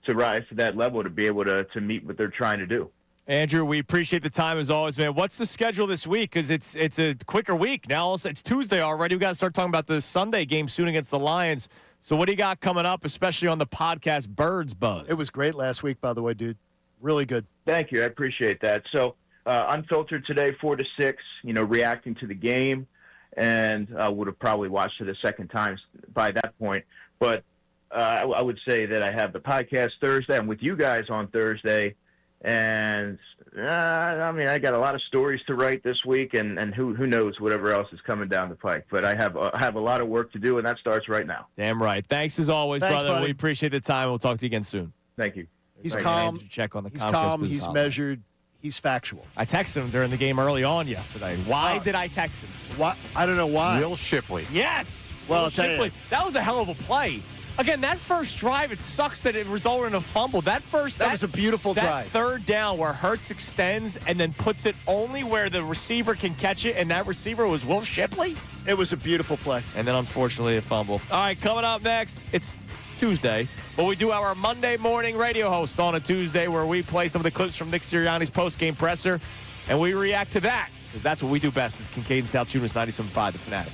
rise to that level to be able to meet what they're trying to do. Andrew, we appreciate the time as always, man. What's the schedule this week? Because it's a quicker week now. It's Tuesday already. We got to start talking about the Sunday game soon against the Lions. So what do you got coming up, especially on the podcast Birds Buzz? It was great last week, by the way, dude. Really good. Thank you. I appreciate that. So unfiltered today, 4 to 6. Reacting to the game, and would have probably watched it a second time by that point. But I would say that I have the podcast Thursday. I'm with you guys on Thursday. And, I got a lot of stories to write this week, and who knows whatever else is coming down the pike. But I have a lot of work to do, and that starts right now. Damn right. Thanks as always, brother. Buddy. We appreciate the time. We'll talk to you again soon. Thank you. He's Thank calm. You. Check on the he's Comcast calm. Business He's Hotline. measured. He's factual. I texted him during the game early on yesterday. Why did I text him? Why? I don't know why. Will Shipley. Yes. Well, Will I'll tell you. Shipley. That was a hell of a play. Again, that first drive, it sucks that it resulted in a fumble. That was a beautiful drive. Third down where Hurts extends and then puts it only where the receiver can catch it, and that receiver was Will Shipley. It was a beautiful play. And then, unfortunately, a fumble. All right, coming up next, it's Tuesday, but we do our Monday morning radio host on a Tuesday where we play some of the clips from Nick Sirianni's post-game presser, and we react to that because that's what we do best. It's Kincade Salciunas, 97.5, The Fanatic.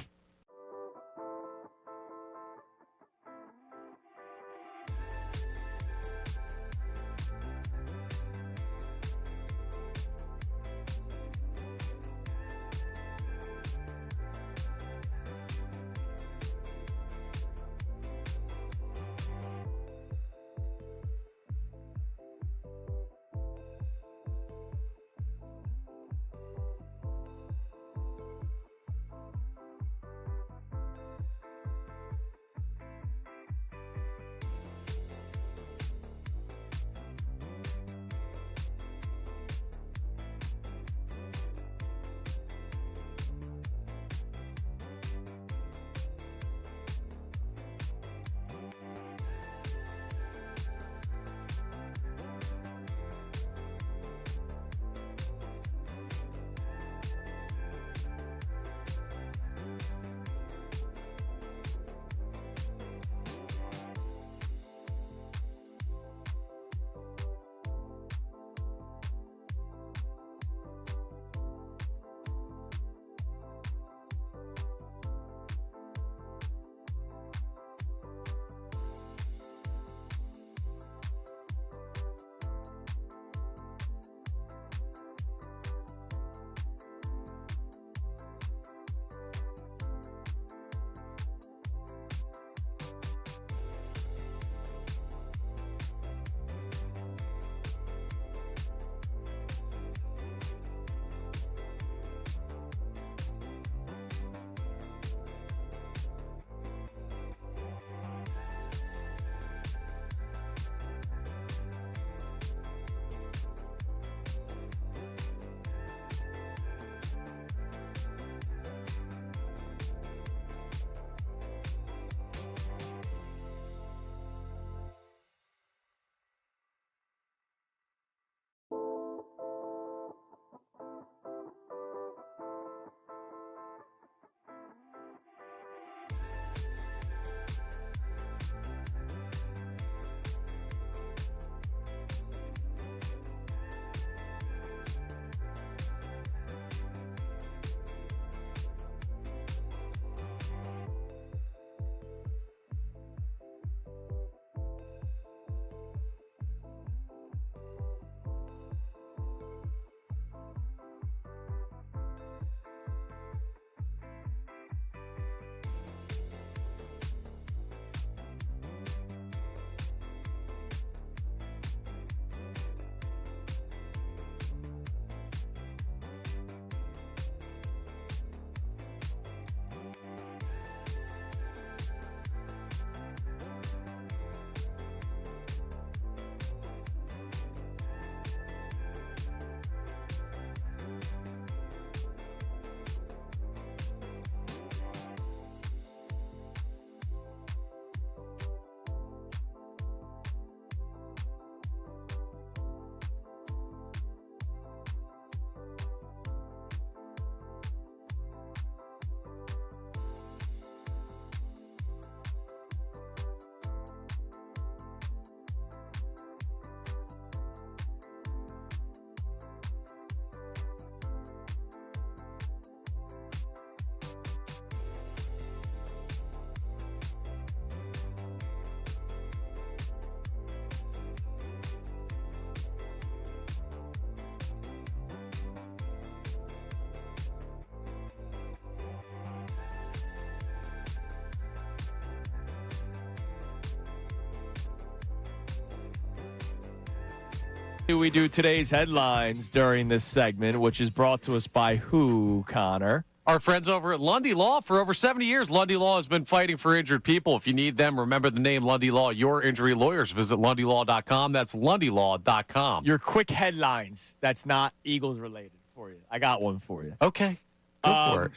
We do today's headlines during this segment, which is brought to us by who, Connor? Our friends over at Lundy Law. For over 70 years, Lundy Law has been fighting for injured people. If you need them, remember the name Lundy Law, your injury lawyers. Visit LundyLaw.com. That's LundyLaw.com. Your quick headlines that's not Eagles related for you. I got one for you. Okay. Go for it.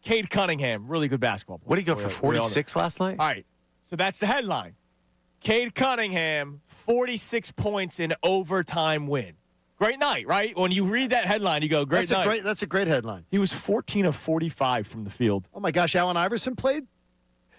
Cade Cunningham, really good basketball player. What did he go for, 46 last night? All right. So that's the headline. Cade Cunningham, 46 points in overtime win. Great night, right? When you read that headline, you go, great night. That's a great headline. He was 14 of 45 from the field. Oh, my gosh. Allen Iverson played?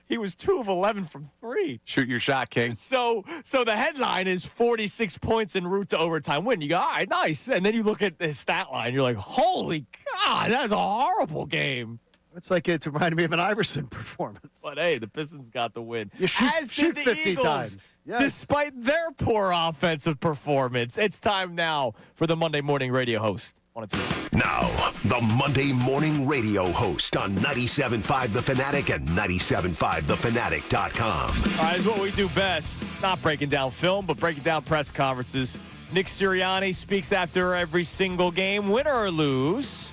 He was 2 of 11 from 3. Shoot your shot, King. So the headline is 46 points en route to overtime win. You go, all right, nice. And then you look at his stat line. You're like, holy God, that's a horrible game. It's like it's reminded me of an Iverson performance. But, hey, the Pistons got the win. You shoot 50 Eagles, times. Yes. Despite their poor offensive performance. It's time now for the Monday morning radio host on a Tuesday. Now, the Monday morning radio host on 97.5 The Fanatic and 97.5thefanatic.com. All right, it's what we do best. Not breaking down film, but breaking down press conferences. Nick Sirianni speaks after every single game, win or lose.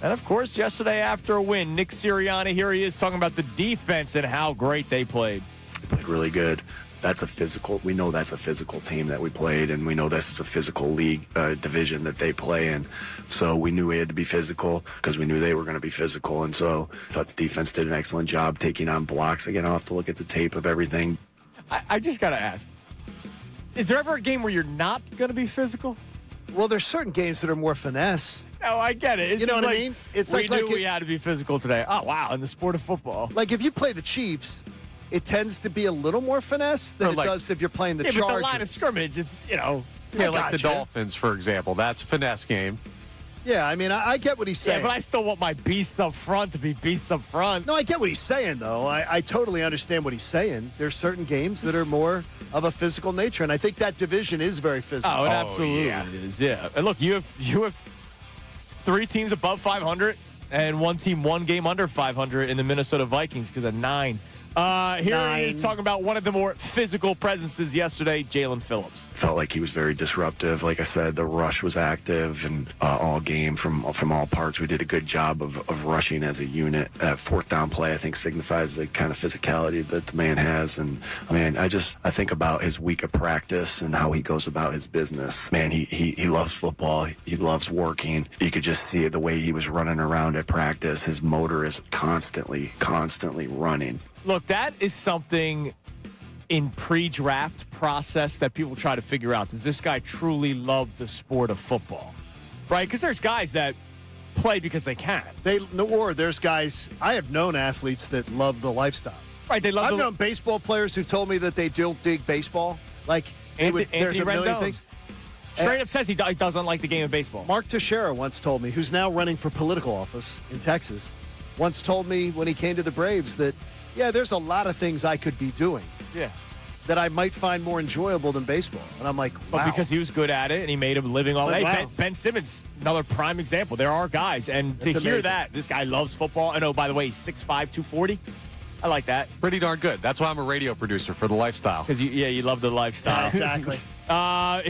And, of course, yesterday after a win, Nick Sirianni, here he is talking about the defense and how great they played. They played really good. We know that's a physical team that we played, and we know this is a physical league division that they play in. So we knew we had to be physical because we knew they were going to be physical. And so I thought the defense did an excellent job taking on blocks. Again, I'll have to look at the tape of everything. I just got to ask, is there ever a game where you're not going to be physical? Well, there's certain games that are more finesse. No, I get it. It's you know just what like, I mean? It's we like knew we had to be physical today. Oh, wow, in the sport of football. Like if you play the Chiefs, it tends to be a little more finesse than it does if you're playing the Chargers. But the line of scrimmage, it's, Yeah, like the Dolphins, for example. That's a finesse game. Yeah, I mean, I get what he's saying. Yeah, but I still want my beasts up front to be beasts up front. No, I get what he's saying, though. I totally understand what he's saying. There's certain games that are more of a physical nature, and I think that division is very physical. Oh, it absolutely is, yeah. And look, you have 3 teams above 500 and 1 team 1 game under 500 in the Minnesota Vikings because of 9. Here he is talking about one of the more physical presences yesterday, Jalen Phillips. Felt like he was very disruptive. Like I said, the rush was active and all game from all parts. We did a good job of rushing as a unit. That fourth down play, I think, signifies the kind of physicality that the man has. And I mean, I think about his week of practice and how he goes about his business. Man, he loves football. He loves working. You could just see it the way he was running around at practice. His motor is constantly running. Look, that is something in pre-draft process that people try to figure out. Does this guy truly love the sport of football? Right? Because there's guys that play because they can. Or there's guys, I have known athletes that love the lifestyle. Right, they love I've known baseball players who told me that they don't dig baseball. Like, there's a million things. Straight up says he doesn't like the game of baseball. Mark Teixeira once told me, who's now running for political office in Texas, once told me when he came to the Braves that, yeah, there's a lot of things I could be doing. Yeah. That I might find more enjoyable than baseball. And I'm like, wow. But because he was good at it and he made a living all day. Wow. Ben Simmons, another prime example. There are guys. And That's to hear amazing. that, this guy loves football. And, oh, by the way, he's 6'5", 240. I like that. Pretty darn good. That's why I'm a radio producer, for the lifestyle. Because, you love the lifestyle. Exactly.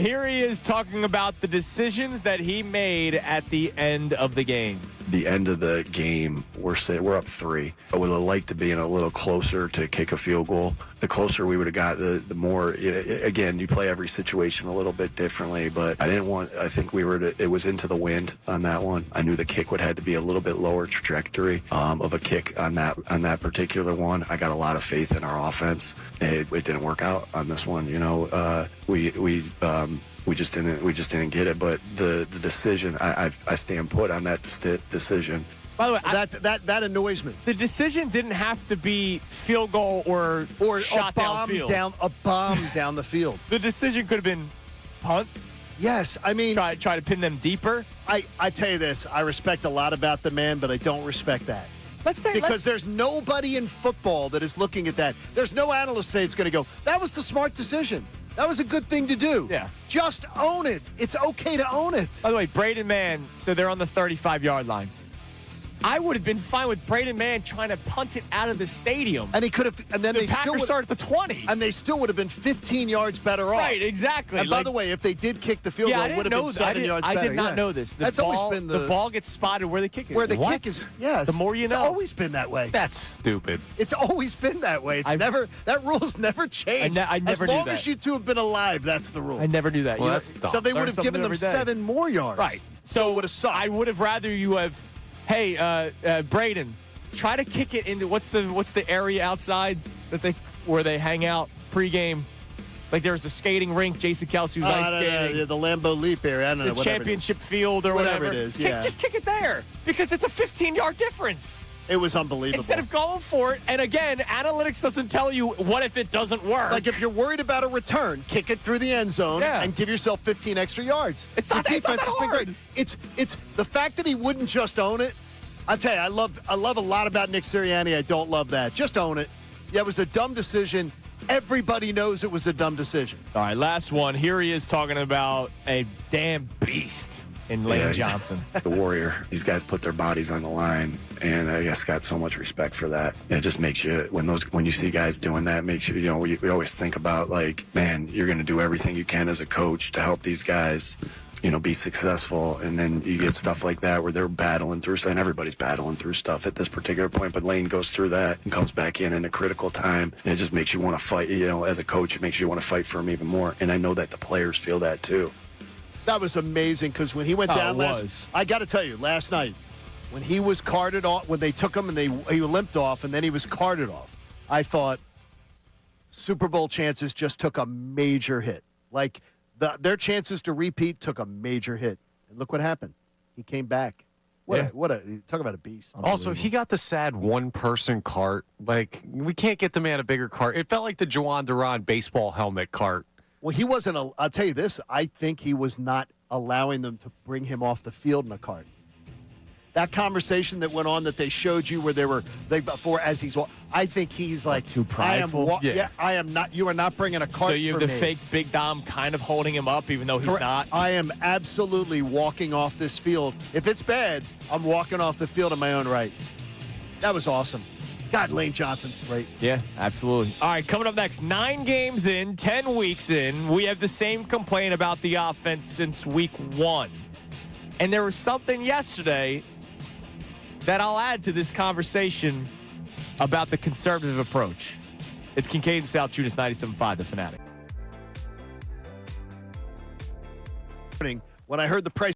Here he is talking about the decisions that he made at the end of the game. The end of the game, we're up 3. I would have liked to be in a little closer to kick a field goal. The closer we would have got, the more. Again, you play every situation a little bit differently, but I think it was into the wind on that one. I knew the kick would have to be a little bit lower trajectory of a kick on that particular one. I got a lot of faith in our offense. It didn't work out on this one. We just didn't get it. But the decision, I stand put on that decision. By the way, that annoys me. The decision didn't have to be field goal or shot a bomb downfield. A bomb down the field. The decision could have been punt. Yes, I mean, try to pin them deeper. I tell you this, I respect a lot about the man, but I don't respect that. Because there's nobody in football that is looking at that. There's no analyst today that's going to go, that was the smart decision. That was a good thing to do. Yeah. Just own it. It's okay to own it. By the way, Braden Mann, so they're on the 35-yard line. I would have been fine with Braden Mann trying to punt it out of the stadium. And he could have, and then the they Packers still would start at the 20. And they still would have been 15 yards better off. Right, exactly. And by the way, if they did kick the field goal, it would have been 7 yards better. I did not know this. That's always been the ball gets spotted where the kick is. Where the kick is, yes. The more you know. It's always been that way. That's stupid. It's always been that way. That rule's never changed. I never as knew long that. as you two have been alive, that's the rule. I never knew that. Well, that's dumb. So they would Learn have something given them every day. 7 more yards. Right. So it would have sucked. I would have rather you have, hey, Braden, try to kick it into what's the area outside where they hang out pregame. Like there's the skating rink, Jason Kelsey was ice skating. The Lambeau Leap area. I don't know. The championship field or whatever it is. Yeah. Just kick it there because it's a 15-yard difference. It was unbelievable. Instead of going for it, and again, analytics doesn't tell you what if it doesn't work. Like if you're worried about a return, kick it through the end zone and give yourself 15 extra yards. It's not that hard. It's the fact that he wouldn't just own it. I tell you, I love a lot about Nick Sirianni. I don't love that. Just own it. Yeah, it was a dumb decision. Everybody knows it was a dumb decision. All right, last one. Here he is talking about a damn beast in Lane Johnson. The warrior. These guys put their bodies on the line, and I guess got so much respect for that. It just makes you, when you see guys doing that, makes you, we always think about like, man, you're going to do everything you can as a coach to help these guys, be successful. And then you get stuff like that where they're battling through, and everybody's battling through stuff at this particular point, but Lane goes through that and comes back in a critical time. And it just makes you want to fight, as a coach, it makes you want to fight for him even more. And I know that the players feel that too. That was amazing because when he went down I got to tell you, last night, when he was carted off, when they took him and he limped off and then he was carted off, I thought Super Bowl chances just took a major hit. Like their chances to repeat took a major hit. And look what happened. He came back. Talk about a beast. Also, he got the sad one-person cart. Like, we can't get the man a bigger cart. It felt like the Juwan Duran baseball helmet cart. Well, he wasn't. I'll tell you this. I think he was not allowing them to bring him off the field in a cart. That conversation that went on that they showed you where I think he's like too prideful. I am not. You are not bringing a cart. So you have for the me. fake Big Dom kind of holding him up, even though he's not. I am absolutely walking off this field. If it's bad, I'm walking off the field in my own right. That was awesome. God, Lane Johnson's great. Yeah, absolutely. All right, coming up next, 9 games in, 10 weeks in, we have the same complaint about the offense since week 1. And there was something yesterday that I'll add to this conversation about the conservative approach. It's Kincade Salciunas, 97.5, The Fanatic. When I heard the price.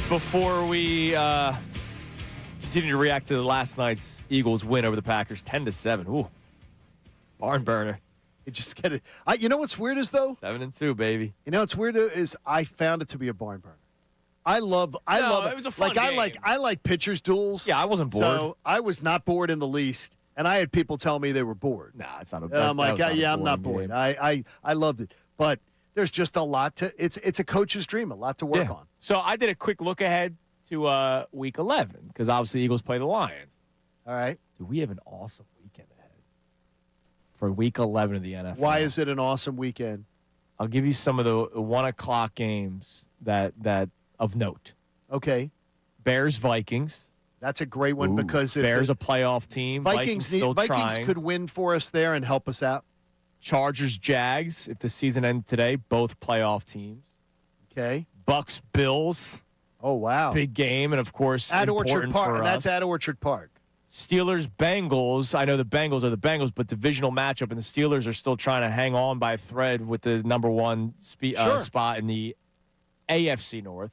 before we continue to react to last night's Eagles win over the Packers, 10-7. Ooh, barn burner. You just get it. You know what's weird is though? 7-2, baby. You know what's weird is I found it to be a barn burner. I love it. It was a fun game. I like pitchers duels. Yeah, I wasn't bored. So I was not bored in the least, and I had people tell me they were bored. Nah, it's not a. And I'm like, yeah, I'm not boring bored. game. I loved it, but there's just a lot to. It's a coach's dream, a lot to work on. So I did a quick look ahead to Week 11 because obviously Eagles play the Lions. All right. Dude, we have an awesome weekend ahead for Week 11 of the NFL. Why is it an awesome weekend? I'll give you some of the 1 o'clock games that of note. Okay. Bears Vikings. That's a great one because Bears a playoff team. Vikings could win for us there and help us out. Chargers Jags. If the season ended today, both playoff teams. Okay. Bucks Bills. Oh wow. Big game, and of course at Orchard Park. For and that's us. at Orchard Park. Steelers Bengals. I know the Bengals are the Bengals, but divisional matchup, and the Steelers are still trying to hang on by a thread with the number one spot in the AFC North.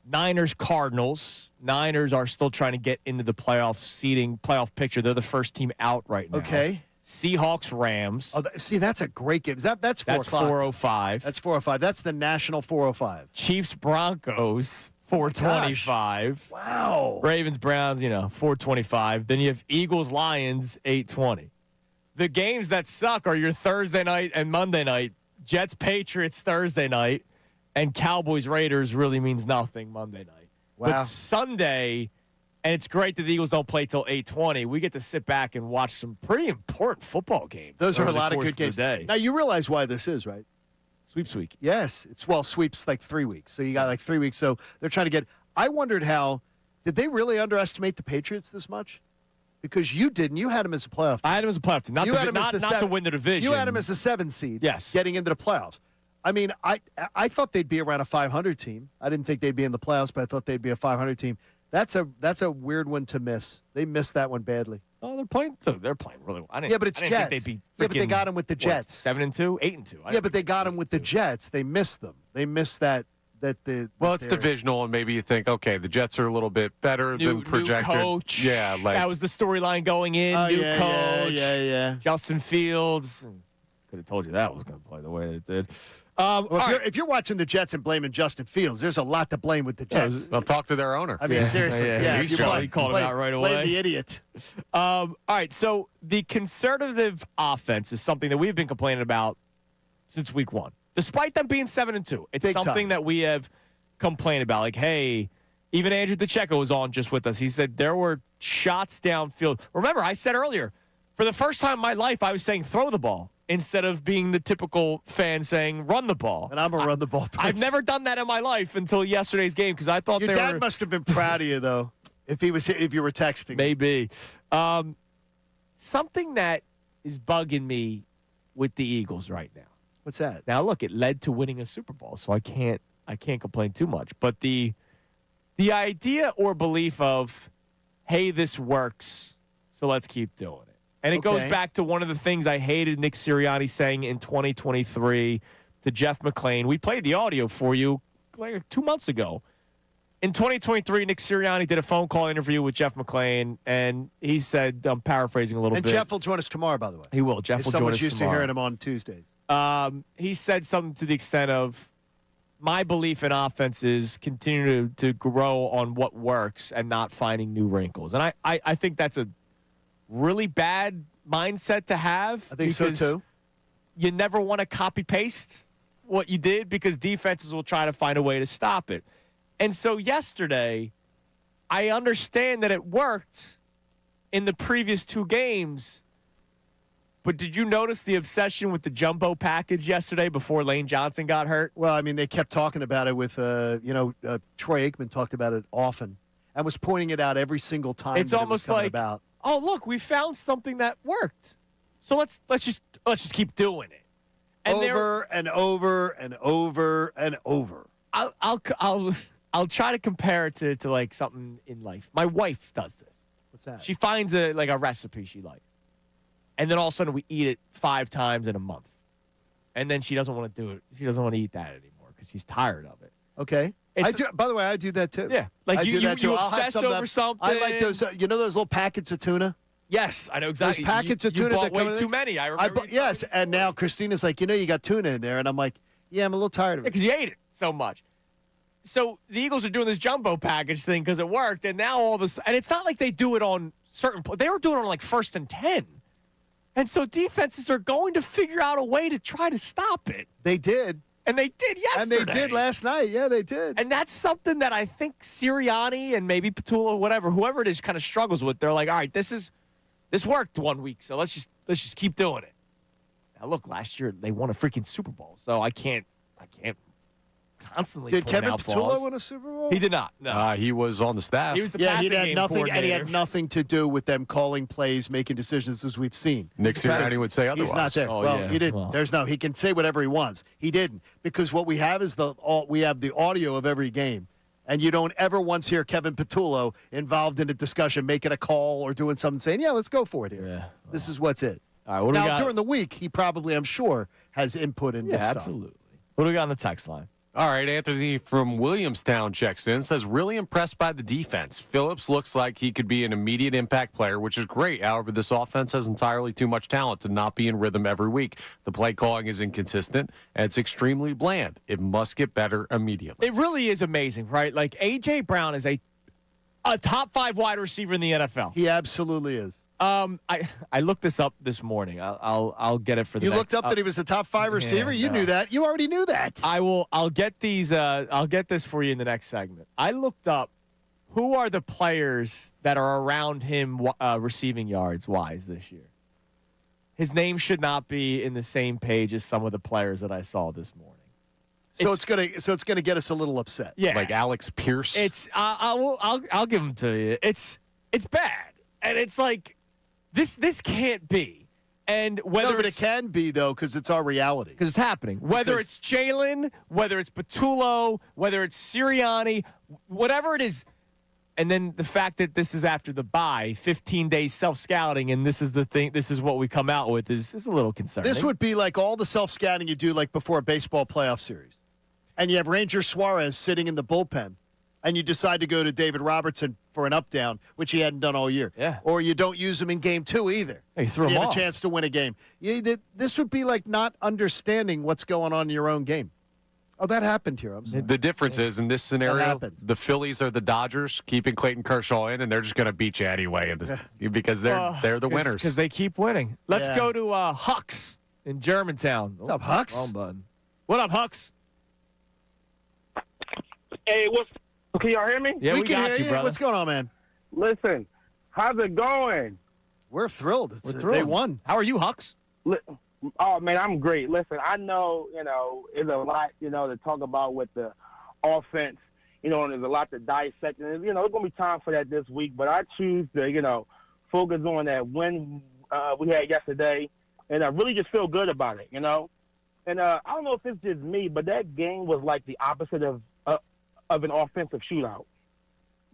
Niners Cardinals. Niners are still trying to get into the playoff picture. They're the first team out right now. Okay. Seahawks Rams. Oh, see, that's a great game. That's 405. That's 405. That's the national 405. Chiefs Broncos 425. Wow. Ravens Browns, 425. Then you have Eagles Lions 820. The games that suck are your Thursday night and Monday night. Jets Patriots Thursday night. And Cowboys Raiders really means nothing Monday night. Wow. But Sunday, and it's great that the Eagles don't play till 8:20. We get to sit back and watch some pretty important football games. Those are over a lot the of course good games. the day. Now you realize why this is, right? Sweeps week. Yes, sweeps like 3 weeks. So you got like 3 weeks. So they're trying to get. I wondered did they really underestimate the Patriots this much? Because you didn't. You had them as a playoff team. I had them as a playoff team, not to win the division. You had them as a 7 seed. Yes, getting into the playoffs. I mean, I thought they'd be around a 500 team. I didn't think they'd be in the playoffs, but I thought they'd be a 500 team. That's a weird one to miss. They missed that one badly. Oh, they're playing really well. Yeah, but it's Jets. Think they'd be yeah, but they got them with the Jets. 7-2, 8-2. Yeah, but they got them with the Jets. They missed them. They missed that. It's divisional, and maybe you think, okay, the Jets are a little bit better than projected. New coach. Yeah, that was the storyline going in. New coach. Yeah. Justin Fields. Could have told you that was going to play the way that it did. If you're watching the Jets and blaming Justin Fields, there's a lot to blame with the Jets. They'll talk to their owner. I mean, seriously. Yeah, he called him out right away. Blame the idiot. All right, so the conservative offense is something that we've been complaining about since week 1. Despite them being 7-2, it's Big something time. that we have complained about. Like, hey, even Andrew DeCecco was on just with us. He said there were shots downfield. Remember, I said earlier, for the first time in my life, I was saying throw the ball instead of being the typical fan saying run the ball. And I'm a run the ball person. I've never done that in my life until yesterday's game because I thought your dad must have been proud of you though if you were texting. Maybe. Something that is bugging me with the Eagles right now. What's that? Now look, it led to winning a Super Bowl, so I can't complain too much. But the idea or belief of, hey, this works, so let's keep doing it. And it goes back to one of the things I hated Nick Sirianni saying in 2023 to Jeff McClain. We played the audio for you like 2 months ago. In 2023, Nick Sirianni did a phone call interview with Jeff McClain, and he said, I'm paraphrasing a little bit. And Jeff will join us tomorrow, by the way. He will. Jeff will join us tomorrow. Someone's used to hearing him on Tuesdays. He said something to the extent of, my belief in offense is continue to grow on what works and not finding new wrinkles. And I think that's a really bad mindset to have. I think so, too. You never want to copy-paste what you did because defenses will try to find a way to stop it. And so yesterday, I understand that it worked in the previous 2 games, but did you notice the obsession with the jumbo package yesterday before Lane Johnson got hurt? Well, I mean, they kept talking about it with, Troy Aikman talked about it often and was pointing it out every single time. It's almost like, oh, look, we found something that worked. So let's just keep doing it. And over and over and over and over. I'll try to compare it to like something in life. My wife does this. What's that? She finds a recipe she likes. And then all of a sudden we eat it 5 times in a month. And then she doesn't want to do it. She doesn't want to eat that anymore because she's tired of it. Okay. I do. By the way, I do that too. Yeah, like I do that too. you I'll have obsess some of over that- something. I like those. Those little packets of tuna. Yes, I know exactly. Those packets of you tuna bought that come way in too many. I remember. Yes, and now Christina's like, you got tuna in there, and I'm like, yeah, I'm a little tired of it because you ate it so much. So the Eagles are doing this jumbo package thing because it worked, and now all this, and it's not like they do it on certain. They were doing it on like 1st and 10, and so defenses are going to figure out a way to try to stop it. They did. And they did yesterday. And they did last night. Yeah, they did. And that's something that I think Sirianni and maybe Petula, whoever it is, kind of struggles with. They're like, all right, this worked 1 week, so let's just keep doing it. Now look, last year they won a freaking Super Bowl, so I can't constantly. Did point Kevin out Petula flaws. win a Super Bowl? He did not. No, he was on the staff. He was the he passing had game nothing, and he coordinator. had nothing to do with them calling plays, making decisions, as we've seen. Nick Sirianni would say otherwise. He's not there. Oh, well, yeah. he didn't. Well. He can say whatever he wants. He didn't, because what we have is we have the audio of every game, and you don't ever once hear Kevin Petullo involved in a discussion, making a call or doing something, saying, "Yeah, let's go for it here. Yeah. This is what's it." All right, what do we now got? during the week, he probably, I'm sure, has input in this stuff. Absolutely. What do we got on the text line? All right, Anthony from Williamstown checks in, says, really impressed by the defense. Phillips looks like he could be an immediate impact player, which is great. However, this offense has entirely too much talent to not be in rhythm every week. The play calling is inconsistent, and it's extremely bland. It must get better immediately. It really is amazing, right? Like, A.J. Brown is a top 5 wide receiver in the NFL. He absolutely is. I looked this up this morning. I'll get it for the You next, looked up that he was a top 5 receiver? Yeah, You knew that. You already knew that. I'll get these. I'll get this for you in the next segment. I looked up who are the players that are around him receiving yards wise this year. His name should not be in the same page as some of the players that I saw this morning. So it's gonna get us a little upset. Yeah, like Alex Pierce. It's I'll give him to you. It's bad, and it's like this can't be. And whether but it can be though, because it's our reality. Because it's happening. Whether it's Jalen, whether it's Petullo, whether it's Sirianni, whatever it is. And then the fact that this is after the bye, 15 days self-scouting, and this is the thing. This is what we come out with is a little concerning. This would be like all the self-scouting you do like before a baseball playoff series. And you have Ranger Suarez sitting in the bullpen, and you decide to go to David Robertson for an up-down, which he hadn't done all year. Yeah. Or you don't use him in game 2 either. Hey, threw you him have off. a chance to win a game. This would be like not understanding what's going on in your own game. Oh, that happened here. I'm sorry. The difference is, in this scenario, the Phillies are the Dodgers, keeping Clayton Kershaw in, and they're just going to beat you anyway because they're the winners. Because they keep winning. Let's Yeah. go to Hux in Germantown. What's up, Hux? Wrong button. What up, Hux? Hey, can y'all hear me? Yeah, we can got hear you, brother. What's going on, man? Listen, how's it going? We're thrilled. We're thrilled. They won. How are you, Hux? Oh, man, I'm great. Listen, I know, there's a lot, to talk about with the offense, and there's a lot to dissect. And, there's going to be time for that this week, but I choose to, focus on that win we had yesterday, and I really just feel good about it, And I don't know if it's just me, but that game was like the opposite of an offensive shootout.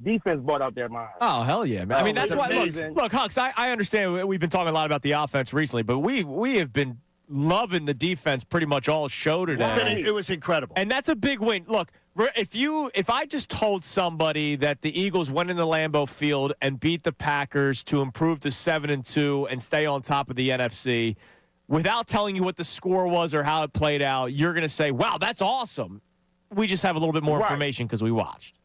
Defense brought out their mind. Oh, hell yeah, man. I mean, that's why. amazing. Look, Hux, I understand we've been talking a lot about the offense recently, but we have been loving the defense pretty much all show today. It was incredible. And that's a big win. Look, if I just told somebody that the Eagles went in the Lambeau Field and beat the Packers to improve to 7-2 and stay on top of the NFC, without telling you what the score was or how it played out, you're going to say, wow, that's awesome. We just have a little bit more information because we watched.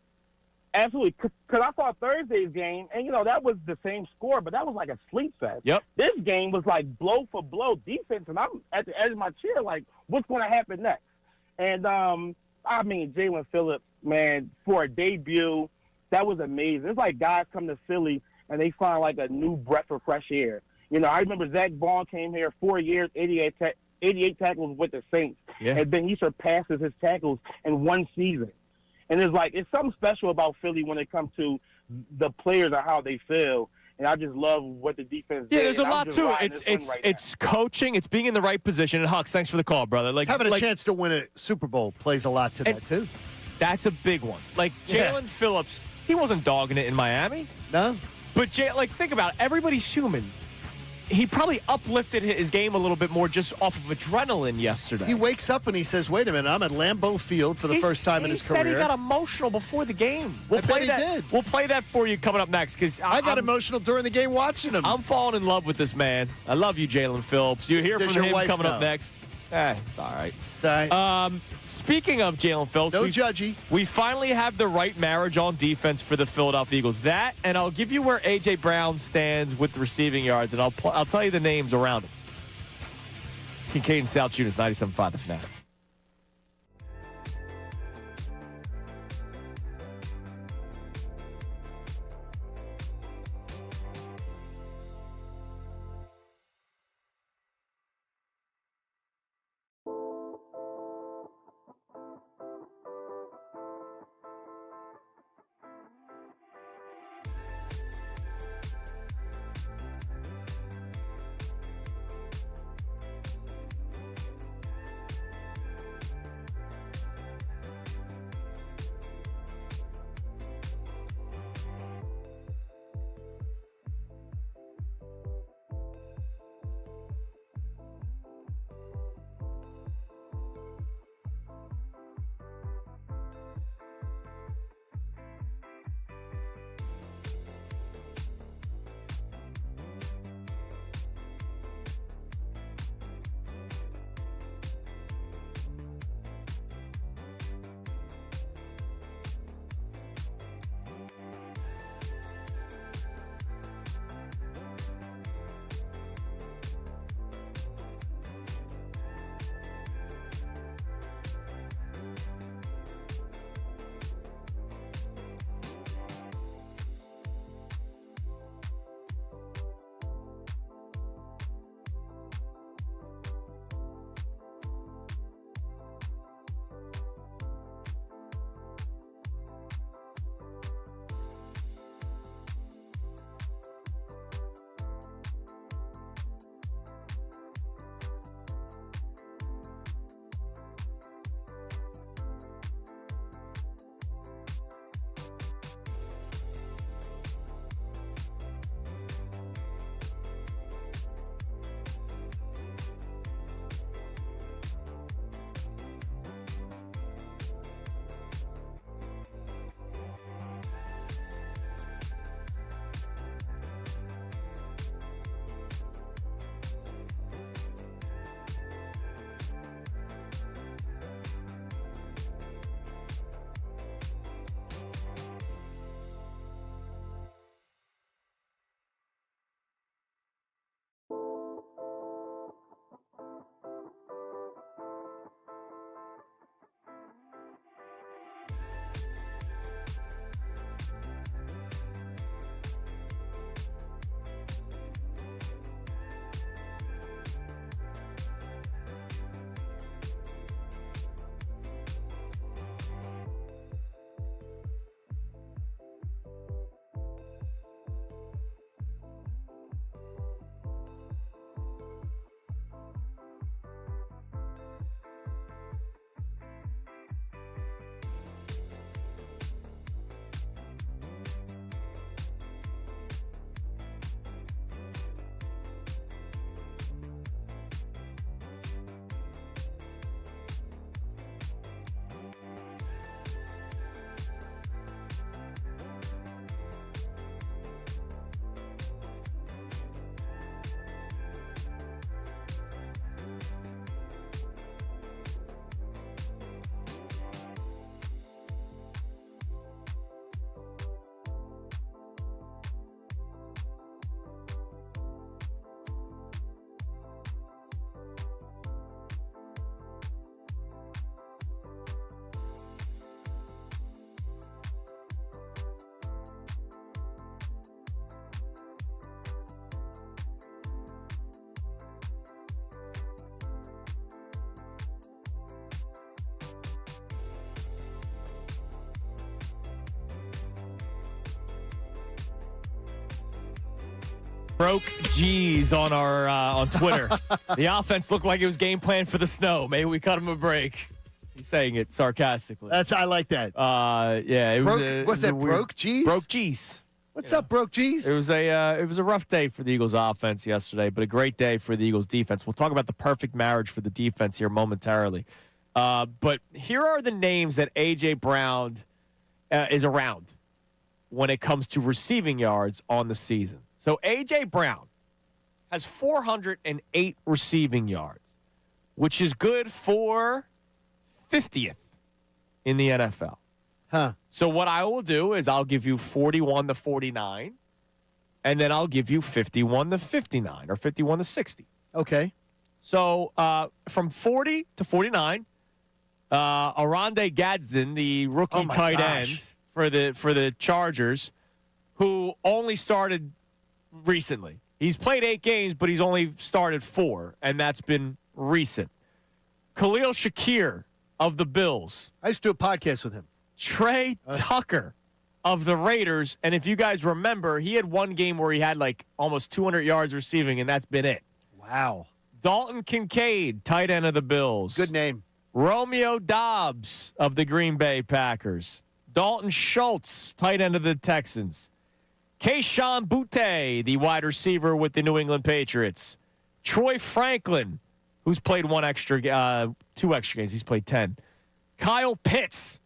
Absolutely, because I saw Thursday's game, and, that was the same score, but that was like a sleep fest. Yep. This game was like blow for blow defense, and I'm at the edge of my chair like, what's going to happen next? And, Jalen Phillips, man, for a debut, that was amazing. It's like guys come to Philly, and they find like a new breath of fresh air. I remember Zach Vaughn came here 4 years, 88 tackles with the Saints, and then he surpasses his tackles in one season. And it's something special about Philly when it comes to the players and how they feel. And I just love what the defense did. Yeah, there's a And I'm lot just to riding it. this one It's coaching. It's being in the right position. And Hux, thanks for the call, brother. Having a chance to win a Super Bowl plays a lot to that, too. That's a big one. Like, Jalen Phillips, he wasn't dogging it in Miami. No. But, think about it. Everybody's human. he probably uplifted his game a little bit more just off of adrenaline yesterday. He wakes up and he says, wait a minute, I'm at Lambeau Field for the first time in his career. He said he got emotional before the game. I bet he did. We'll play that for you coming up next because I got emotional during the game watching him. I'm falling in love with this man. I love you, Jalen Phillips. You hear Does from your him wife coming know? up next. It's all right. All right. Speaking of Jalen Phillips, No judgy. We finally have the right marriage on defense for the Philadelphia Eagles. That, and I'll give you where A.J. Brown stands with the receiving yards, and I'll tell you the names around him. It's Kincade Salciunas, 97.5 The Fanatic. Broke G's on our on Twitter. The offense looked like it was game plan for the snow. Maybe we cut him a break. He's saying it sarcastically. I like that. Yeah, it was. What's that? Broke G's. Broke G's. What's up, Broke G's? It was a rough day for the Eagles offense yesterday, but a great day for the Eagles defense. We'll talk about the perfect marriage for the defense here momentarily. But here are the names that A.J. Brown is around when it comes to receiving yards on the season. So A.J. Brown has 408 receiving yards, which is good for 50th in the NFL. Huh. So what I will do is I'll give you 41 to 49, and then I'll give you 51 to 59 or 51 to 60. Okay. So from 40 to 49, Arande Gadsden, the rookie tight end for the Chargers, who only started recently. He's played 8 games, but he's only started 4, and that's been recent. Khalil Shakir of the Bills. I used to do a podcast with him. Trey Tucker of the Raiders. And if you guys remember, he had one game where he had like almost 200 yards receiving, and that's been it. Wow. Dalton Kincade, tight end of the Bills. Good name. Romeo Dobbs of the Green Bay Packers. Dalton Schultz, tight end of the Texans. Keyshawn Butte, the wide receiver with the New England Patriots. Troy Franklin, who's played 2 extra games. He's played 10. Kyle Pitts.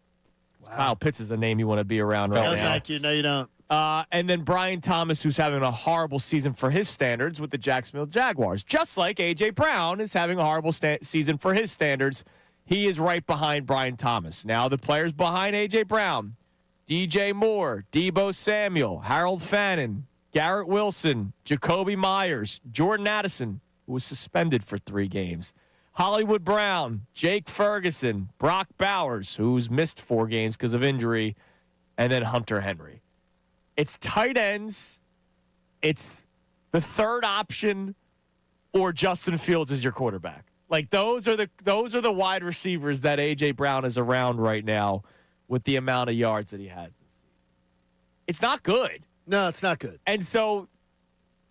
Wow. Kyle Pitts is a name you want to be around right now. No, thank you. No, you don't. And then Brian Thomas, who's having a horrible season for his standards with the Jacksonville Jaguars. Just like A.J. Brown is having a horrible season for his standards. He is right behind Brian Thomas. Now the players behind A.J. Brown, DJ Moore, Deebo Samuel, Harold Fannin, Garrett Wilson, Jacoby Myers, Jordan Addison, who was suspended for 3 games, Hollywood Brown, Jake Ferguson, Brock Bowers, who's missed 4 games because of injury, and then Hunter Henry. It's tight ends. It's the third option, or Justin Fields is your quarterback. Like those are the wide receivers that A.J. Brown is around right now with the amount of yards that he has this season. It's not good. No, it's not good. And so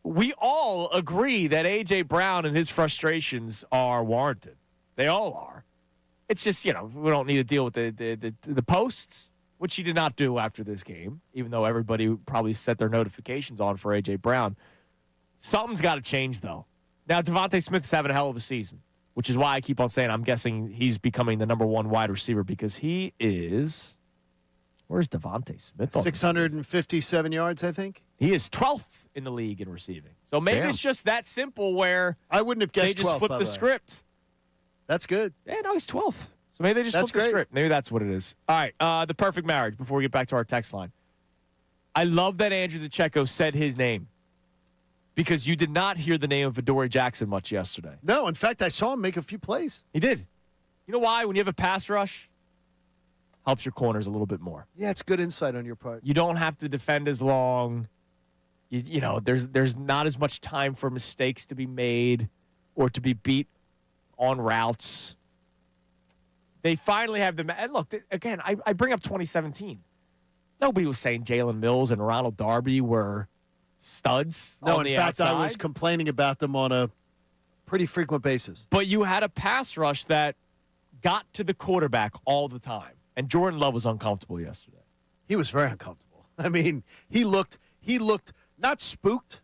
we all agree that A.J. Brown and his frustrations are warranted. They all are. It's just, we don't need to deal with the posts, which he did not do after this game, even though everybody probably set their notifications on for A.J. Brown. Something's got to change, though. Now, Devontae Smith's having a hell of a season, which is why I keep on saying I'm guessing he's becoming the number 1 wide receiver because he is – where's Devontae Smith? 657 yards, I think. He is 12th in the league in receiving. So maybe it's just that simple where I wouldn't have guessed they just 12th, flipped the script. That's good. Yeah, no, he's 12th. So maybe they just flipped the script. Maybe that's what it is. All right, the perfect marriage before we get back to our text line. I love that Andrew DeCecco said his name because you did not hear the name of Adoree Jackson much yesterday. No, in fact, I saw him make a few plays. He did. You know why? When you have a pass rush, helps your corners a little bit more. Yeah, it's good insight on your part. You don't have to defend as long. There's not as much time for mistakes to be made or to be beat on routes. They finally have them. And look, again, I bring up 2017. Nobody was saying Jalen Mills and Ronald Darby were studs. No, on in the fact, outside. I was complaining about them on a pretty frequent basis. But you had a pass rush that got to the quarterback all the time. And Jordan Love was uncomfortable yesterday. He was very uncomfortable. I mean, he looked not spooked,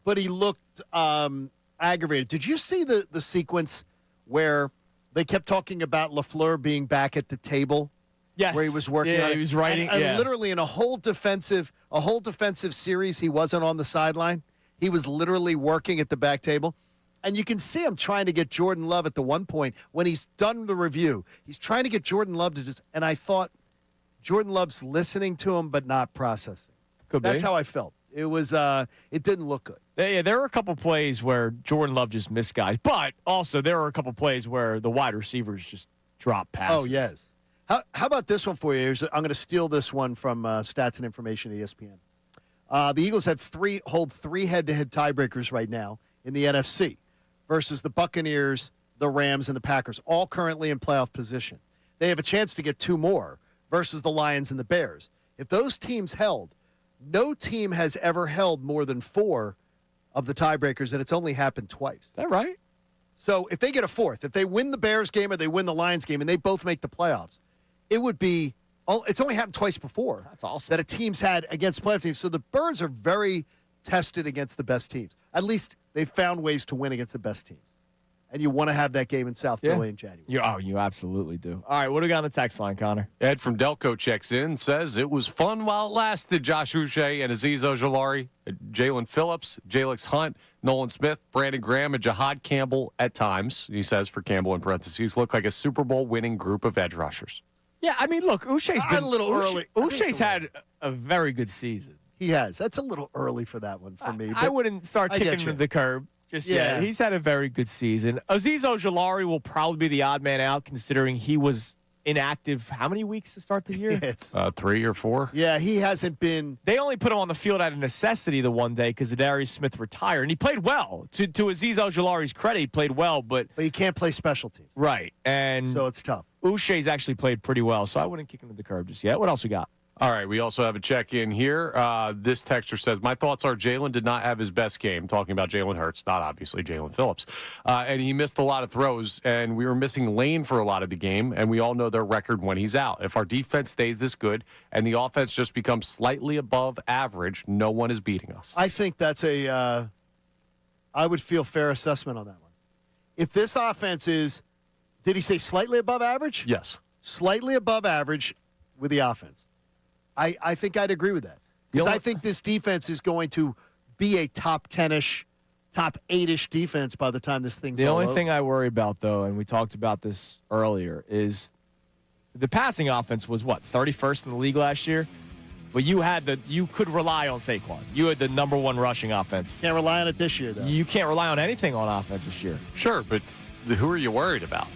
but he looked aggravated. Did you see the sequence where they kept talking about LaFleur being back at the table? Yes. Where he was working on it? He was writing. And literally in a whole defensive series, he wasn't on the sideline. He was literally working at the back table. And you can see him trying to get Jordan Love at the one point when he's done the review. He's trying to get Jordan Love to just – and I thought Jordan Love's listening to him but not processing. That's how I felt. It was it didn't look good. Yeah, there were a couple plays where Jordan Love just missed guys. But also there were a couple plays where the wide receivers just dropped passes. Oh, yes. How about this one for you? I'm going to steal this one from Stats and Information at ESPN. The Eagles hold three head-to-head tiebreakers right now in the NFC versus the Buccaneers, the Rams, and the Packers, all currently in playoff position. They have a chance to get 2 more versus the Lions and the Bears. If those teams held, no team has ever held more than 4 of the tiebreakers, and it's only happened twice. Is that right? So if they get a 4th, if they win the Bears game or they win the Lions game and they both make the playoffs, it would be It's only happened twice before. That's awesome. That a team's had against playoff teams. So the Birds are very tested against the best teams. At least they've found ways to win against the best teams. And you want to have that game in South Philly in January. You absolutely do. All right, what do we got on the text line, Connor? Ed from Delco checks in, says it was fun while it lasted. Josh Uche and Azeez Ojulari, Jalen Phillips, Jalix Hunt, Nolan Smith, Brandon Graham, and Jahad Campbell at times, he says for Campbell in parentheses, look like a Super Bowl winning group of edge rushers. Yeah, I mean, look, Uche's been a little early. Uche's had a very good season. He has. That's a little early for that one for me. I wouldn't start kicking him to the curb. Just yet. He's had a very good season. Azeez Ojulari will probably be the odd man out, considering he was inactive how many weeks to start the year? It's 3 or 4. Yeah, he hasn't been. They only put him on the field out of necessity the one day because Darius Smith retired, and he played well. To Azeez Ojulari's credit, he played well, but he can't play special teams. Right, and so it's tough. Uche's actually played pretty well, so I wouldn't kick him to the curb just yet. What else we got? All right, we also have a check-in here. This texter says, my thoughts are Jalen did not have his best game, talking about Jalen Hurts, not obviously Jalen Phillips. And he missed a lot of throws, and we were missing Lane for a lot of the game, and we all know their record when he's out. If our defense stays this good and the offense just becomes slightly above average, no one is beating us. I think that's I would feel fair assessment on that one. If this offense is, did he say slightly above average? Yes. Slightly above average with the offense. I think I'd agree with that. Because I think this defense is going to be a top 10-ish, top 8-ish defense by the time this thing's all over. The only thing I worry about, though, and we talked about this earlier, is the passing offense was, 31st in the league last year? But you could rely on Saquon. You had the number 1 rushing offense. Can't rely on it this year, though. You can't rely on anything on offense this year. Sure, but who are you worried about?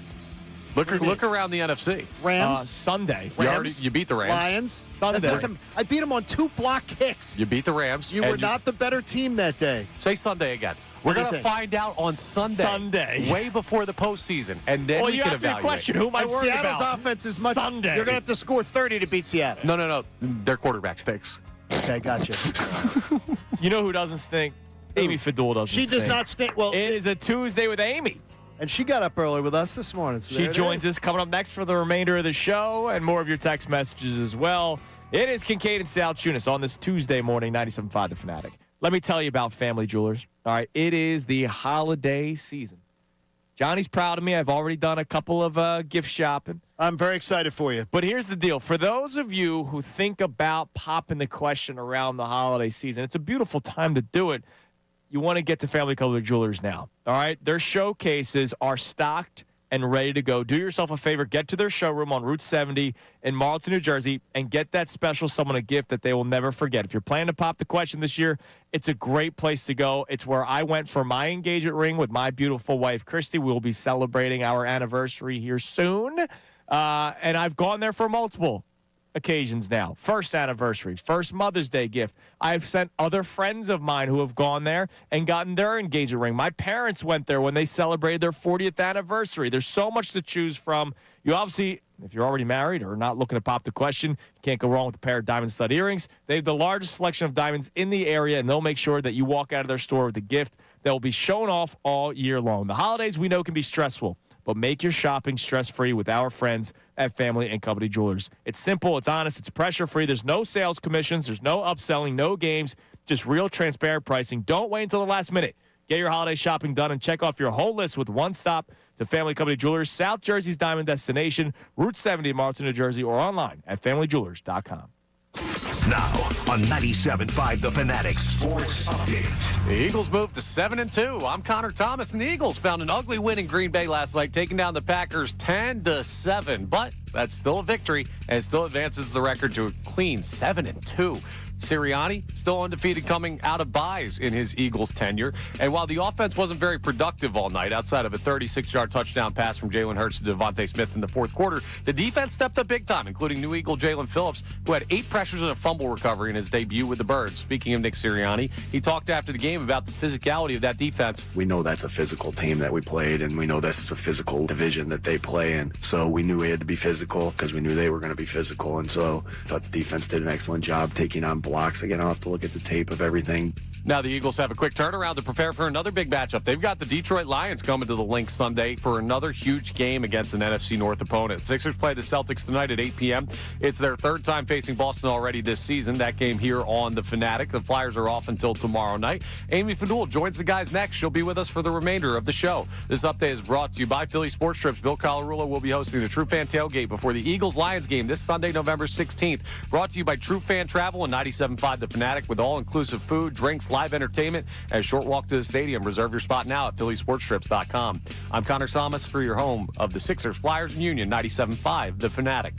Look around the NFC. Rams. Sunday. You beat the Rams. Lions. Sunday. I beat them on 2 block kicks. You beat the Rams. You were not the better team that day. Say Sunday again. We're going to find out on Sunday. Way before the postseason. And then we you can asked me evaluate. a question. Who am I worried Seattle's about? offense is much. Sunday. You're going to have to score 30 to beat Seattle. No. Their quarterback stinks. Okay, gotcha. You know who doesn't stink? Amy Fadul doesn't stink. She does not stink. Well, it is a Tuesday with Amy. And she got up early with us this morning. So she joins us coming up next for the remainder of the show and more of your text messages as well. It is Kincade and Salciunas on this Tuesday morning, 97.5 The Fanatic. Let me tell you about Family Jewelers. All right, it is the holiday season. Johnny's proud of me. I've already done a couple of gift shopping. I'm very excited for you. But here's the deal. For those of you who think about popping the question around the holiday season, it's a beautiful time to do it. You want to get to Family Color Jewelers now. All right? Their showcases are stocked and ready to go. Do yourself a favor. Get to their showroom on Route 70 in Marlton, New Jersey, and get that special someone a gift that they will never forget. If you're planning to pop the question this year, it's a great place to go. It's where I went for my engagement ring with my beautiful wife, Christy. We will be celebrating our anniversary here soon. And I've gone there for multiple occasions now. First anniversary, first Mother's Day gift. I've sent other friends of mine who have gone there and gotten their engagement ring. My parents went there when they celebrated their 40th anniversary. There's so much to choose from. You obviously, if you're already married or not looking to pop the question, you can't go wrong with a pair of diamond stud earrings. They have the largest selection of diamonds in the area, and they'll make sure that you walk out of their store with a gift that will be shown off all year long. The holidays we know can be stressful, but make your shopping stress-free with our friends at Family and Company Jewelers. It's simple, it's honest, it's pressure-free. There's no sales commissions, there's no upselling, no games, just real transparent pricing. Don't wait until the last minute. Get your holiday shopping done and check off your whole list with one stop to Family Company Jewelers, South Jersey's diamond destination, Route 70 in Marlton, New Jersey, or online at FamilyJewelers.com. Now on 97.5 The Fanatic Sports Update. The Eagles moved to 7-2. I'm Connor Thomas, and the Eagles found an ugly win in Green Bay last night, taking down the Packers 10-7. But that's still a victory, and it still advances the record to a clean 7-2. Sirianni still undefeated coming out of byes in his Eagles tenure. And while the offense wasn't very productive all night, outside of a 36-yard touchdown pass from Jalen Hurts to Devontae Smith in the fourth quarter, the defense stepped up big time, including new Eagle Jalen Phillips, who had 8 pressures and a fumble recovery in his debut with the Birds. Speaking of Nick Sirianni, he talked after the game about the physicality of that defense. We know that's a physical team that we played, and we know this is a physical division that they play in. So we knew we had to be physical physical because we knew they were going to be physical. And so I thought the defense did an excellent job taking on blocks. Again, I'll have to look at the tape of everything. Now the Eagles have a quick turnaround to prepare for another big matchup. They've got the Detroit Lions coming to the Lynx Sunday for another huge game against an NFC North opponent. Sixers play the Celtics tonight at 8 p.m. It's their third time facing Boston already this season. That game here on the Fanatic. The Flyers are off until tomorrow night. Amy Fadul joins the guys next. She'll be with us for the remainder of the show. This update is brought to you by Philly Sports Trips. Bill Colarulo will be hosting the True Fan Tailgate before the Eagles-Lions game this Sunday, November 16th. Brought to you by True Fan Travel and 97.5 The Fanatic with all-inclusive food, drinks, live entertainment, and a short walk to the stadium. Reserve your spot now at phillysportstrips.com. I'm Connor Samas for your home of the Sixers, Flyers, and Union, 97.5 The Fanatic.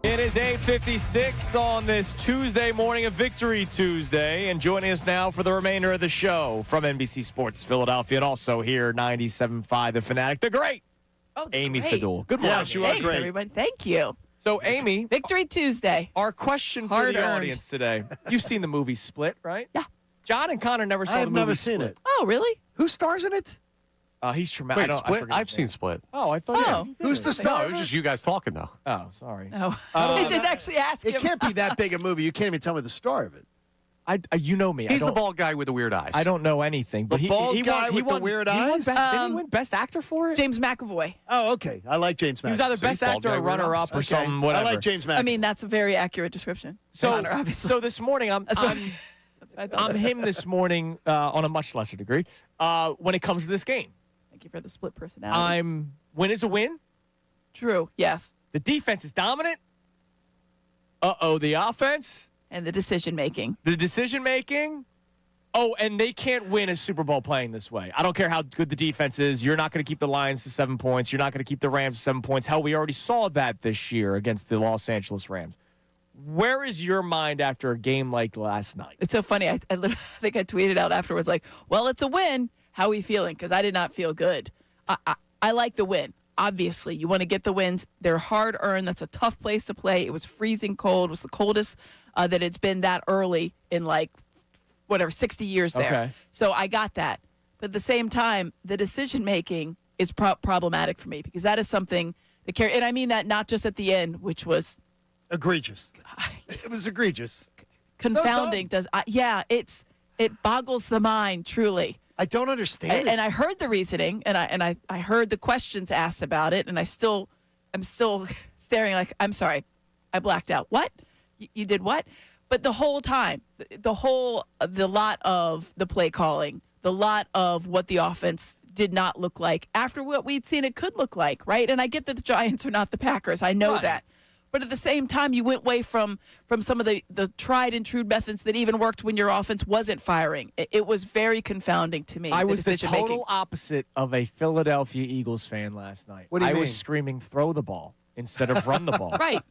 It is 8:56 on this Tuesday morning, a Victory Tuesday. And joining us now for the remainder of the show from NBC Sports Philadelphia and also here, 97.5 The Fanatic, the great Amy Fadul. Good morning. Yes, you are Thanks, great. everybody. Thank you. So, Amy. Victory Tuesday. Our question for the Hard-earned. audience today. You've seen the movie Split, right? Yeah. John and Connor never saw the I've movie never seen Split. it. Oh, really? Who stars in it? He's tremendous. Wait, Split? I've seen Split. Oh, I thought. Who's the star? No, it was just you guys talking, though. Oh, sorry. Oh, he didn't actually ask him. It can't be that big a movie. You can't even tell me the star of it. You know me. He's the bald guy with the weird eyes. I don't know anything. But The bald guy with the weird eyes? Didn't he win Best Actor for it? James McAvoy. Oh, okay. I like James McAvoy. He was either Best Actor or runner-up or something, whatever. I like James McAvoy. I mean, that's a very accurate description. Honor, obviously. So this morning, I'm him this morning on a much lesser degree when it comes to this game. Thank you for the split personality. Win is a win. True, yes. The defense is dominant. The offense. And the decision-making. The decision-making. Oh, and they can't win a Super Bowl playing this way. I don't care how good the defense is. You're not going to keep the Lions to 7 points. You're not going to keep the Rams to 7 points. Hell, we already saw that this year against the Los Angeles Rams. Where is your mind after a game like last night? It's so funny. I think I tweeted out afterwards, like, well, it's a win. How are we feeling? Because I did not feel good. I like the win. Obviously, you want to get the wins. They're hard-earned. That's a tough place to play. It was freezing cold. It was the coldest that it's been that early in, 60 years there. Okay. So I got that. But at the same time, the decision-making is problematic for me because that is something that carry. And I mean that not just at the end, which was egregious. It was egregious. Confounding. It boggles the mind, truly. I don't understand it. And I heard the reasoning, and I heard the questions asked about it, and I'm still staring like, I'm sorry, I blacked out. What? You did what? But the whole time, the lot of the play calling, the lot of what the offense did not look like after what we'd seen it could look like, right? And I get that the Giants are not the Packers. I know that. But at the same time, you went away from some of the tried and true methods that even worked when your offense wasn't firing. It was very confounding to me. I was the total opposite of a Philadelphia Eagles fan last night. What do you mean? I was screaming, throw the ball instead of run the ball. Right.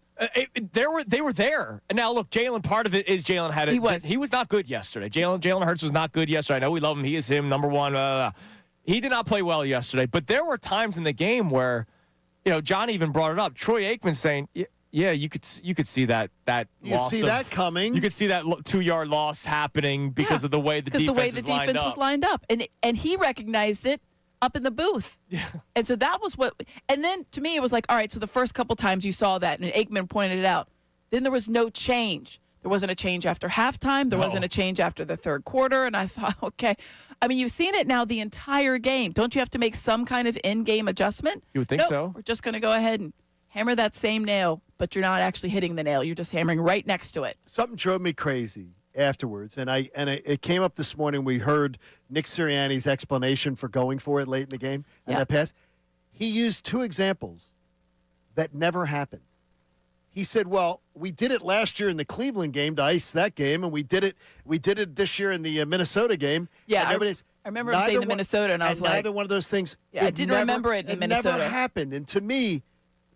They were there. And now, look, Jalen, part of it is Jalen had it. He was not good yesterday. Jalen Hurts was not good yesterday. I know we love him. He is him, number one. He did not play well yesterday. But there were times in the game where, John even brought it up. Troy Aikman saying, yeah, you could see that you loss. See that coming. You could see that 2-yard loss happening because of the way the defense was lined up. And he recognized it up in the booth. Yeah. And so that was what – and then to me it was like, all right, so the first couple times you saw that, and Aikman pointed it out, then there was no change. There wasn't a change after halftime. There wasn't a change after the third quarter. And I thought, okay. I mean, you've seen it now the entire game. Don't you have to make some kind of in-game adjustment? You would think so. We're just going to go ahead and hammer that same nail, but you're not actually hitting the nail. You're just hammering right next to it. Something drove me crazy afterwards, and it came up this morning. We heard Nick Sirianni's explanation for going for it late in the game and that pass. He used two examples that never happened. He said, "Well, we did it last year in the Cleveland game to ice that game, and we did it this year in the Minnesota game." Yeah, and I remember him saying the Minnesota, and I was like, neither one of those things. Yeah, I didn't remember it in Minnesota. It never happened, and to me,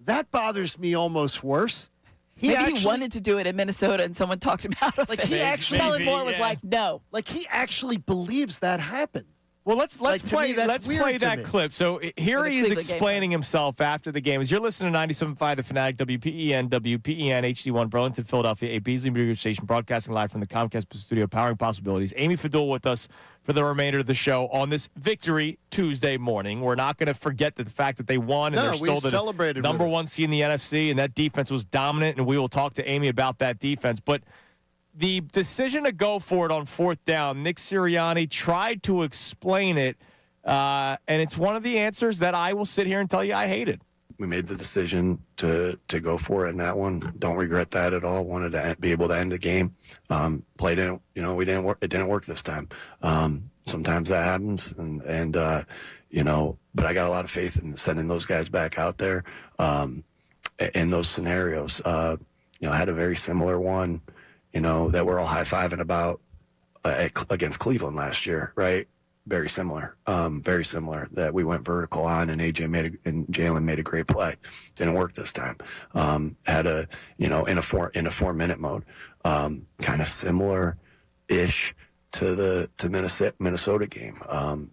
that bothers me almost worse. He wanted to do it in Minnesota, and someone talked him out of it. Kellen Moore was like, no. Like, he actually believes that happened. Well, let's play that clip. So here he is explaining himself after the game. As you're listening to 97.5 The Fanatic, WPEN, HD1, Burlington, Philadelphia, a Beasley Media Station, broadcasting live from the Comcast studio, powering possibilities. Amy Fadul with us for the remainder of the show on this Victory Tuesday morning. We're not going to forget the fact that they won, and they're still the number one seed in the NFC, and that defense was dominant, and we will talk to Amy about that defense. But the decision to go for it on fourth down, Nick Sirianni tried to explain it, and it's one of the answers that I will sit here and tell you I hated. We made the decision to go for it in that one. Don't regret that at all. Wanted to be able to end the game. Played it. We didn't work. It didn't work this time. Sometimes that happens, and but I got a lot of faith in sending those guys back out there in those scenarios. I had a very similar one, that we're all high-fiving about against Cleveland last year, right? Very similar, that we went vertical on, and Jalen made a great play. Didn't work this time. Had in a 4-minute mode, kind of similar-ish to the Minnesota game.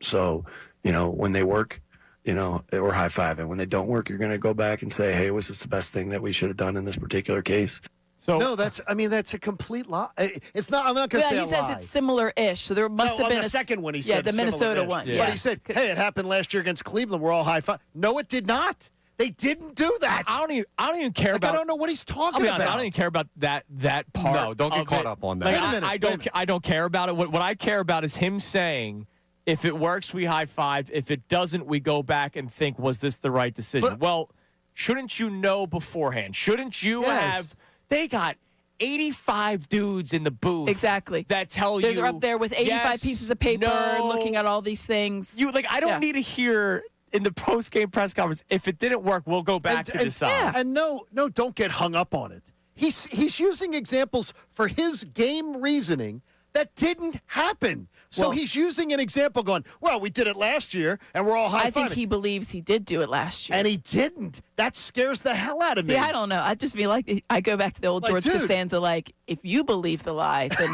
So when they work, we're high-fiving. When they don't work, you're going to go back and say, hey, was this the best thing that we should have done in this particular case? So no, that's a complete lie. It's not. I'm not going to say he a says lie. it's similar-ish. So there must have been on the second one. He said the Minnesota similar-ish. one. Yeah. But he said, "Hey, it happened last year against Cleveland. We're all high five." No, it did not. They didn't do that. I don't even care about. I don't know what he's talking I'll be honest, about. I don't even care about that part. No, don't get caught up on that. Like, Wait a minute, I don't. I don't care about it. What I care about is him saying, "If it works, we high five. If it doesn't, we go back and think, was this the right decision?" But- well, shouldn't you know beforehand? Shouldn't you have? They got 85 dudes in the booth. Exactly. That tell They're you up there with 85 yes, pieces of paper, no. looking at all these things. I don't need to hear in the post-game press conference, if it didn't work, we'll go back to decide. Yeah. And no, don't get hung up on it. He's using examples for his game reasoning that didn't happen. So he's using an example going, well, we did it last year, and we're all high-fiving. I think he believes he did do it last year. And he didn't. That scares the hell out of me. See, I don't know. I just feel like I go back to the old Like, George dude. Costanza, like, if you believe the lie, then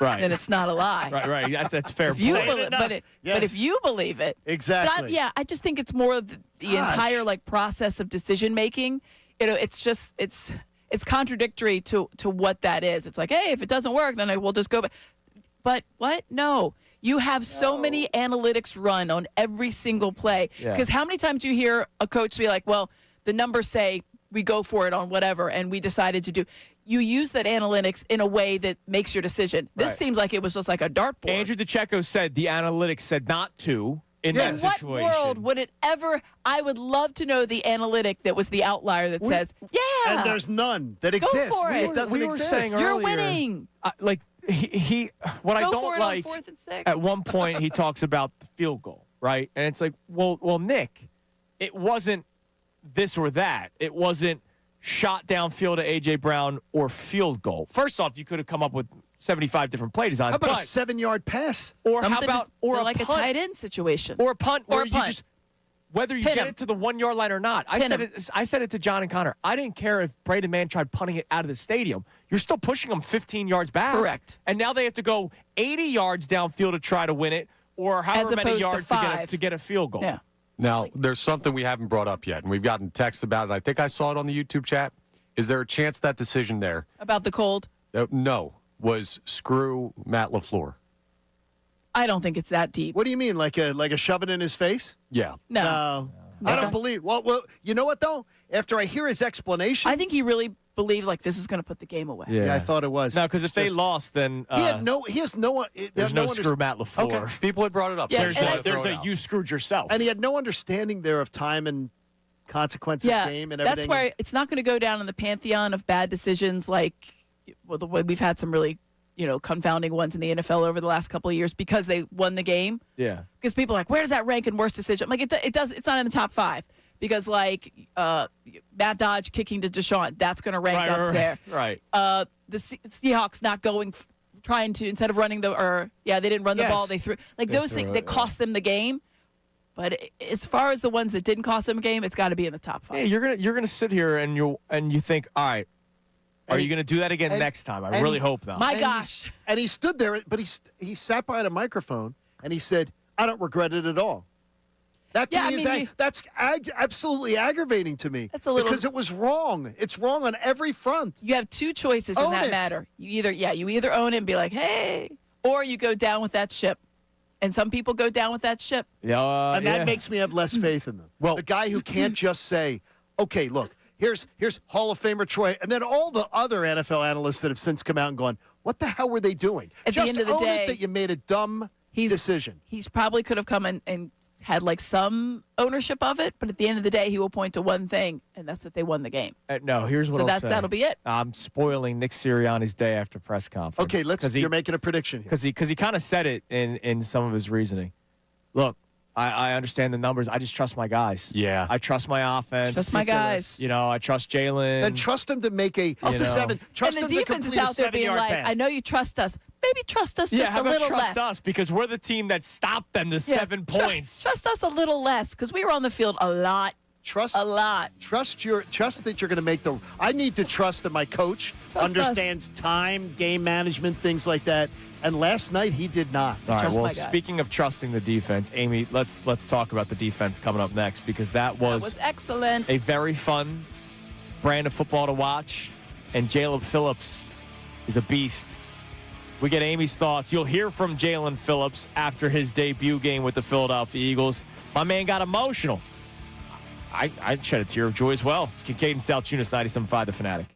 Right. then it's not a lie. Right. That's fair. If you point. believe, but if you believe it, Exactly. I just think it's more of the entire process of decision making. It's just it's contradictory to what that is. It's like, hey, if it doesn't work, then we'll just go back. But what? No. You have so many analytics run on every single play. Yeah. Because how many times do you hear a coach be like, well, the numbers say we go for it on whatever, and we decided to do. You use that analytics in a way that makes your decision. This Right. seems like it was just like a dartboard. Andrew DeCecco said the analytics said not to in that In what situation. world would it ever? I would love to know the analytic that was the outlier that says, yeah. And there's none that Go exists. for it. It doesn't we were exist. saying You're earlier, winning. He what I Go don't for it like on 4th and 6. at one point he talks about the field goal, right? And it's like, well, Nick, it wasn't this or that. It wasn't shot downfield to A.J. Brown or field goal. First off, you could have come up with 75 different play designs. How about but, a 7-yard pass? or how Something about to- or a like punt, a tight end situation. or a punt Or where a you punt. just whether you Pin get him. it to the 1-yard line or not. I Pin said him. it. I said it to John and Connor. I didn't care if Braden Mann tried punting it out of the stadium. You're still pushing them 15 yards back. Correct. And now they have to go 80 yards downfield to try to win it, or however many opposed to yards 5. to get a field goal. Yeah. Now, there's something we haven't brought up yet, and we've gotten texts about it. I think I saw it on the YouTube chat. Is there a chance that decision there? About the cold? No, was screw Matt LaFleur. I don't think it's that deep. What do you mean, like a shove it in his face? Yeah. No. I don't believe. Well, you know what though? After I hear his explanation, I think he really believed like this is going to put the game away. yeah, I thought it was. No, because if It's they just- lost, then he has no. there's no screw Matt LaFleur. Okay. People had brought it up. Yeah, so and There's throw a it out. you screwed yourself. And he had no understanding there of time and consequence of game and everything. That's where it's not going to go down in the pantheon of bad decisions like the way we've had some really, confounding ones in the NFL over the last couple of years because they won the game. yeah. Because people are like, where does that rank in worst decision? I'm like, it's not in the top 5 because Matt Dodge kicking to Deshaun, that's going to rank up there. Right. The Seahawks not going, trying to, instead of running they didn't run the Yes. ball, they threw. Like They those threw things it, that cost them the game. But as far as the ones that didn't cost them a game, it's got to be in the top 5. Yeah, you're gonna sit here and you think, all right, are you gonna do that again next time? I really hope not. My And gosh. And he stood there, but he sat behind a microphone and he said, "I don't regret it at all." That to Yeah, me I is mean, that's absolutely aggravating to me. That's a little- because it was wrong. It's wrong on every front. You have 2 choices in Own that it. matter. You either own it and be like, hey, or you go down with that ship. And some people go down with that ship. Yeah, And that makes me have less faith in them. Well- the guy who can't just say, "Okay, look, here's Hall of Famer Troy," and then all the other NFL analysts that have since come out and gone, "What the hell were they doing?" At the just end of the own day, it that you made a dumb decision. He's probably could have come and had like some ownership of it, but at the end of the day, he will point to one thing, and that's that they won the game. No, here's what So I'll say. that'll be it. I'm spoiling Nick Sirianni's day after press conference. Okay, you're making a prediction here. because he kind of said it in some of his reasoning. Look, I understand the numbers. I just trust my guys. Yeah. I trust my offense. Trust my guys. I trust Jalen. Then trust him to make a know. 7. Trust And him the to defense is complete a out there being 7-yard like, pass. I know you trust us. Maybe trust us yeah, just how a about little trust less. us because we're the team that stopped them to Yeah, 7 points. Trust us a little less because we were on the field a lot. Trust a lot. Trust that you're going to make the. I need to trust that my coach Trust understands time, game management, things like that. And last night he did not. All right. Trust Well, my guys. speaking of trusting the defense, Amy, let's talk about the defense coming up next because that That was excellent. a very fun brand of football to watch. and Jalen Phillips is a beast. We get Amy's thoughts. You'll hear from Jalen Phillips after his debut game with the Philadelphia Eagles. My man got emotional. I'd shed a tear of joy as well. It's Kincade Salciunas, 97.5 The Fanatic.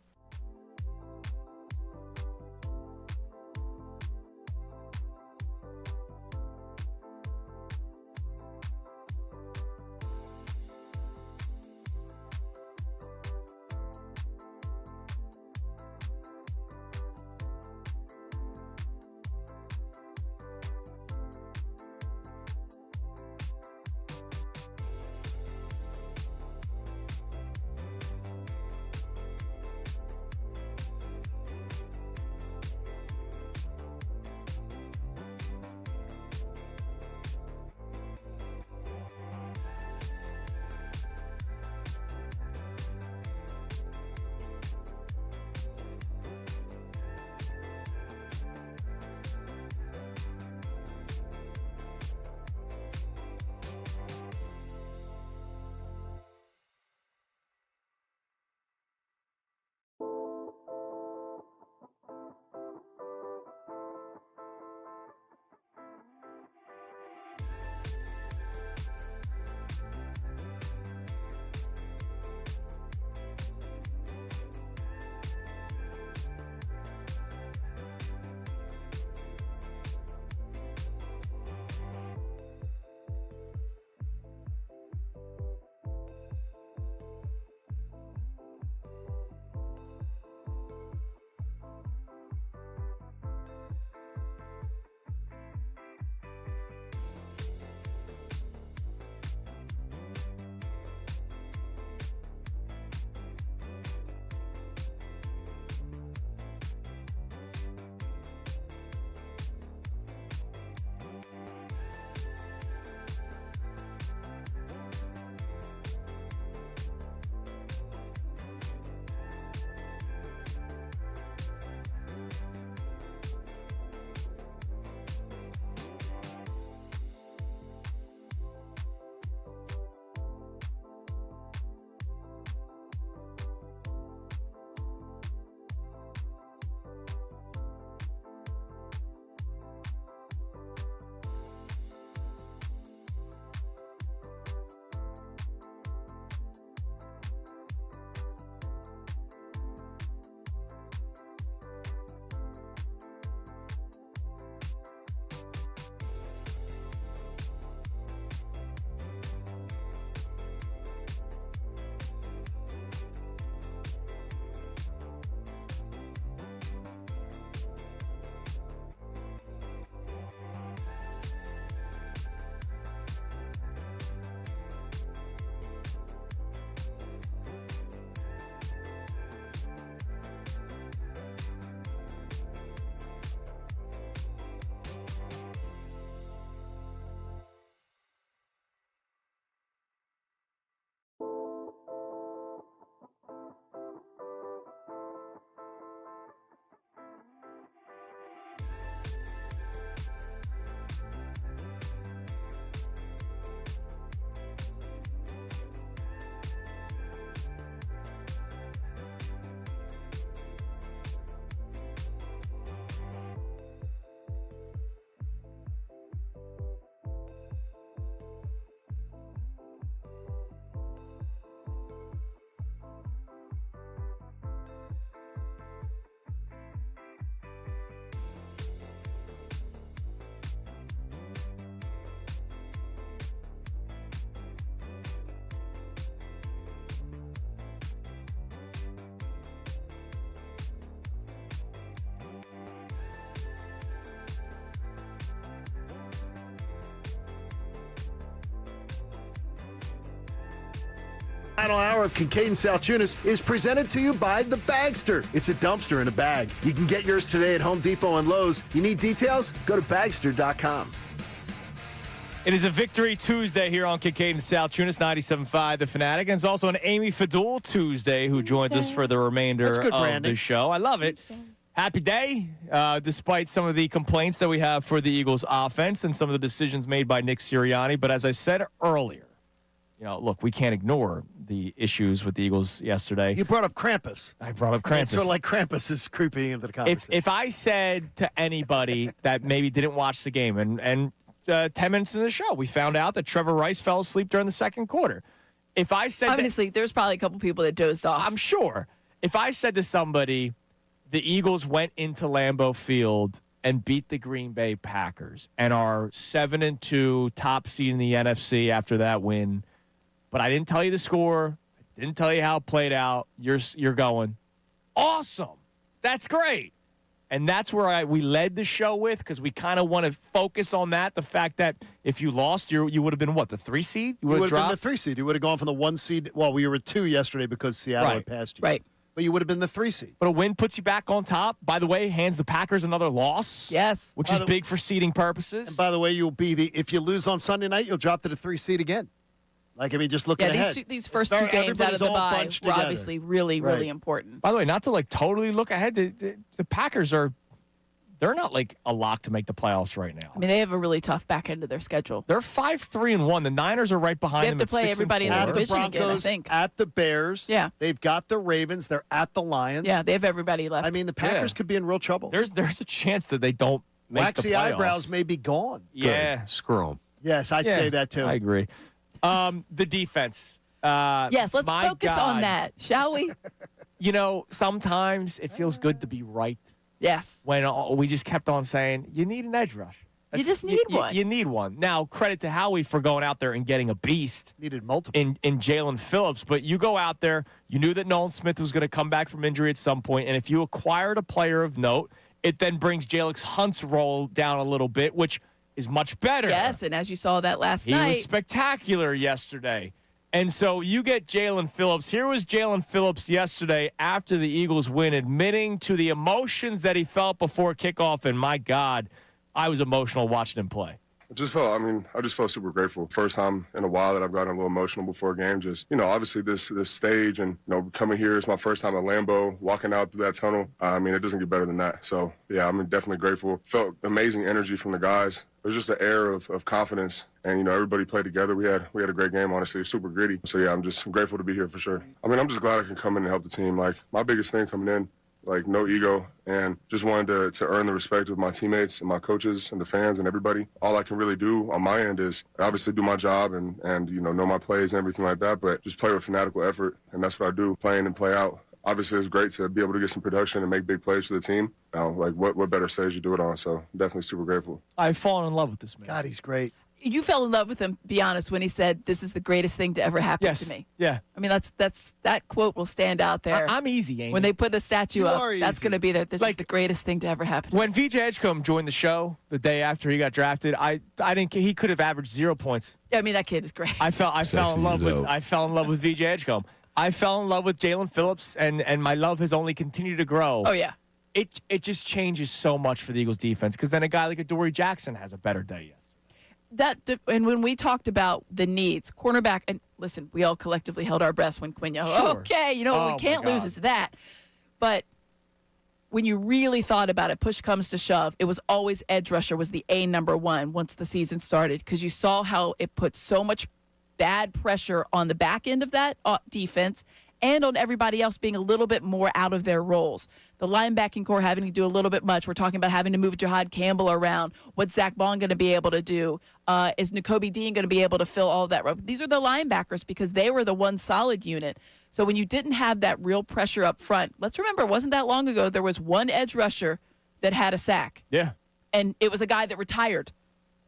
Final hour of Kincade Salciunas is presented to you by The Bagster. It's a dumpster in a bag. You can get yours today at Home Depot and Lowe's. You need details? Go to Bagster.com. It is a Victory Tuesday here on Kincade Salciunas, 97.5 The Fanatic. And it's also an Amy Fadul Tuesday who joins us for the remainder of the show. I love it. Happy day, despite some of the complaints that we have for the Eagles offense and some of the decisions made by Nick Sirianni. But as I said earlier, you know, look, we can't ignore the issues with the Eagles yesterday. You brought up Krampus. I brought up Krampus. It's sort of like Krampus is creeping into the conversation. If I said to anybody that maybe didn't watch the game, and 10 minutes into the show, we found out that Trevor Rice fell asleep during the second quarter. If I said obviously, there's probably a couple people that dozed off. I'm sure. If I said to somebody, the Eagles went into Lambeau Field and beat the Green Bay Packers and are 7-2, top seed in the NFC after that win, but I didn't tell you the score, I didn't tell you how it played out, you're going, awesome. That's great. And that's where we led the show with, because we kind of want to focus on that, the fact that if you lost, you would have been, what, the 3 seed? You would have been the 3 seed. You would have gone from the 1 seed. Well, we were at 2 yesterday because Seattle had passed you. Right. But you would have been the 3 seed. But a win puts you back on top. By the way, hands the Packers another loss. Yes. Which is big for seeding purposes. And by the way, you'll be if you lose on Sunday night, you'll drop to the 3 seed again. Just looking ahead. These first 2 games out of the bye were obviously really, really important. By the way, not to totally look ahead, the Packers they're not a lock to make the playoffs right now. I mean, they have a really tough back end of their schedule. They're 5-3-1. The Niners are right behind them. They have to play everybody in the division again, I think. At the Bears. Yeah. They've got the Ravens. They're at the Lions. Yeah, they have everybody left. I mean, the Packers could be in real trouble. There's a chance that they don't make the Waxy playoffs. eyebrows may be gone. Yeah. Screw them. Yes, I'd say that too. I agree. The defense. Yes, let's focus on that, shall we? Sometimes it feels good to be right. Yes. When we just kept on saying, you need an edge rush. You just need one. You need one. Now, credit to Howie for going out there and getting a beast. Needed multiple. In Jalen Phillips. But you go out there, you knew that Nolan Smith was going to come back from injury at some point, and if you acquired a player of note, it then brings Jalix Hunt's role down a little bit, which is much better. Yes, and as you saw that last night. He was spectacular yesterday. And so you get Jalen Phillips. Here was Jalen Phillips yesterday after the Eagles win, admitting to the emotions that he felt before kickoff. And my God, I was emotional watching him play. I just felt super grateful. First time in a while that I've gotten a little emotional before a game. Just, obviously this stage and, coming here is my first time at Lambeau, walking out through that tunnel. It doesn't get better than that. So, yeah, I'm definitely grateful. Felt amazing energy from the guys. There's just an air of confidence, and everybody played together. We had a great game. Honestly, it was super gritty. So yeah, I'm just grateful to be here for sure. I'm just glad I can come in and help the team. My biggest thing coming in, no ego, and just wanted to earn the respect of my teammates and my coaches and the fans and everybody. All I can really do on my end is obviously do my job and know my plays and everything like that, but just play with fanatical effort, and that's what I do, play in and play out. Obviously, it's great to be able to get some production and make big plays for the team. Now, what better stage to do it on? So definitely super grateful. I've fallen in love with this man. God, he's great. You fell in love with him, be honest, when he said, "This is the greatest thing to ever happen to me." Yeah. I mean, that quote will stand out there. I'm easy, Amy. When they put the statue up, that's going to be that. This is the greatest thing to ever happen to me. When VJ Edgecombe joined the show the day after he got drafted, I didn't. He could have averaged 0 points. Yeah, I mean, that kid is great. I fell in love with VJ Edgecombe. I fell in love with Jalen Phillips, and my love has only continued to grow. Oh, yeah. It just changes so much for the Eagles defense, because then a guy like Adoree Jackson has a better day yesterday. And when we talked about the needs, cornerback, and listen, we all collectively held our breaths when Quinn okay, we can't lose, it's that. But when you really thought about it, push comes to shove, it was always edge rusher was the number one once the season started, because you saw how it put so much bad pressure on the back end of that defense and on everybody else being a little bit more out of their roles. The linebacking core having to do a little bit much. We're talking about having to move Jahad Campbell around. What's Zach Bond going to be able to do? Is Nakobe Dean going to be able to fill all that role? These are the linebackers because they were the one solid unit. So when you didn't have that real pressure up front, let's remember, it wasn't that long ago, there was one edge rusher that had a sack. Yeah. And it was a guy that retired.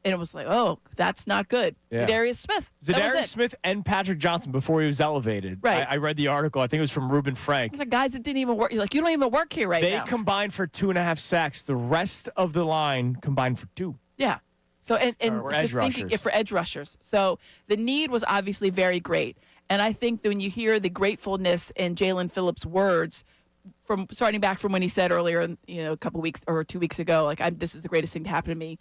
And it was like, oh, that's not good. Yeah. Zadarius Smith. Zadarius Smith and Patrick Johnson before he was elevated. Right. I read the article. I think it was from Reuben Frank. The guys that didn't even work. You're like, you don't even work here now. They combined for 2.5 sacks. The rest of the line combined for 2. Yeah. So, and just thinking for edge rushers. So the need was obviously very great. And I think that when you hear the gratefulness in Jalen Phillips' words, from starting back from when he said earlier, a couple weeks or 2 weeks ago, this is the greatest thing to happen to me,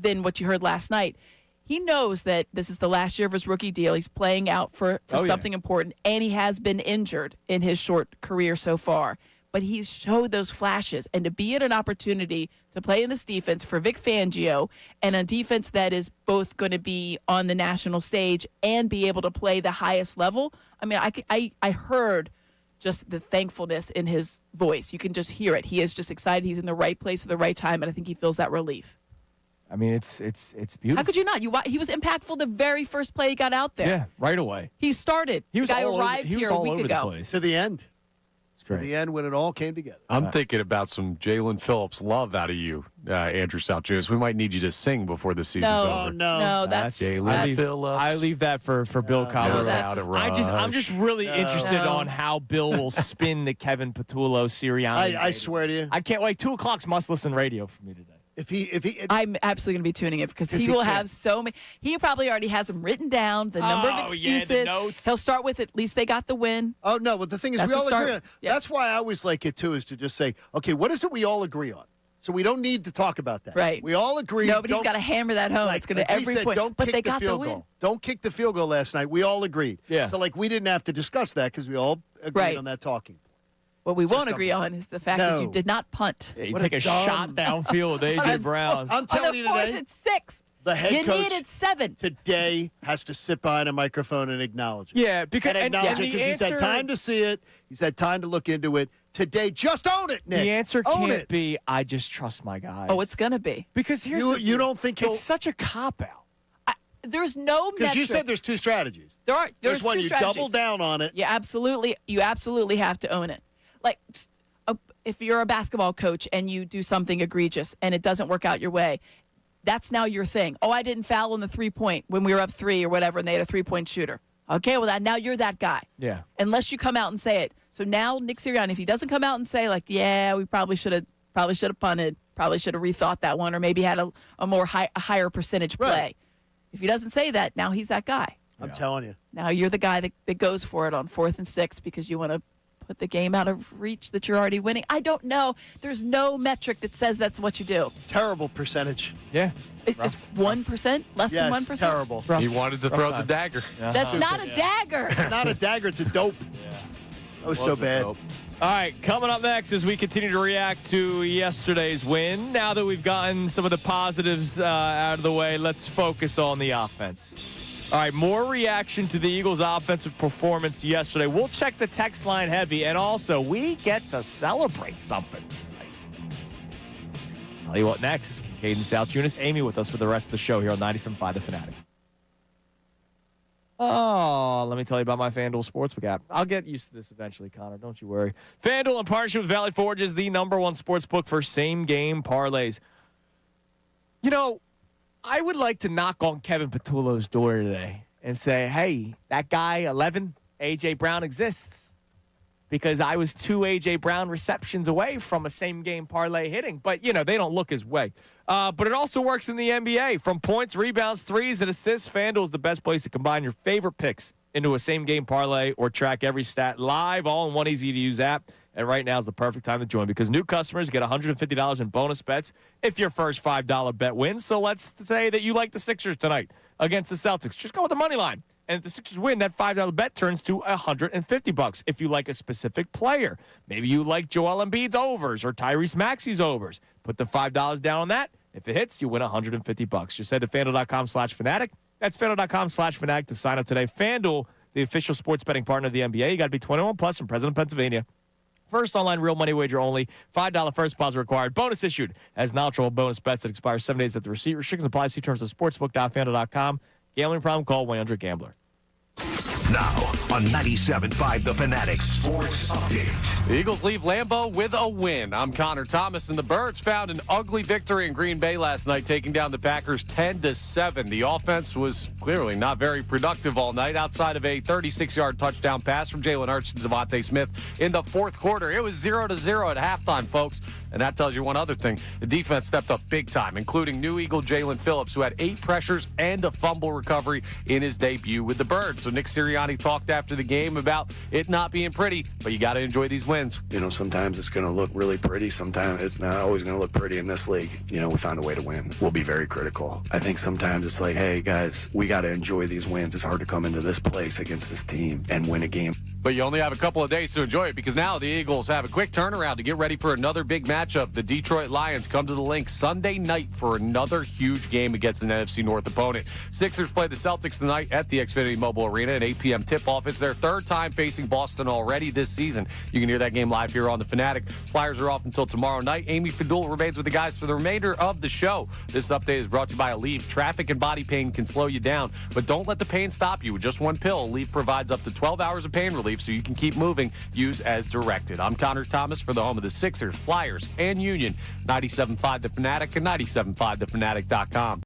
than what you heard last night. He knows that this is the last year of his rookie deal. He's playing out for something important, and he has been injured in his short career so far. but he's showed those flashes. And to be at an opportunity to play in this defense for Vic Fangio and a defense that is both going to be on the national stage and be able to play the highest level, I mean, I heard just the thankfulness in his voice. You can just hear it. He is just excited. He's in the right place at the right time, and I think he feels that relief. I mean, it's beautiful. How could you not? He was impactful the very first play he got out there. Yeah, right away. He started. He was the guy all arrived over, he here was a all week over ago. the place. To the end. To Great. the end when it all came together. I'm thinking about some Jalen Phillips love out of you, Andrew Salciunas. We might need you to sing before the season's over. Oh, no. No, that's Jalen Phillips. I leave that for Bill Colorado. I'm just really interested on how Bill will spin the Kevin Petullo Sirianni. I swear to you. I can't wait. 2 o'clock's must-listen radio for me today. I'm absolutely going to be tuning in because he will have so many. He probably already has them written down, the number of excuses. Yeah, the notes. He'll start with at least they got the win. Oh, no, but the thing is, That's we all the start. agree on. Yeah. That's why I always like it, too, is to just say, okay, what is it we all agree on? So we don't need to talk about that. Right. We all agree. Nobody's got to hammer that home. It's going to every said, point. Don't but kick they the got field the win. goal. Don't kick the field goal last night. We all agreed. Yeah. So, we didn't have to discuss that because we all agreed Right. on that talking. What we It's won't just agree on is the fact that you did not punt. Yeah, you What take a a shot downfield with A.J. Brown. I'm telling you On the today. 4th and 6. The head you coach needed 7. today has to sit behind a microphone and acknowledge it. Yeah, because and acknowledge it the because he's had answer- time to see it. He's had time to look into it. Today, just own it, Nick. The answer own can't it. be, I just trust my guys. Oh, it's going to be. Because here's You the you deal. don't think he'll It's such a cop-out. There's no because you metric. said there's 2 strategies. There's one two you strategies. double down on it. You absolutely have to own it. Like if you're a basketball coach and you do something egregious and it doesn't work out your way, that's now your thing. Oh, I didn't foul on the 3-point when we were up 3 or whatever, and they had a 3-point shooter. Okay, well now you're that guy. Yeah. Unless you come out and say it. So now Nick Sirianni, if he doesn't come out and say yeah, we probably should have punted, probably should have rethought that one, or maybe had a more higher percentage play. Right. If he doesn't say that, now he's that guy. I'm telling you. Now you're the guy that goes for it on 4th and 6 because you want to put the game out of reach that you're already winning. I don't know. There's no metric that says that's what you do. Terrible percentage. Yeah. It's 1%? Less than 1%? Terrible. He wanted to throw the dagger. That's not a dagger. It's not a dagger. It's a dope. That was so bad. All right, coming up next as we continue to react to yesterday's win. Now that we've gotten some of the positives out of the way, let's focus on the offense. All right, more reaction to the Eagles' offensive performance yesterday. We'll check the text line heavy, and also we get to celebrate something tonight. Tell you what next. Kincade Salciunas, Amy with us for the rest of the show here on 97.5 The Fanatic. Oh, let me tell you about my FanDuel Sportsbook app. I'll get used to this eventually, Connor. Don't you worry. FanDuel, in partnership with Valley Forge, is the #1 sportsbook for same-game parlays. You know, I would like to knock on Kevin Petullo's door today and say, hey, that guy, 11, A.J. Brown, exists. Because I was 2 A.J. Brown receptions away from a same-game parlay hitting. But, they don't look his way. But it also works in the NBA. From points, rebounds, threes, and assists, FanDuel is the best place to combine your favorite picks into a same-game parlay or track every stat live, all in one easy-to-use app. And right now is the perfect time to join because new customers get $150 in bonus bets if your first $5 bet wins. So let's say that you like the Sixers tonight against the Celtics. Just go with the money line. And if the Sixers win, that $5 bet turns to $150 if you like a specific player. Maybe you like Joel Embiid's overs or Tyrese Maxey's overs. Put the $5 down on that. If it hits, you win $150. Just head to FanDuel.com/Fanatic. That's FanDuel.com/Fanatic to sign up today. FanDuel, the official sports betting partner of the NBA. You got to be 21 plus from President, Pennsylvania. First online real money wager only. $5 first deposit required. Bonus issued as non-withdrawable bonus bets that expire 7 days at the receipt. Restrictions apply. See terms at sportsbook.fanduel.com. Gambling problem? Call 1-800-GAMBLER. Now on 97.5 The Fanatic Sports Update. The Eagles leave Lambeau with a win. I'm Connor Thomas, and the Birds found an ugly victory in Green Bay last night, taking down the Packers 10-7. The offense was clearly not very productive all night outside of a 36-yard touchdown pass from Jalen Hurts to Devontae Smith in the fourth quarter. It was 0-0 at halftime, folks. And that tells you one other thing. The defense stepped up big time, including new Eagle Jalen Phillips, who had 8 pressures and a fumble recovery in his debut with the Birds. So Nick Sirianni talked after the game about it not being pretty, but you got to enjoy these wins. Sometimes it's going to look really pretty. Sometimes it's not always going to look pretty in this league. We found a way to win. We'll be very critical. I think sometimes it's like, hey, guys, we got to enjoy these wins. It's hard to come into this place against this team and win a game. But you only have a couple of days to enjoy it because now the Eagles have a quick turnaround to get ready for another big matchup. The Detroit Lions come to the Link Sunday night for another huge game against an NFC North opponent. Sixers play the Celtics tonight at the Xfinity Mobile Arena at 8 p.m. tip-off. It's their third time facing Boston already this season. You can hear that game live here on the Fanatic. Flyers are off until tomorrow night. Amy Fadul remains with the guys for the remainder of the show. This update is brought to you by Aleve. Traffic and body pain can slow you down, but don't let the pain stop you. With just one pill, Aleve provides up to 12 hours of pain relief so you can keep moving. Use as directed. I'm Connor Thomas for the home of the Sixers, Flyers, and Union. 97.5 The Fanatic and 97.5thefanatic.com.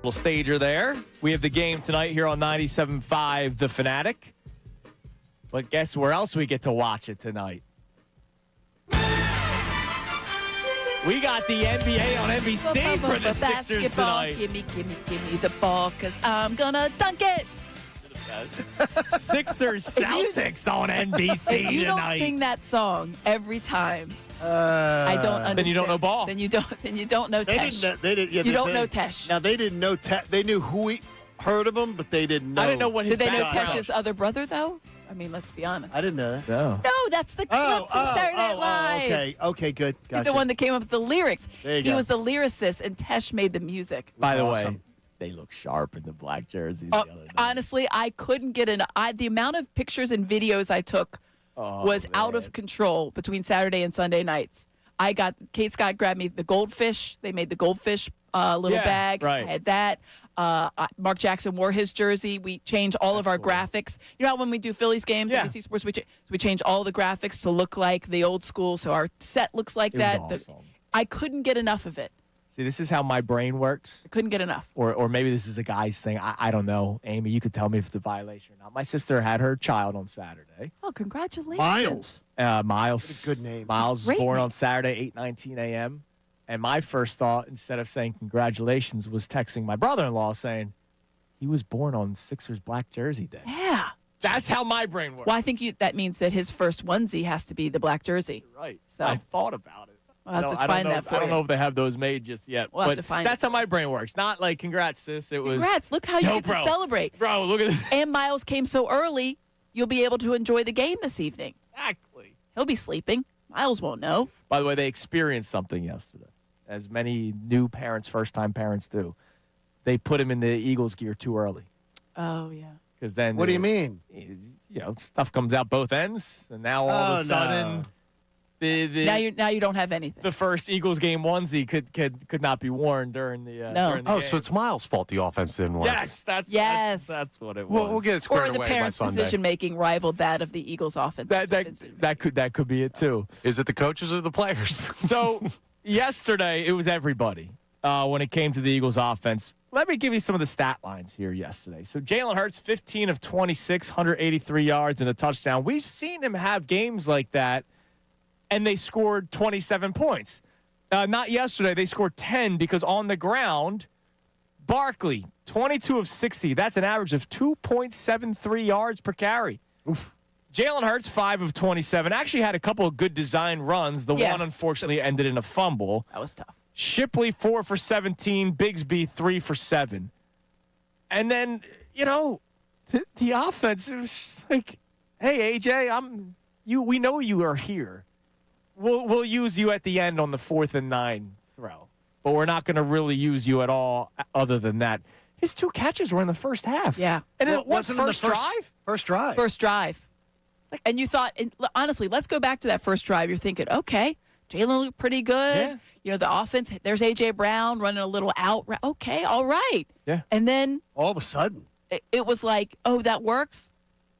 Little stager there. We have the game tonight here on 97.5 The Fanatic. But guess where else we get to watch it tonight? We got the NBA on NBC for the Sixers tonight. Give me the ball, because I'm going to dunk it. Sixers Celtics on NBC If you tonight. don't sing that song every time, I don't understand. Then you don't know ball. Then you don't know They Tesh. didn't. They didn't. Yeah, You don't know Tesh. Now they didn't know. They knew who he heard of him, but they didn't know. I didn't know what his Did they know background. Tesh's other brother though? I mean, let's be honest. I didn't know that. No. No, that's the clip from Saturday Night Live. Okay, good. Gotcha. The one that came up with the lyrics. There you He go. was the lyricist, and Tesh made the music. By the way, Awesome. they look sharp in the black jerseys the other night. Honestly, I couldn't get the amount of pictures and videos I took was out of control between Saturday and Sunday nights. Kate Scott grabbed me the goldfish. They made the goldfish little bag. right. I had that. Mark Jackson wore his jersey. We changed all of our graphics. You know how when we do Phillies games, Yeah. NBC Sports, we change all the graphics to look like the old school. So our set looks like that. was awesome. I couldn't get enough of it. See, this is how my brain works. I couldn't get enough. Or maybe this is a guy's thing. I don't know. Amy, you could tell me if it's a violation or not. My sister had her child on Saturday. Oh, congratulations. Miles. Miles. What a good name. Miles was Great born name. on Saturday, 8:19 a.m. And my first thought, instead of saying congratulations, was texting my brother-in-law saying he was born on Sixers Black Jersey Day. Yeah. That's how my brain works. Well, I think that means that his first onesie has to be the black jersey. Right. So I thought about it. We'll have to I don't find know, that for I don't you. know if they have those made just yet. We'll have but to find that's how my brain works. Not like congrats, sis. It was Congrats. Look how you Yo, get bro. to celebrate. Bro, look at this. And Miles came so early, you'll be able to enjoy the game this evening. Exactly. He'll be sleeping. Miles won't know. By the way, they experienced something yesterday, as many new parents, first-time parents do. They put him in the Eagles gear too early. Oh, yeah. Because then, What do you mean? You know, stuff comes out both ends, and now all of a sudden, Now you don't have anything. the first Eagles game onesie could not be worn during the No. during the Oh, game. so it's Miles' fault the offense didn't work. Yes, that's what it was. We'll get it squared Or the away by parents' Sunday. decision making rivaled that of the Eagles offense. that could be it too. Is it the coaches or the players? So yesterday, it was everybody when it came to the Eagles offense. Let me give you some of the stat lines here yesterday. So Jalen Hurts, 15 of 26, 183 yards and a touchdown. We've seen him have games like that, and they scored 27 points. Not yesterday. They scored 10 because on the ground, Barkley, 22 of 60. That's an average of 2.73 yards per carry. Jalen Hurts, 5 of 27. Actually had a couple of good design runs. The Yes. one, unfortunately, ended in a fumble. That was tough. Shipley, 4 for 17. Bigsby, 3 for 7. And then, you know, the offense, it was just like, hey, AJ, we know you are here. We'll use you at the end on the 4th and 9 throw. But we're not going to really use you at all other than that. His 2 catches were in the first half. Yeah. And Well, it wasn't in the first drive? First drive. First drive. And you thought, and honestly, let's go back to that first drive. You're thinking, okay, Jalen looked pretty good. Yeah. You know, the offense, there's A.J. Brown running a little out. Okay, all right. Yeah. And then all of a sudden, it was like, oh, that works?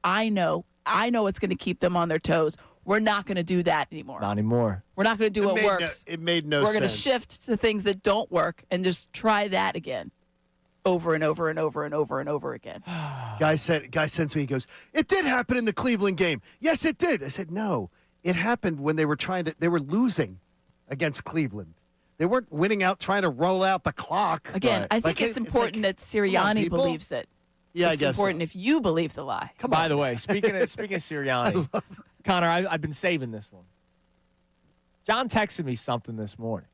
I know it's going to keep them on their toes. We're not going to do that anymore. Not anymore. We're not going to do what works. it made no We're sense. going to shift to things that don't work and just try that again over and over and over and over and over again. Guy sends me, he goes, it did happen in the Cleveland game. Yes, it did. I said, no, it happened when they were losing against Cleveland. They weren't winning out, trying to roll out the clock. Again, I think it's important that Sirianni believes it. Yeah, I it's guess important if you believe the lie. By the way, speaking of Sirianni, Connor, I've been saving this one. John texted me something this morning.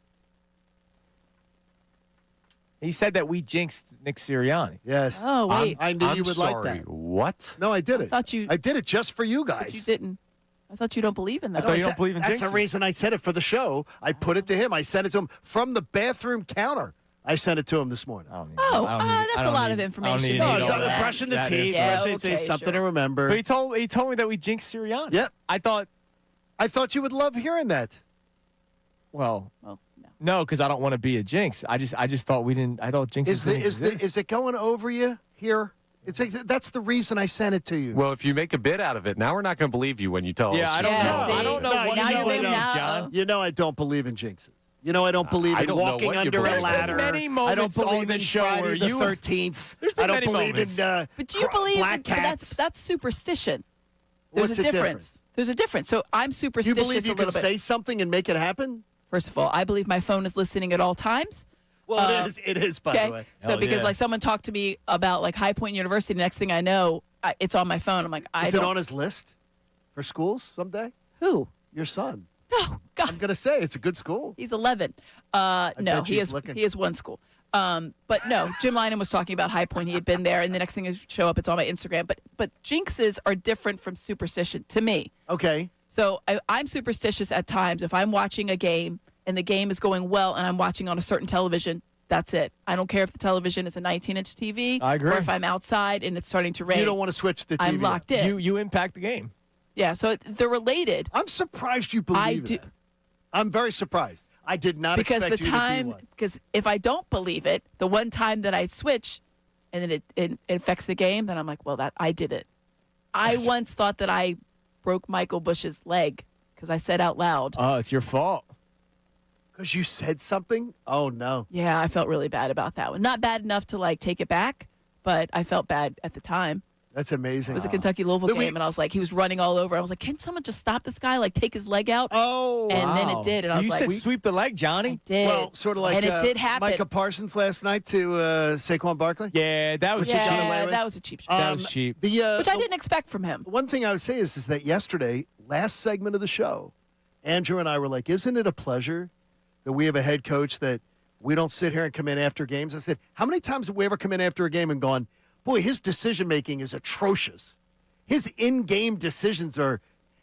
He said that we jinxed Nick Sirianni. Yes. Oh, wait. I knew you would like sorry, that. What? No, I did it. I did it just for you But guys. you didn't. I thought you don't believe in that. That's the reason I said it for the show. I put it to him. I sent it to him from the bathroom counter. I sent it to him this morning. That's a lot of information. No, it's brushing the teeth. It's something to remember. But he told me that we jinxed Sirianni. Yep. I thought you would love hearing that. Well, no, because I don't want to be a jinx. I just thought we didn't. I thought jinxes didn't exist. Is it going over you here? It's like, that's the reason I sent it to you. Well, if you make a bit out of it, now we're not going to believe you when you tell us. I don't know. I don't know what now you you're believe, maybe now- John. You know I don't believe in jinxes. You know I don't believe I in don't know walking what you under a believe in. ladder. There's been many I don't moments on believe the in show Friday where the you- 13th. There's been I don't many believe moments. in But do you believe black cats. that's superstition? There's What's a the difference. There's a difference. So I'm You superstitious believe you a can little bit. say something and make it happen? First of all, I believe my phone is listening at all times. Well, it is, by the way. So because like someone talked to me about like High Point University, the next thing I know, it's on my phone. I'm like, Is it on his list for schools someday? Who? Your son. No, God. I'm going to say it's a good school. He's 11. No, bet he she's is. looking. He is one school. But no, Jim Lynam was talking about High Point. He had been there, and the next thing is show up. It's on my Instagram. But jinxes are different from superstition to me. Okay. So I'm superstitious at times. If I'm watching a game and the game is going well, and I'm watching on a certain television, that's it. I don't care if the television is a 19-inch TV. I agree. Or if I'm outside and it's starting to rain. You don't want to switch the TV. I'm locked in. You impact the game. Yeah, so they're related. I'm surprised you believe that. I'm very surprised. I did not Because expect the you time, to be one. because if I don't believe it, the one time that I switch and then it affects the game, then I'm like, well, that I did it. I once thought that I broke Michael Bush's leg because I said out loud. Oh, it's your fault. Because you said something? Oh, no. Yeah, I felt really bad about that one. Not bad enough to like take it back, but I felt bad at the time. That's amazing. It was a Kentucky-Louisville game, and I was like, he was running all over. I was like, can someone just stop this guy, like take his leg out? Oh, and then it did, and I was you like, said sweep the leg, Johnny. I did. Well, sort of like and it did happen. Micah Parsons last night to Saquon Barkley. Yeah, that was that was a cheap shot. That was cheap. Which I didn't expect from him. One thing I would say is that yesterday, last segment of the show, Andrew and I were like, isn't it a pleasure that we have a head coach that we don't sit here and come in after games? I said, how many times have we ever come in after a game and gone, boy, his decision-making is atrocious. His in-game decisions are.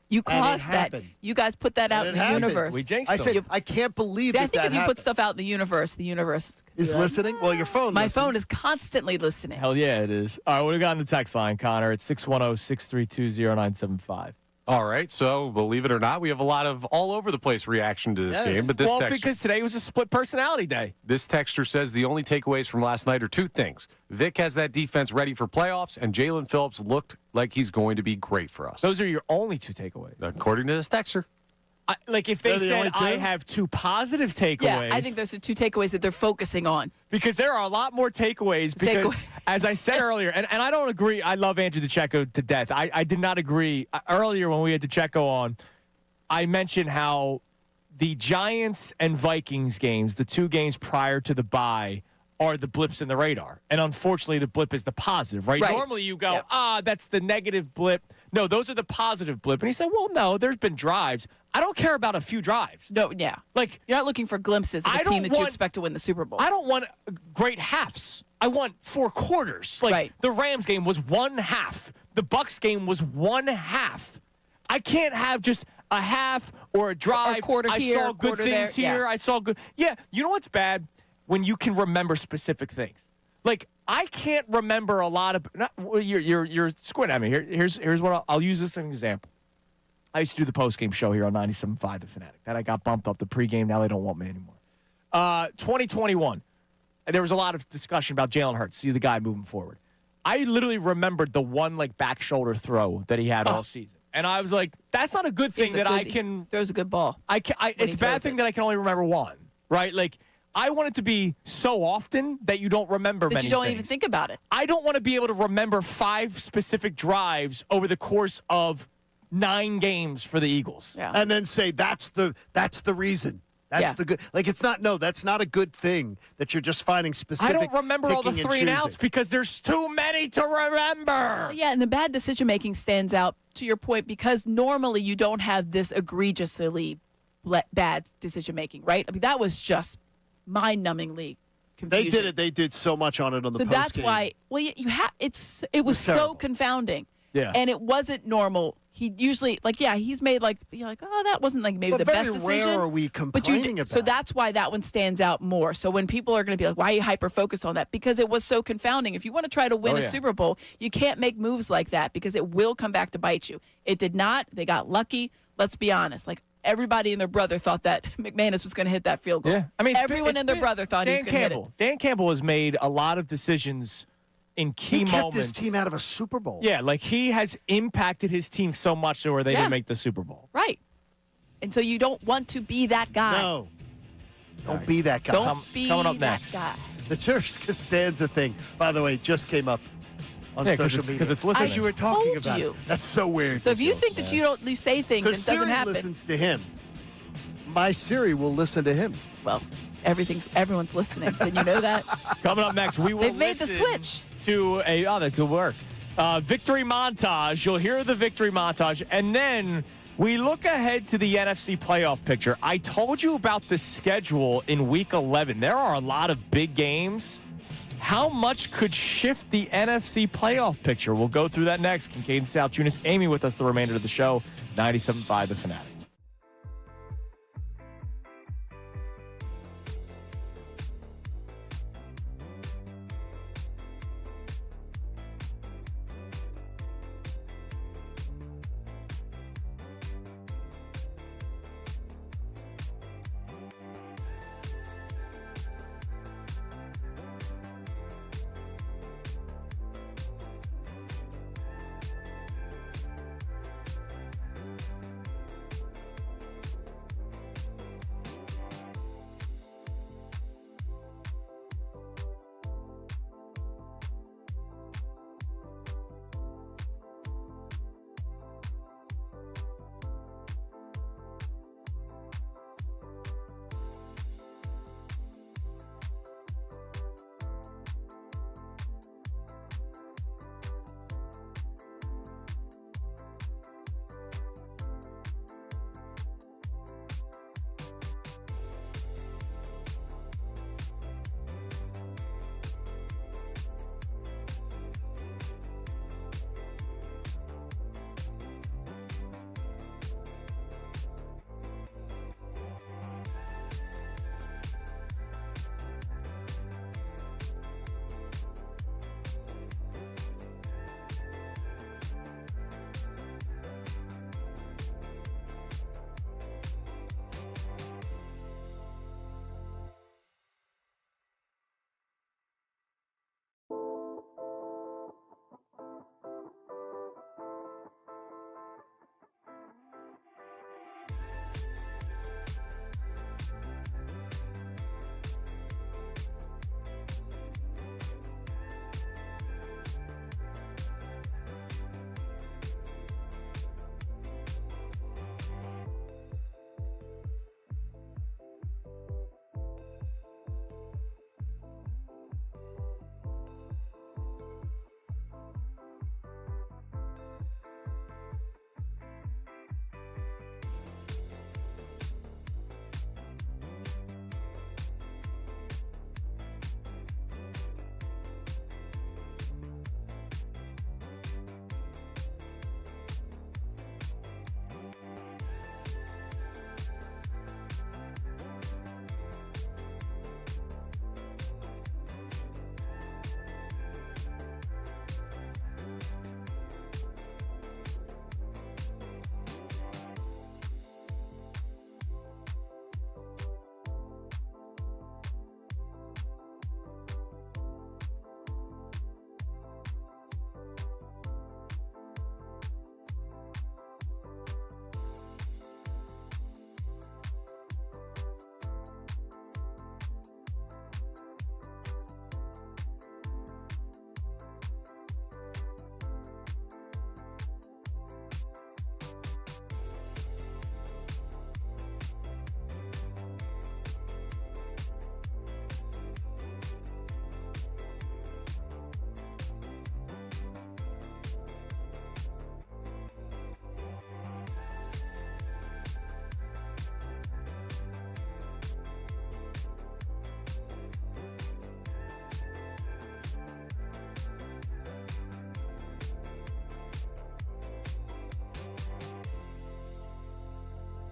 You caused that. Happened. You guys put that out in the universe. We jinxed I them. said, I can't believe See, that I think that if you happened. put stuff out in the universe is like, listening. Well, your phone. My listens. phone is constantly listening. Hell yeah, it is. All right, what do we got on the text line, Connor? It's 610-632-0975. All right, so believe it or not, we have a lot of all over the place reaction to this game. But this well, texture, because today was a split personality day. This texture says the only takeaways from last night are two things. Vic has that defense ready for playoffs, and Jalen Phillips looked like he's going to be great for us. Those are your only two takeaways. According to this texture. Like if they said I have two positive takeaways. Yeah, I think those are two takeaways that they're focusing on. Because there are a lot more takeaways. Because as I said earlier, and I don't agree, I love Andrew DeCecco to death. I did not agree. Earlier when we had DeCecco on, I mentioned how the Giants and Vikings games, the two games prior to the bye, are the blips in the radar. And unfortunately, the blip is the positive, right? Normally you go, that's the negative blip. No, those are the positive blip. And he said, well, no, there's been drives. I don't care about a few drives. No, yeah. Like, you're not looking for glimpses of a team that you expect to win the Super Bowl. I don't want great halves. I want 4 quarters. Like the Rams game was 1 half. The Bucs game was 1 half. I can't have just a half or a drive. Or a quarter I here, saw good quarter things there. here. Yeah. I saw good. Yeah, you know what's bad? When you can remember specific things. Like I can't remember a lot of. You're squinting at me. Here's what I'll use this as an example. I used to do the postgame show here on 97.5 The Fanatic. Then I got bumped up the pregame. Now they don't want me anymore. 2021. There was a lot of discussion about Jalen Hurts. See the guy moving forward. I literally remembered the one like back shoulder throw that he had all season, and I was like, "That's not a good thing that I can." He throws a good ball. It's a bad thing that I can only remember one. Right? Like I want it to be so often that you don't remember that many you don't things. even think about it. I don't want to be able to remember 5 specific drives over the course of 9 games for the Eagles. Yeah. And then say that's the reason. That's the good. Like it's not. No, that's not a good thing that you're just finding specific. I don't remember all the picking 3 and outs choosing. because there's too many to remember. Yeah, and the bad decision making stands out to your point because normally you don't have this egregiously bad decision making, right? I mean, that was just mind-numbingly confusing. They did it. They did so much on it on the so post that's game. why. Well, you have. It was so terrible. confounding. Yeah. And it wasn't normal. He usually he's made you're like, oh, that wasn't like maybe But the very best decision. rare are we complaining about. So that's why that one stands out more. So when people are going to be like, why are you hyper focused on that? Because it was so confounding. If you want to try to win a Super Bowl, you can't make moves like that because it will come back to bite you. It did not. They got lucky. Let's be honest. Like everybody and their brother thought that McManus was going to hit that field goal. Yeah. I mean, everyone and their brother thought he was going to hit it. Dan Campbell has made a lot of decisions in key moments. He kept his team out of a Super Bowl. Yeah, like he has impacted his team so much to where they didn't make the Super Bowl. Right. And so you don't want to be that guy. No. Don't be that guy. Don't be coming up that next. guy. The Church Costanza thing, by the way, just came up on social media. Because it's listening. As you were talking told about you. it. That's so weird. So if you think that you say things and it doesn't Siri happen. listens to him. My Siri will listen to him. Well, everyone's listening. Did you know that? Coming up next, we will They've made the listen switch. to that could work. Victory montage. You'll hear the victory montage, and then We look ahead to the NFC playoff picture. I told you about the schedule in Week 11. There are a lot of big games. How much could shift the NFC playoff picture? We'll go through that next. Kincade Salciunas, Amy with us the remainder of the show. 97.5 The Fanatic.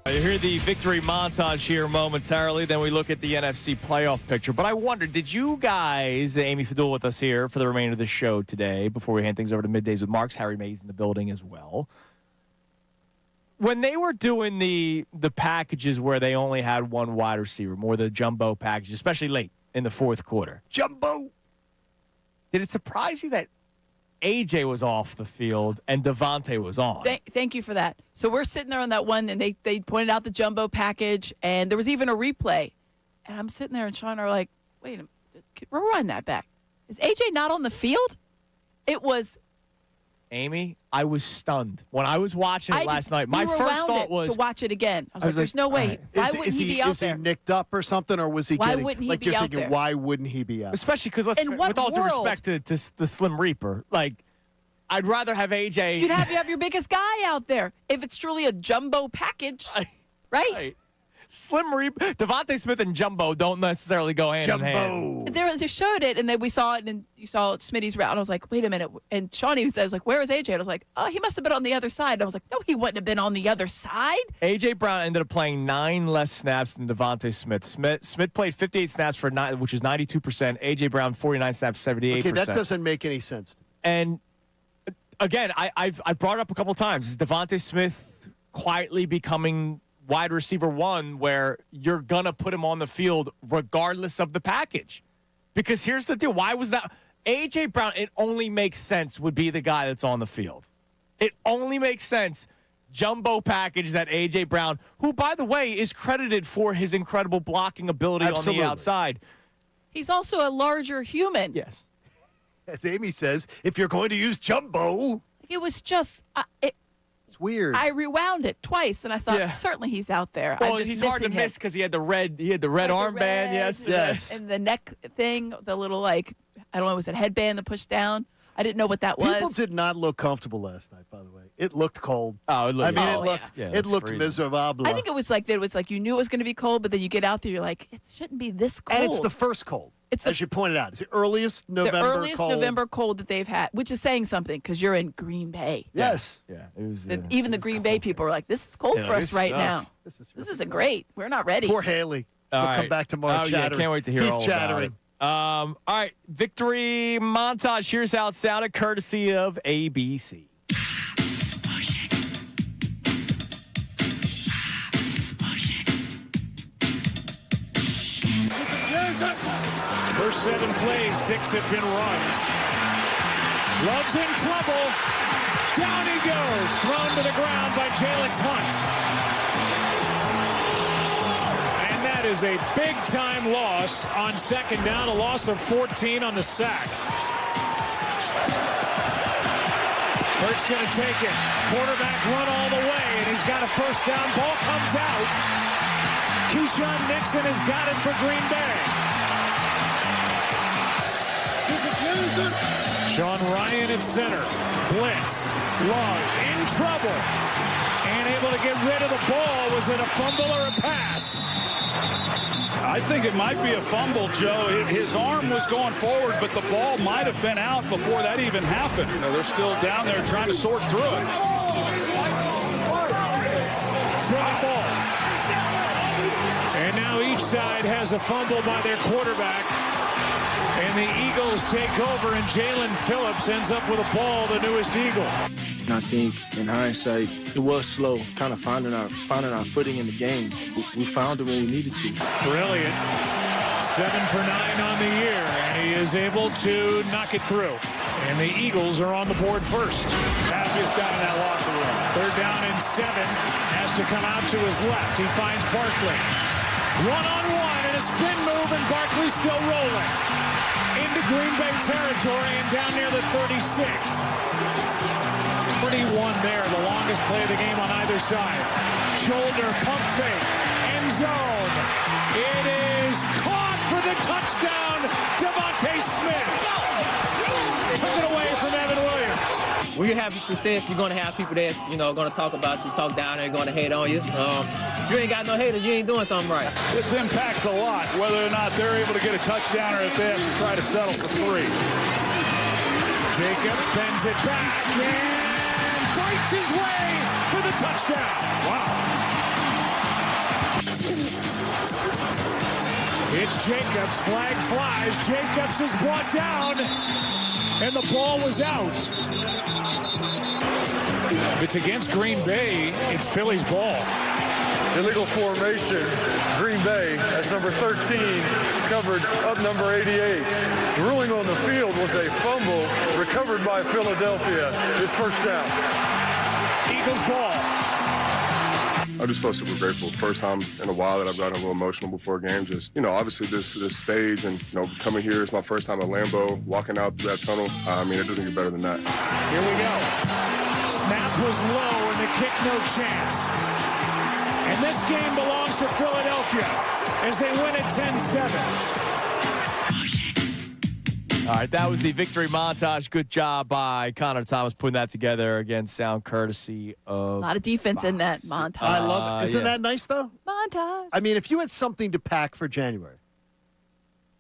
You hear the victory montage here momentarily, then we look at the NFC playoff picture. But I wonder, did you guys, Amy Fadul with us here for the remainder of the show today, before we hand things over to Middays with Marks, Harry Mays in the building as well. When they were doing the packages where they only had one wide receiver, more the jumbo package, especially late in the fourth quarter. Jumbo! Did it surprise you that AJ was off the field and Devontae was on? Thank you for that. So we're sitting there on that one, and they pointed out the jumbo package, and there was even a replay. And I'm sitting there, and Sean are like, wait a minute, rewind that back. Is AJ not on the field? It was. Amy, I was stunned. When I was watching it last night, my first thought was to watch it again. I was like, there's no way. Right. Why wouldn't he be out there? Is he nicked up or something, or was he Why getting, wouldn't he like be you're out thinking, there? why wouldn't he be out? Especially because, with all due respect to the Slim Reaper, like, I'd rather have AJ. You'd have your biggest guy out there if it's truly a jumbo package, right? Slim Reap, Devontae Smith and Jumbo don't necessarily go hand in hand. They showed it, and then we saw it, and you saw Smitty's route. I was like, wait a minute. And Shawnee was like, where is AJ? And I was like, oh, he must have been on the other side. And I was like, no, he wouldn't have been on the other side. AJ Brown ended up playing 9 less snaps than Devontae Smith. Smith played 58 snaps for 9, which is 92%. AJ Brown 49 snaps, 78%. Okay, that doesn't make any sense. And again, I've brought it up a couple times. Is Devontae Smith quietly becoming wide receiver 1 where you're going to put him on the field regardless of the package? Because here's the deal. Why was that? A.J. Brown, it only makes sense, would be the guy that's on the field. It only makes sense. Jumbo package that A.J. Brown, who, by the way, is credited for his incredible blocking ability on the outside. He's also a larger human. Yes. As Amy says, if you're going to use Jumbo. It was just... It's weird. I rewound it twice, and I thought certainly he's out there. Well, I'm just he's hard to miss because he had the red armband. Yes. And the neck thing, the little I don't know, was it headband that pushed down? I didn't know what that was. People did not look comfortable last night, by the way. It looked cold. Oh, it looked. It looked miserable. I think it was like you knew it was going to be cold, but then you get out there, you're like, it shouldn't be this cold. And it's the first cold. As you pointed out, it's the earliest November cold that they've had, which is saying something because you're in Green Bay. Yes. Yeah. It was. Even the Green Bay people were like, "This is cold for us right now. This isn't great. We're not ready." Poor Haley. She'll come back tomorrow. Chattering. Can't wait to hear Teeth all chattering. about it. All right, victory montage. Here's how it sounded, courtesy of ABC. First 7 plays, 6 have been runs. Love's in trouble. Down he goes. Thrown to the ground by Jalix Hunt. And that is a big-time loss on second down. A loss of 14 on the sack. Hurt's going to take it. Quarterback run all the way, and he's got a first down. Ball comes out. Keyshawn Nixon has got it for Green Bay. Sean Ryan at center. Blitz. Love in trouble. And able to get rid of the ball. Was it a fumble or a pass? I think it might be a fumble, Joe. His arm was going forward, but the ball might have been out before that even happened. They're still down there trying to sort through it. Front ball. And now each side has a fumble by their quarterback. And the Eagles take over, and Jalen Phillips ends up with a ball, the newest Eagle. I think, in hindsight, it was slow, kind of finding our footing in the game. We found it when we needed to. Brilliant. 7 for 9 on the year, and he is able to knock it through. And the Eagles are on the board first. Matthews down in that locker room. 3rd down and 7. Has to come out to his left. He finds Barkley. 1-on-1 and a spin move, and Barkley still rolling. Into Green Bay territory and down near the 36. 31 there, the longest play of the game on either side. Shoulder, pump fake, end zone. It is caught for the touchdown, Devontae Smith. Took it away from Evan Williams. When you have success, you're going to have people that's, going to talk about you, talk down there, going to hate on you. If you ain't got no haters, you ain't doing something right. This impacts a lot, whether or not they're able to get a touchdown or if they have to try to settle for 3. Jacobs bends it back and fights his way for the touchdown. Wow. It's Jacobs. Flag flies. Jacobs is brought down, and the ball was out. If it's against Green Bay, it's Phillies ball. Illegal formation, Green Bay, as number 13, covered up number 88. The ruling on the field was a fumble recovered by Philadelphia. His first down. Eagles ball. I just felt super grateful. First time in a while that I've gotten a little emotional before a game. Just, obviously this stage and, coming here is my first time at Lambeau, walking out through that tunnel. It doesn't get better than that. Here we go. Snap was low and the kick no chance. And this game belongs to Philadelphia as they win at 10-7. All right, that was the victory montage. Good job by Connor Thomas putting that together. Again, sound courtesy of A lot of defense in that montage. I love it. Isn't that nice, though? Montage. I mean, if you had something to pack for January,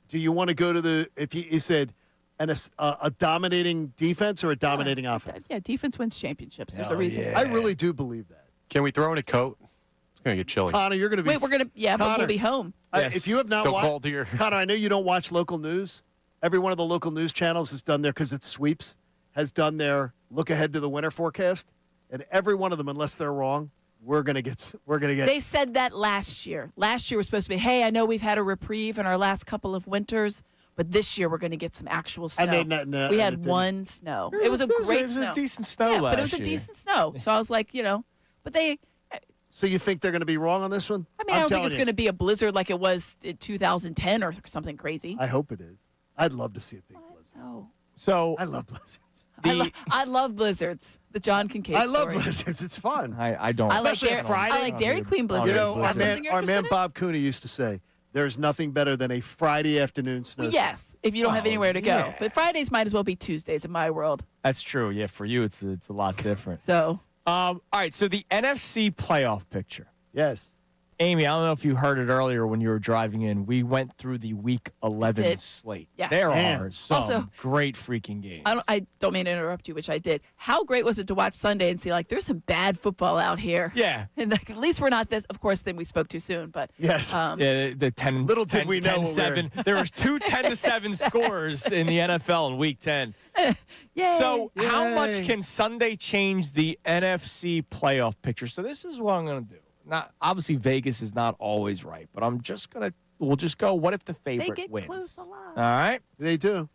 do you want to go to the, if you said, a dominating defense or a dominating offense? Yeah, defense wins championships. There's a reason. I really do believe that. Can we throw in a coat? It's going to get chilly. Connor, you're going to be. Wait, we're going to, but Connor, we'll be home. If you have not Still watched, cold here. Connor, I know you don't watch local news. Every one of the local news channels has done their, because it's sweeps, has done their look ahead to the winter forecast, and every one of them, unless they're wrong, we're gonna get. They said that last year. Last year was supposed to be, hey, I know we've had a reprieve in our last couple of winters, but this year we're going to get some actual snow. We had one snow. It was a great snow. It was a decent snow last but it was a year. decent snow. So I was like, but they. So you think they're going to be wrong on this one? I mean, I don't think it's going to be a blizzard like it was in 2010 or something crazy. I hope it is. I'd love to see a big blizzard. No. So I love blizzards. I love blizzards. The John Kincade I love story. blizzards. It's fun. I don't. I like, Especially Friday. I like Dairy Queen blizzards. You know, Is that something you're our interested man in? Bob Cooney used to say, "There's nothing better than a Friday afternoon snowstorm." Yes, if you don't have anywhere to go. But Fridays might as well be Tuesdays in my world. That's true. Yeah, for you, it's a lot different. So, all right. So the NFC playoff picture. Yes. Amy, I don't know if you heard it earlier when you were driving in. We went through the Week 11 slate. Yeah. There Man. are some Also, great freaking games. I don't mean to interrupt you, which I did. How great was it to watch Sunday and see, there's some bad football out here? Yeah. And at least we're not this. Of course, then we spoke too soon. But yes. Yeah, the 10. Little did 10, we know 10, what 7. There was two 10-7 scores in the NFL in Week 10. Yay. So how much can Sunday change the NFC playoff picture? So this is what I'm going to do. Not obviously Vegas is not always right, but we'll just go. What if the favorite they get wins? close a lot. All right, they do.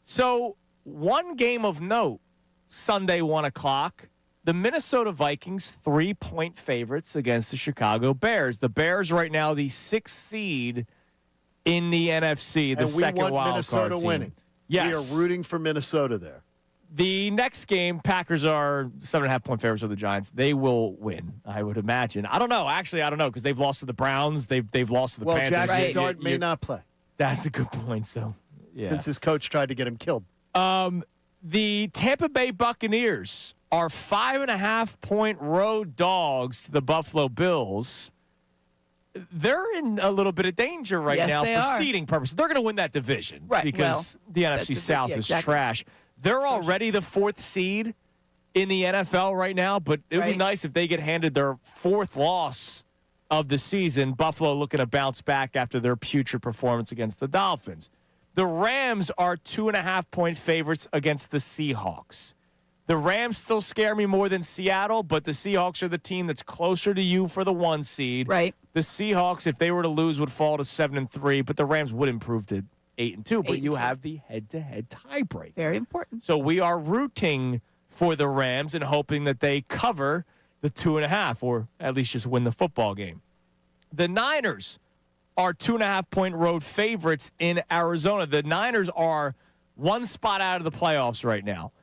So one game of note Sunday 1:00. The Minnesota Vikings 3-point favorites against the Chicago Bears. The Bears right now the 6th seed in the NFC, the and second we want wild Minnesota card team. winning. Yes, we are rooting for Minnesota there. The next game, Packers are 7.5-point favorites of the Giants. They will win, I would imagine. I don't know. Actually, I don't know because they've lost to the Browns. They've lost to the Panthers. Jackson Dart may not play. That's a good point. So, yeah. Since his coach tried to get him killed. The Tampa Bay Buccaneers are 5.5-point road dogs to the Buffalo Bills. They're in a little bit of danger right now for seeding purposes. They're going to win that division because the NFC South is trash. They're already the 4th seed in the NFL right now, but it would be nice if they get handed their 4th loss of the season. Buffalo looking to bounce back after their putrid performance against the Dolphins. The Rams are 2.5-point favorites against the Seahawks. The Rams still scare me more than Seattle, but the Seahawks are the team that's closer to you for the 1 seed. Right. The Seahawks, if they were to lose, would fall to 7-3, but the Rams would improve to 8-2, but you have the head-to-head tiebreak. Very important. So we are rooting for the Rams and hoping that they cover the 2.5 or at least just win the football game. The Niners are 2.5-point road favorites in Arizona. The Niners are 1 spot out of the playoffs right now.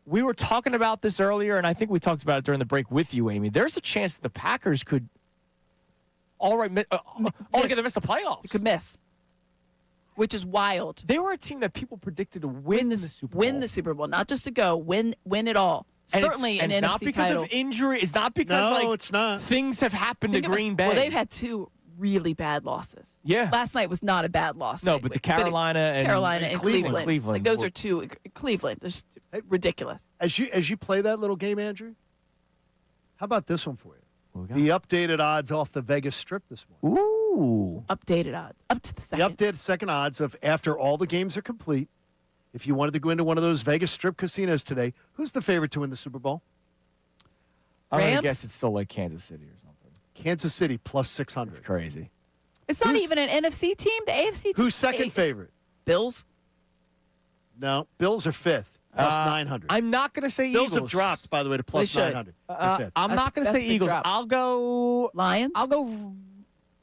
We were talking about this earlier, and I think we talked about it during the break with you, Amy. There's a chance that the Packers could altogether miss the playoffs. You could miss. Which is wild. They were a team that people predicted to win the Super Bowl. Win the Super Bowl, not just to go. Win it all. Certainly an NFC not because title. of injury. It's not because it's not. Things have happened to Green Bay. Well, they've had 2 really bad losses. Yeah. Last night was not a bad loss. No, but the Carolina and Cleveland. Like those are 2. Cleveland. They're just ridiculous. As you play that little game, Andrew, how about this one for you? The updated odds off the Vegas Strip this morning. Ooh. Updated odds. Up to the second. The updated second odds of after all the games are complete. If you wanted to go into one of those Vegas Strip casinos today, who's the favorite to win the Super Bowl? I'm going Rams? to guess it's still like Kansas City or something. Kansas City plus 600. It's crazy. It's not even an NFC team. The AFC team. Who's second favorite? Bills. No, Bills are 5th. Plus 900. I'm not going to say Bills Eagles. have dropped, by the way, to plus 900. I'm not going to say Eagles. I'll go Lions. I'll go.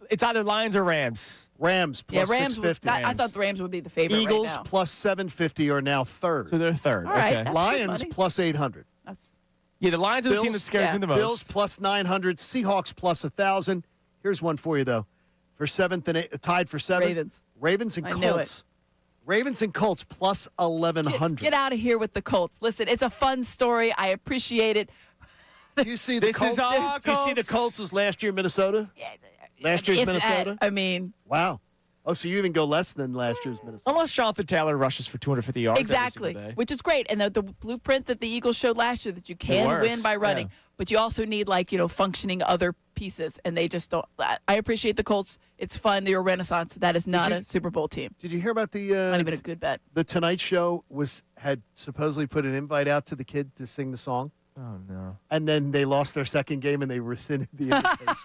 It's either Lions or Rams. Rams plus Rams 650. I thought the Rams would be the favorite. Eagles right now. plus 750 are now 3rd. So they're 3rd. All right, okay. that's Lions good, plus 800. The Lions are the team that scares me the most. Bills plus 900. Seahawks plus 1,000. Here's one for you though. For 7th and tied for 7th. Ravens. Ravens and I knew Colts Ravens and Colts plus 1,100. Get out of here with the Colts. Listen, it's a fun story. I appreciate it. You see the This Colts? is our You see the Colts. Colts was last year Minnesota? Last year's If Minnesota? I mean, Wow. Oh, so you even go less than last year's Minnesota. Unless Jonathan Taylor rushes for 250 yards. every exactly, single day. which is great. And the blueprint that the Eagles showed last year that you can works, win by running, yeah. but you also need functioning other pieces, and they just don't. I appreciate the Colts. It's fun. They're a renaissance. That is not a Super Bowl team. Did you hear about the Not even a good bet. The Tonight Show had supposedly put an invite out to the kid to sing the song, Oh, no. and then they lost their second game and they rescinded the invitation.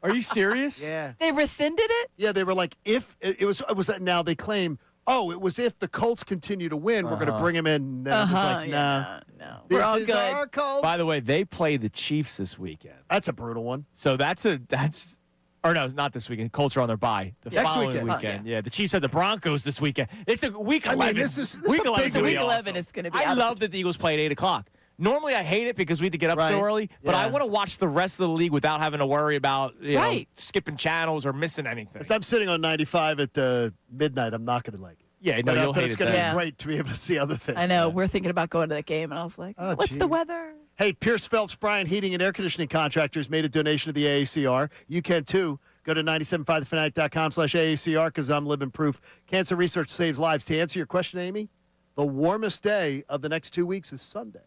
Are you serious? Yeah. They rescinded it? Yeah, they were like, if it was now they claim, it was if the Colts continue to win, we're going to bring him in. And then it was like, nah. No. This We're all is good. our Colts. By the way, they play the Chiefs this weekend. That's a brutal one. So or no, not this weekend. Colts are on their bye. The Next following weekend. weekend. Yeah, the Chiefs have the Broncos this weekend. It's a week 11. this is week a 11 big gonna be week 11 awesome. is gonna be I out of love that the Eagles play at 8 o'clock. Normally, I hate it because we have to get up so Right. early, but I Yeah. want to watch the rest of the league without having to worry about Right. skipping channels or missing anything. If I'm sitting on 95 at midnight, I'm not going to like it. Yeah, no, But, you'll but hate it's it going to then. be great to be able to see other things. I know. We're thinking about going to that game, and I was like, Oh, what's the geez. weather? Hey, Pierce Phelps Bryant Heating and Air Conditioning Contractors made a donation to the AACR. You can too. Go to 975thefanatic.com/AACR because I'm living proof. Cancer research saves lives. To answer your question, Amy, the warmest day of the next 2 weeks is Sunday.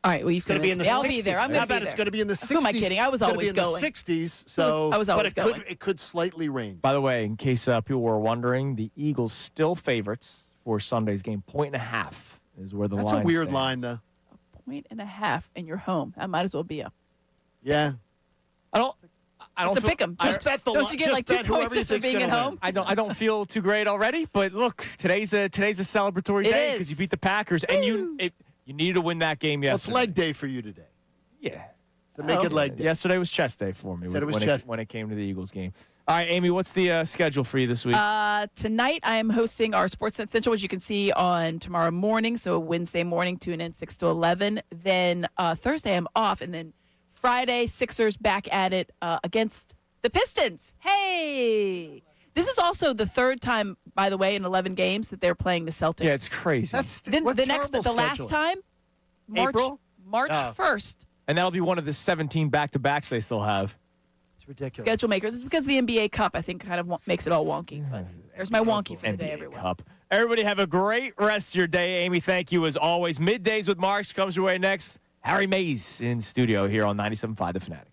All right, well, you've It's going to be in the 60s. I'll be there. I'm How going to be about there. it's going to be in the 60s? Who am I kidding? I was It's gonna always be in going. the 60s, so I was always but going. it could slightly rain. By the way, in case people were wondering, the Eagles still favorites for Sunday's game. 1.5 is where the That's line a weird stands. line, though. 1.5 in your home. That might as well be a. Yeah. I don't It's a feel- pick 'em. Just bet the Don't you get just like 2 bet whoever points you just for think's being at gonna home? win. I don't feel too great already, but look, today's a celebratory It day is. because you beat the Packers, and you needed to win that game Well, it's yesterday. leg day for you today. Yeah. So make it leg day. Yesterday was chest day for me Said it was when, chest. when it came to the Eagles game. All right, Amy, what's the schedule for you this week? Tonight, I am hosting our Sportsnet Central, which you can see on tomorrow morning. So Wednesday morning, tune in 6 to 11. Then Thursday, I'm off. And then Friday, Sixers back at it against the Pistons. Hey! This is also the third time, by the way, in 11 games that they're playing the Celtics. Yeah, it's crazy. Then the last time, March April? 1st. And that'll be one of the 17 back-to-backs they still have. It's ridiculous. Schedule makers. It's because the NBA Cup, I think, kind of makes it all wonky. But there's my wonky for the day, NBA everyone. Cup. Everybody have a great rest of your day. Amy, thank you as always. Middays with Marks comes your way next. Harry Mays in studio here on 97.5 The Fanatic.